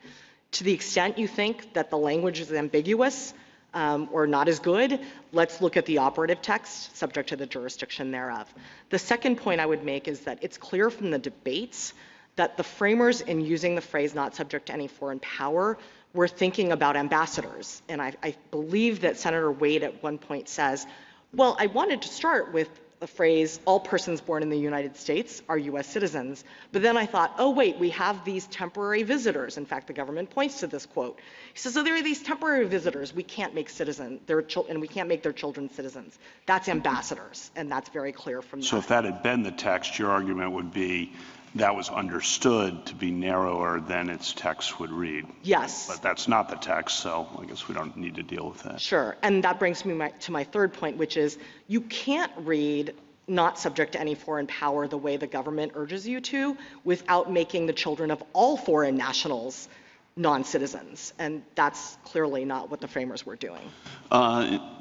To the extent you think that the language is ambiguous or not as good, let's look at the operative text subject to the jurisdiction thereof. The second point I would make is that it's clear from the debates that the framers, in using the phrase not subject to any foreign power, were thinking about ambassadors. And I believe that Senator Wade at one point says, well, I wanted to start with the phrase, all persons born in the United States are U.S. citizens. But then I thought, oh, wait, we have these temporary visitors. In fact, the government points to this quote. He says, so there are these temporary visitors we can't make and we can't make their children citizens. That's ambassadors, and that's very clear from that. So if that had been the text, your argument would be that was understood to be narrower than its text would read. Yes. But that's not the text, so I guess we don't need to deal with that. Sure, and that brings me to my third point, which is you can't read not subject to any foreign power the way the government urges you to without making the children of all foreign nationals non-citizens, and that's clearly not what the framers were doing.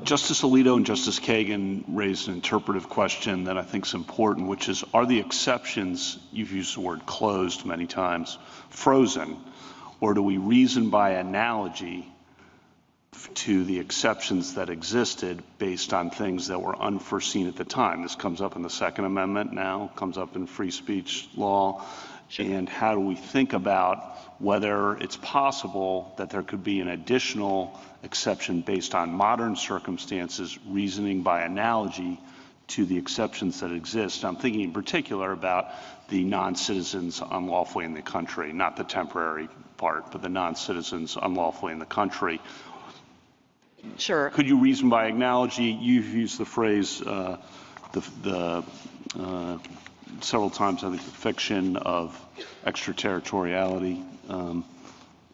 Justice Alito and Justice Kagan raised an interpretive question that I think is important, which is, are the exceptions, you've used the word closed many times, frozen, or do we reason by analogy to the exceptions that existed based on things that were unforeseen at the time? This comes up in the Second Amendment now, comes up in free speech law, and how do we think about whether it's possible that there could be an additional exception based on modern circumstances, reasoning by analogy to the exceptions that exist. I'm thinking in particular about the non-citizens unlawfully in the country, not the temporary part, but the non-citizens unlawfully in the country. Sure. Could you reason by analogy? You've used the phrase several times, I think, the fiction of extraterritoriality,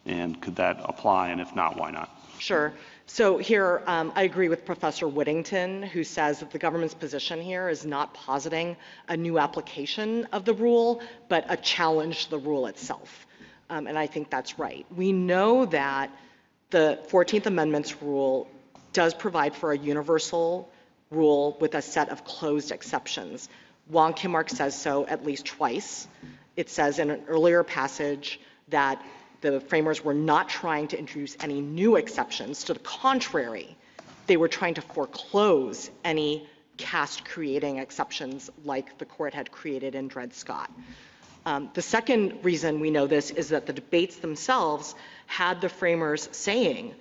and could that apply, and if not, why not? Sure. So here, I agree with Professor Whittington, who says that the government's position here is not positing a new application of the rule, but a challenge to the rule itself. And I think that's right. We know that the 14th Amendment's rule does provide for a universal rule with a set of closed exceptions. Wong Kim Ark says so at least twice. It says in an earlier passage that the framers were not trying to introduce any new exceptions. To the contrary, they were trying to foreclose any caste-creating exceptions like the court had created in Dred Scott. The second reason we know this is that the debates themselves had the framers saying,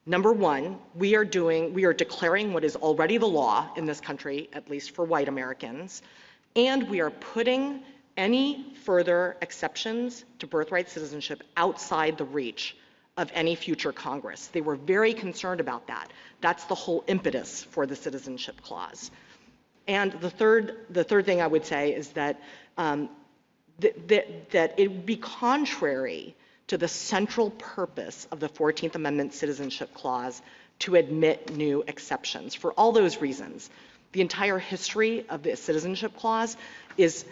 number one, we are declaring what is already the law in this country, at least for white Americans, and we are putting any further exceptions to birthright citizenship outside the reach of any future Congress. They were very concerned about that. That's the whole impetus for the Citizenship Clause. And the third thing I would say is that that it would be contrary to the central purpose of the 14th Amendment Citizenship Clause to admit new exceptions. For all those reasons, the entire history of the Citizenship Clause is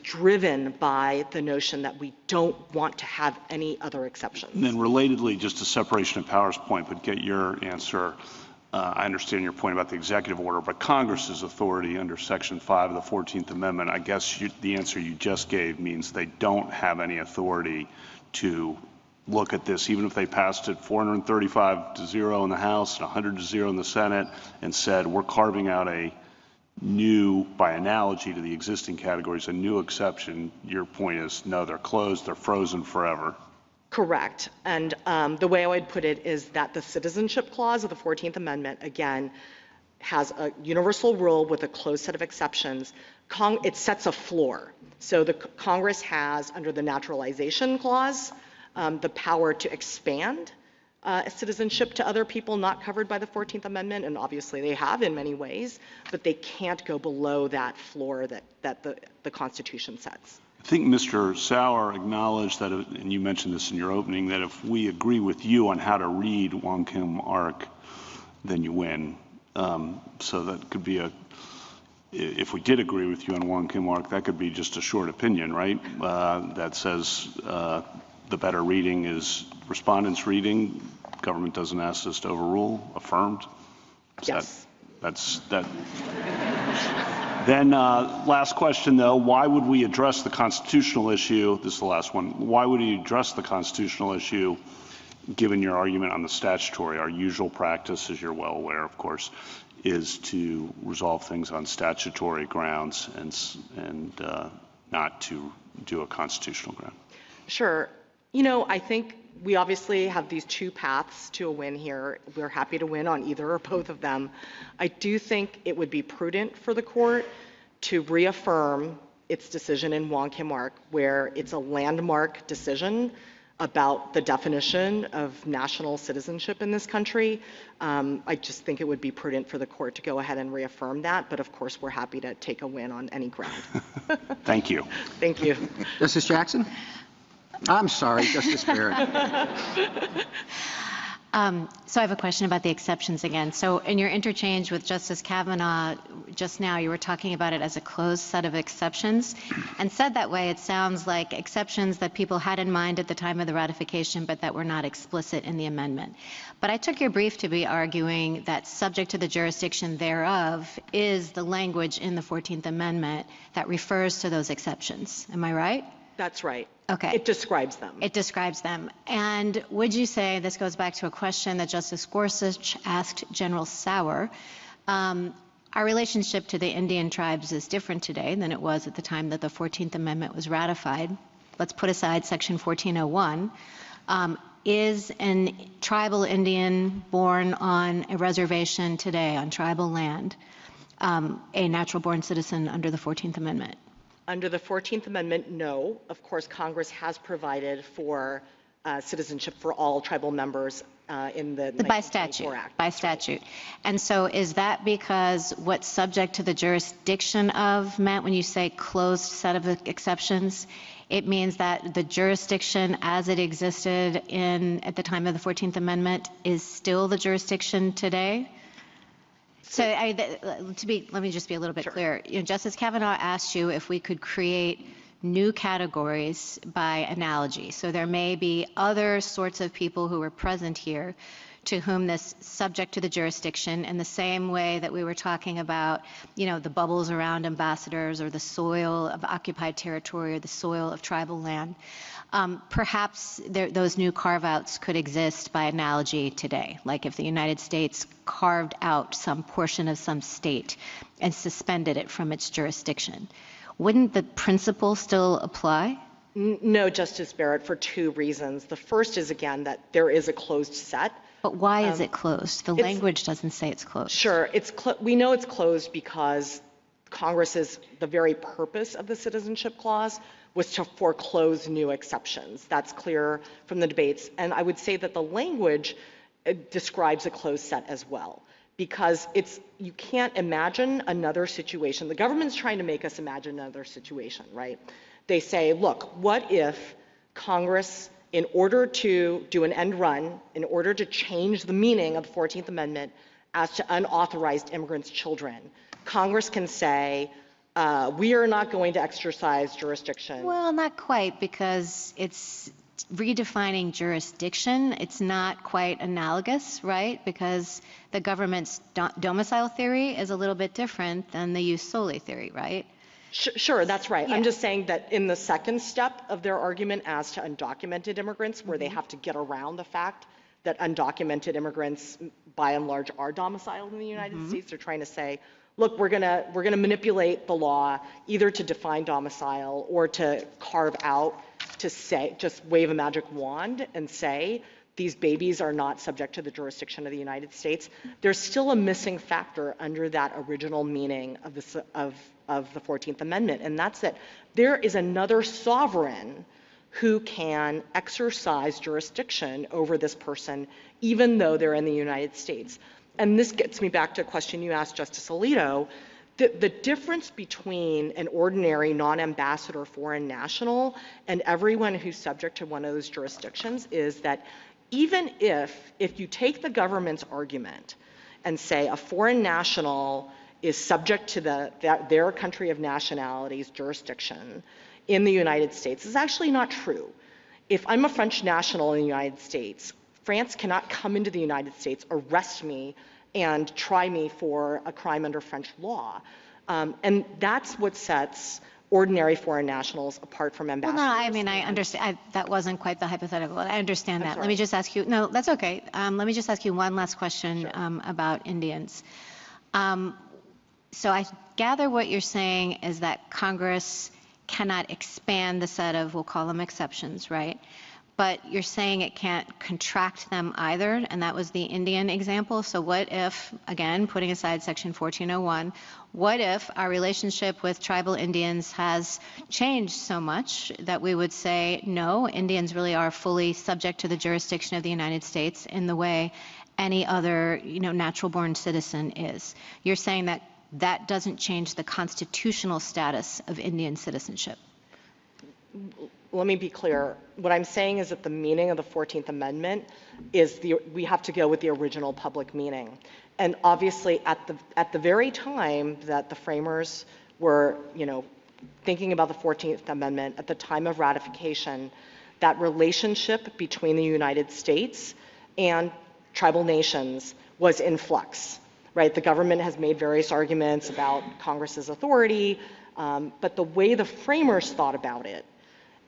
driven by the notion that we don't want to have any other exceptions. And then relatedly, just a separation of powers point, but get your answer. I understand your point about the executive order, but Congress's authority under Section 5 of the 14th Amendment, I guess the answer you just gave means they don't have any authority to look at this, even if they passed it 435-0 in the House and 100-0 in the Senate and said, we're carving out a new, by analogy to the existing categories, a new exception. Your point is, no, they're closed, they're frozen forever. Correct. And the way I would put it is that the Citizenship Clause of the 14th Amendment, again, has a universal rule with a closed set of exceptions. It sets a floor. So the Congress has, under the Naturalization Clause, the power to expand citizenship to other people not covered by the 14th Amendment, and obviously they have in many ways, but they can't go below that floor that the Constitution sets. I think Mr. Sauer acknowledged that, and you mentioned this in your opening, that if we agree with you on how to read Wong Kim Ark, then you win. So that could be if we did agree with you on Wong Kim Ark, that could be just a short opinion, right? That says the better reading is respondent's reading. Government doesn't ask us to overrule, affirmed. Yes. That's that. Then last question, though, why would we address the constitutional issue? This is the last one. Why would you address the constitutional issue, given your argument on the statutory? Our usual practice, as you're well aware, of course, is to resolve things on statutory grounds and not to do a constitutional ground. Sure. I think we obviously have these two paths to a win here. We're happy to win on either or both of them. I do think it would be prudent for the court to reaffirm its decision in Wong Kim Ark, where it's a landmark decision about the definition of national citizenship in this country. I just think it would be prudent for the court to go ahead and reaffirm that, but of course we're happy to take a win on any ground. Thank you. Thank you. Justice Jackson? I'm sorry, Justice Barrett. So I have a question about the exceptions again. So in your interchange with Justice Kavanaugh just now, you were talking about it as a closed set of exceptions. And said that way, it sounds like exceptions that people had in mind at the time of the ratification, but that were not explicit in the amendment. But I took your brief to be arguing that subject to the jurisdiction thereof is the language in the 14th Amendment that refers to those exceptions. Am I right? That's right. Okay. It describes them. It describes them. And would you say, this goes back to a question that Justice Gorsuch asked General Sauer, our relationship to the Indian tribes is different today than it was at the time that the 14th Amendment was ratified. Let's put aside Section 1401. Is a tribal Indian born on a reservation today, on tribal land, a natural-born citizen under the 14th Amendment? Under the 14th Amendment, no. Of course, Congress has provided for citizenship for all tribal members in the 1924 Act. By statute. And so is that because what's subject to the jurisdiction of meant when you say closed set of exceptions? It means that the jurisdiction as it existed at the time of the 14th Amendment is still the jurisdiction today? So let me just be a little bit clear. Justice Kavanaugh asked you if we could create new categories by analogy. So there may be other sorts of people who were present here to whom this subject to the jurisdiction, in the same way that we were talking about, the bubbles around ambassadors or the soil of occupied territory or the soil of tribal land. Perhaps those new carve-outs could exist by analogy today, like if the United States carved out some portion of some state and suspended it from its jurisdiction. Wouldn't the principle still apply? No, Justice Barrett, for two reasons. The first is, again, that there is a closed set. But why is it closed? The language doesn't say it's closed. Sure. We know it's closed because the very purpose of the Citizenship Clause was to foreclose new exceptions. That's clear from the debates. And I would say that the language describes a closed set as well, because you can't imagine another situation. The government's trying to make us imagine another situation, right? They say, look, what if Congress, in order to do an end run, in order to change the meaning of the 14th Amendment as to unauthorized immigrants' children, Congress can say, we are not going to exercise jurisdiction. Well, not quite, because it's redefining jurisdiction. It's not quite analogous, right? Because the government's domicile theory is a little bit different than the jus soli theory, right? Sure, that's right. Yeah. I'm just saying that in the second step of their argument as to undocumented immigrants, where they have to get around the fact that undocumented immigrants, by and large, are domiciled in the United States, they're trying to say, look, we're gonna manipulate the law either to define domicile or to carve out, to say, just wave a magic wand and say these babies are not subject to the jurisdiction of the United States. There's still a missing factor under that original meaning of the 14th Amendment, and that's that there is another sovereign who can exercise jurisdiction over this person, even though they're in the United States. And this gets me back to a question you asked Justice Alito. The difference between an ordinary non-ambassador foreign national and everyone who's subject to one of those jurisdictions is that even if you take the government's argument and say a foreign national is subject to their country of nationality's jurisdiction in the United States, it's actually not true. If I'm a French national in the United States, France cannot come into the United States, arrest me, and try me for a crime under French law. And that's what sets ordinary foreign nationals apart from ambassadors. Well, no, I mean, I understand. That wasn't quite the hypothetical. I understand that. sorry. Let me just ask you, no, that's okay. Let me just ask you one last question about Indians. So I gather what you're saying is that Congress cannot expand the set of, we'll call them exceptions, right? But you're saying it can't contract them either, and that was the Indian example. So what if, again, putting aside Section 1401, what if our relationship with tribal Indians has changed so much that we would say, no, Indians really are fully subject to the jurisdiction of the United States in the way any other, natural-born citizen is? You're saying that that doesn't change the constitutional status of Indian citizenship. Let me be clear. What I'm saying is that the meaning of the 14th Amendment is we have to go with the original public meaning. And obviously at the very time that the framers were, thinking about the 14th Amendment, at the time of ratification, that relationship between the United States and tribal nations was in flux, right? The government has made various arguments about Congress's authority, but the way the framers thought about it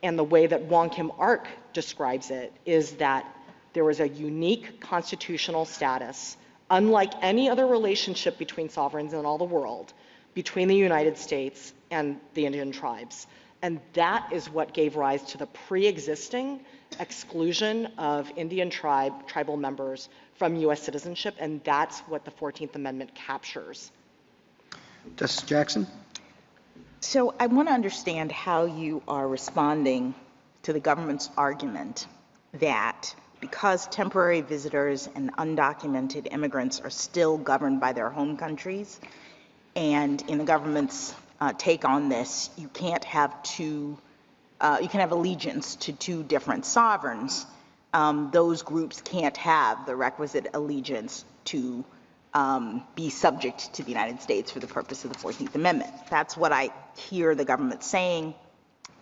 and the way that Wong Kim Ark describes it is that there was a unique constitutional status, unlike any other relationship between sovereigns in all the world, between the United States and the Indian tribes. And that is what gave rise to the pre-existing exclusion of Indian tribal members from U.S. citizenship, and that's what the 14th Amendment captures. Justice Jackson? So I want to understand how you are responding to the government's argument that because temporary visitors and undocumented immigrants are still governed by their home countries, and in the government's take on this, you can't have you can have allegiance to two different sovereigns. Those groups can't have the requisite allegiance to be subject to the United States for the purpose of the 14th Amendment. That's what I hear the government saying,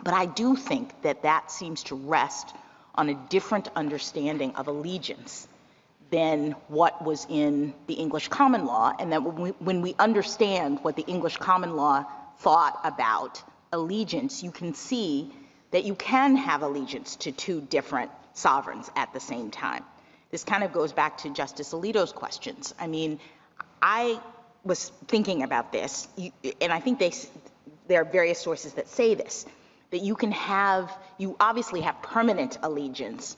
but I do think that that seems to rest on a different understanding of allegiance than what was in the English common law, and that when we understand what the English common law thought about allegiance, you can see that you can have allegiance to two different sovereigns at the same time. This kind of goes back to Justice Alito's questions. I mean, I was thinking about this, and I think there are various sources that say this, that you obviously have permanent allegiance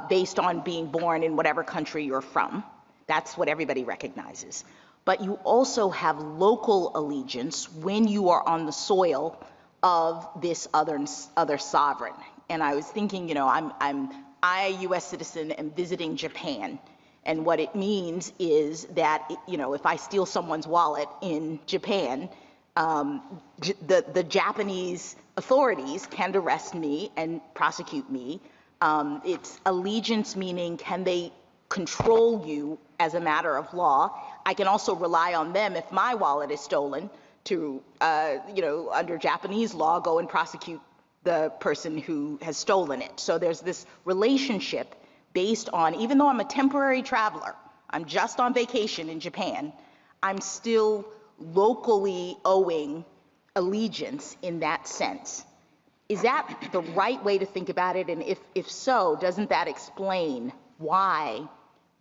based on being born in whatever country you're from. That's what everybody recognizes. But you also have local allegiance when you are on the soil of this other sovereign. And I was thinking, I, a U.S. citizen, am visiting Japan. And what it means is that, if I steal someone's wallet in Japan, the Japanese authorities can arrest me and prosecute me. It's allegiance, meaning can they control you as a matter of law. I can also rely on them if my wallet is stolen to, under Japanese law, go and prosecute the person who has stolen it. So there's this relationship based on, even though I'm a temporary traveler, I'm just on vacation in Japan, I'm still locally owing allegiance in that sense. Is that the right way to think about it? And if so, doesn't that explain why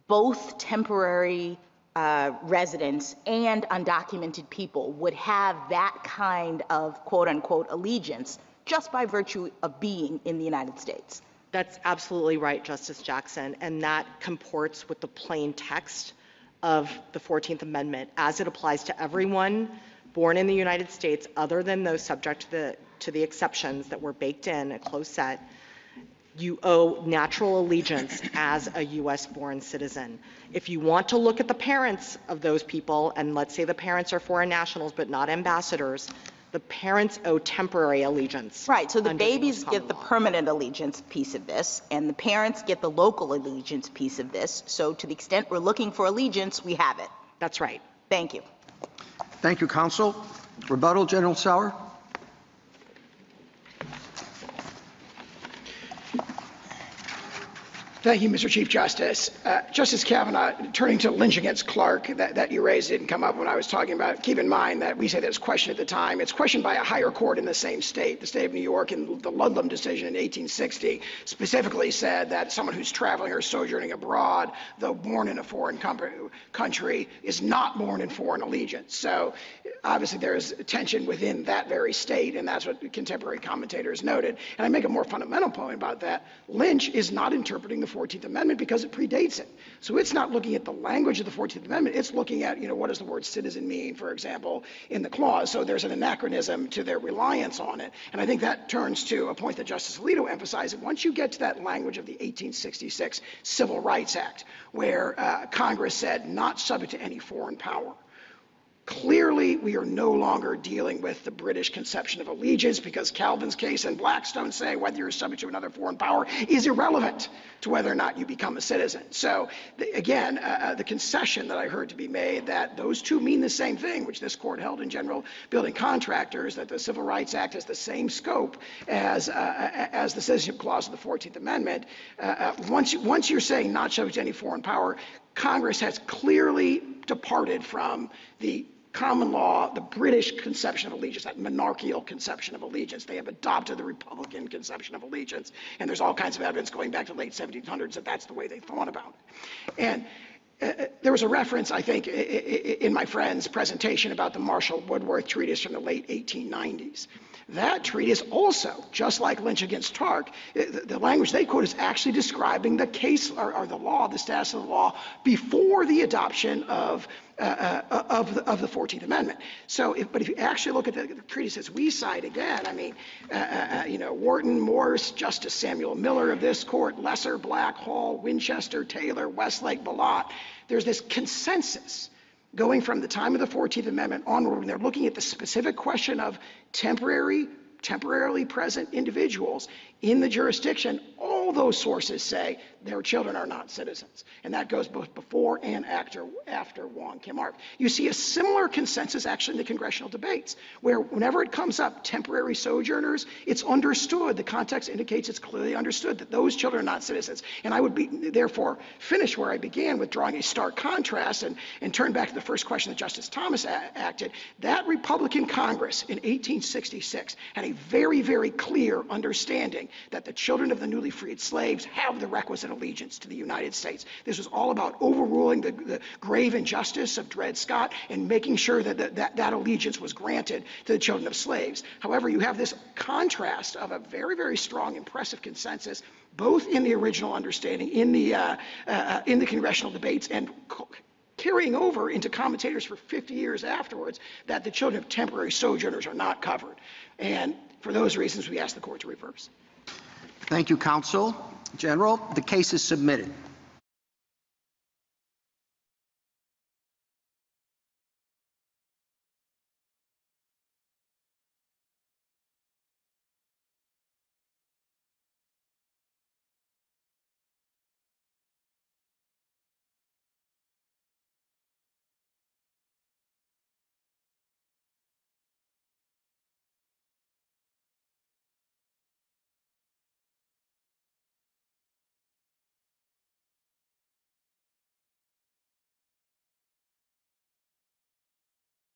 both temporary residents and undocumented people would have that kind of quote unquote allegiance just by virtue of being in the United States? That's absolutely right, Justice Jackson, and that comports with the plain text of the 14th Amendment as it applies to everyone born in the United States other than those subject to the exceptions that were baked in, a close set. You owe natural allegiance as a U.S.-born citizen. If you want to look at the parents of those people, and let's say the parents are foreign nationals but not ambassadors, the parents owe temporary allegiance. Right, so the under babies English get common the law. permanent allegiance piece of this, and the parents get the local allegiance piece of this. So to the extent we're looking for allegiance, we have it. That's right. Thank you. Thank you, counsel. Rebuttal, General Sauer? Thank you, Mr. Chief Justice. Justice Kavanaugh, turning to Lynch against Clark, that you raised didn't come up when I was talking about. Keep in mind that we say that it's questioned at the time. It's questioned by a higher court in the same state. The state of New York, in the Ludlam decision in 1860, specifically said that someone who's traveling or sojourning abroad, though born in a foreign country, is not born in foreign allegiance. So obviously there is tension within that very state, and that's what contemporary commentators noted. And I make a more fundamental point about that. Lynch is not interpreting the 14th Amendment because it predates it. So it's not looking at the language of the 14th Amendment. It's looking at, what does the word citizen mean, for example, in the clause. So there's an anachronism to their reliance on it. And I think that turns to a point that Justice Alito emphasized. Once you get to that language of the 1866 Civil Rights Act, where Congress said not subject to any foreign power, clearly, we are no longer dealing with the British conception of allegiance, because Calvin's case and Blackstone say whether you're subject to another foreign power is irrelevant to whether or not you become a citizen. So again, the concession that I heard to be made that those two mean the same thing, which this court held in General Building Contractors, that the Civil Rights Act has the same scope as the Citizenship Clause of the 14th Amendment. Once you're saying not subject to any foreign power, Congress has clearly departed from the common law, the British conception of allegiance, that monarchical conception of allegiance. They have adopted the Republican conception of allegiance, and there's all kinds of evidence going back to the late 1700s that that's the way they thought about it. And there was a reference, I think, in my friend's presentation about the Marshall Woodworth treatise from the late 1890s. That treatise also, just like Lynch against Clark, the language they quote is actually describing the case or the law, the status of the law before the adoption of the 14th Amendment. So, but if you actually look at the treatises we cite again, I mean, Wharton, Morse, Justice Samuel Miller of this court, Lesser, Black, Hall, Winchester, Taylor, Westlake, Ballot, there's this consensus going from the time of the 14th Amendment onward, when they're looking at the specific question of temporarily present individuals in the jurisdiction, all all those sources say their children are not citizens. And that goes both before and after Wong Kim Ark. You see a similar consensus actually in the congressional debates, where whenever it comes up, temporary sojourners, it's understood, the context indicates it's clearly understood that those children are not citizens. And I would therefore finish where I began with drawing a stark contrast and turn back to the first question that Justice Thomas acted. That Republican Congress in 1866 had a very, very clear understanding that the children of the newly freed slaves have the requisite allegiance to the United States. This was all about overruling the grave injustice of Dred Scott and making sure that allegiance was granted to the children of slaves. However, you have this contrast of a very, very strong, impressive consensus, both in the original understanding, in the congressional debates, and carrying over into commentators for 50 years afterwards, that the children of temporary sojourners are not covered. And for those reasons, we ask the court to reverse. Thank you, counsel. General, the case is submitted.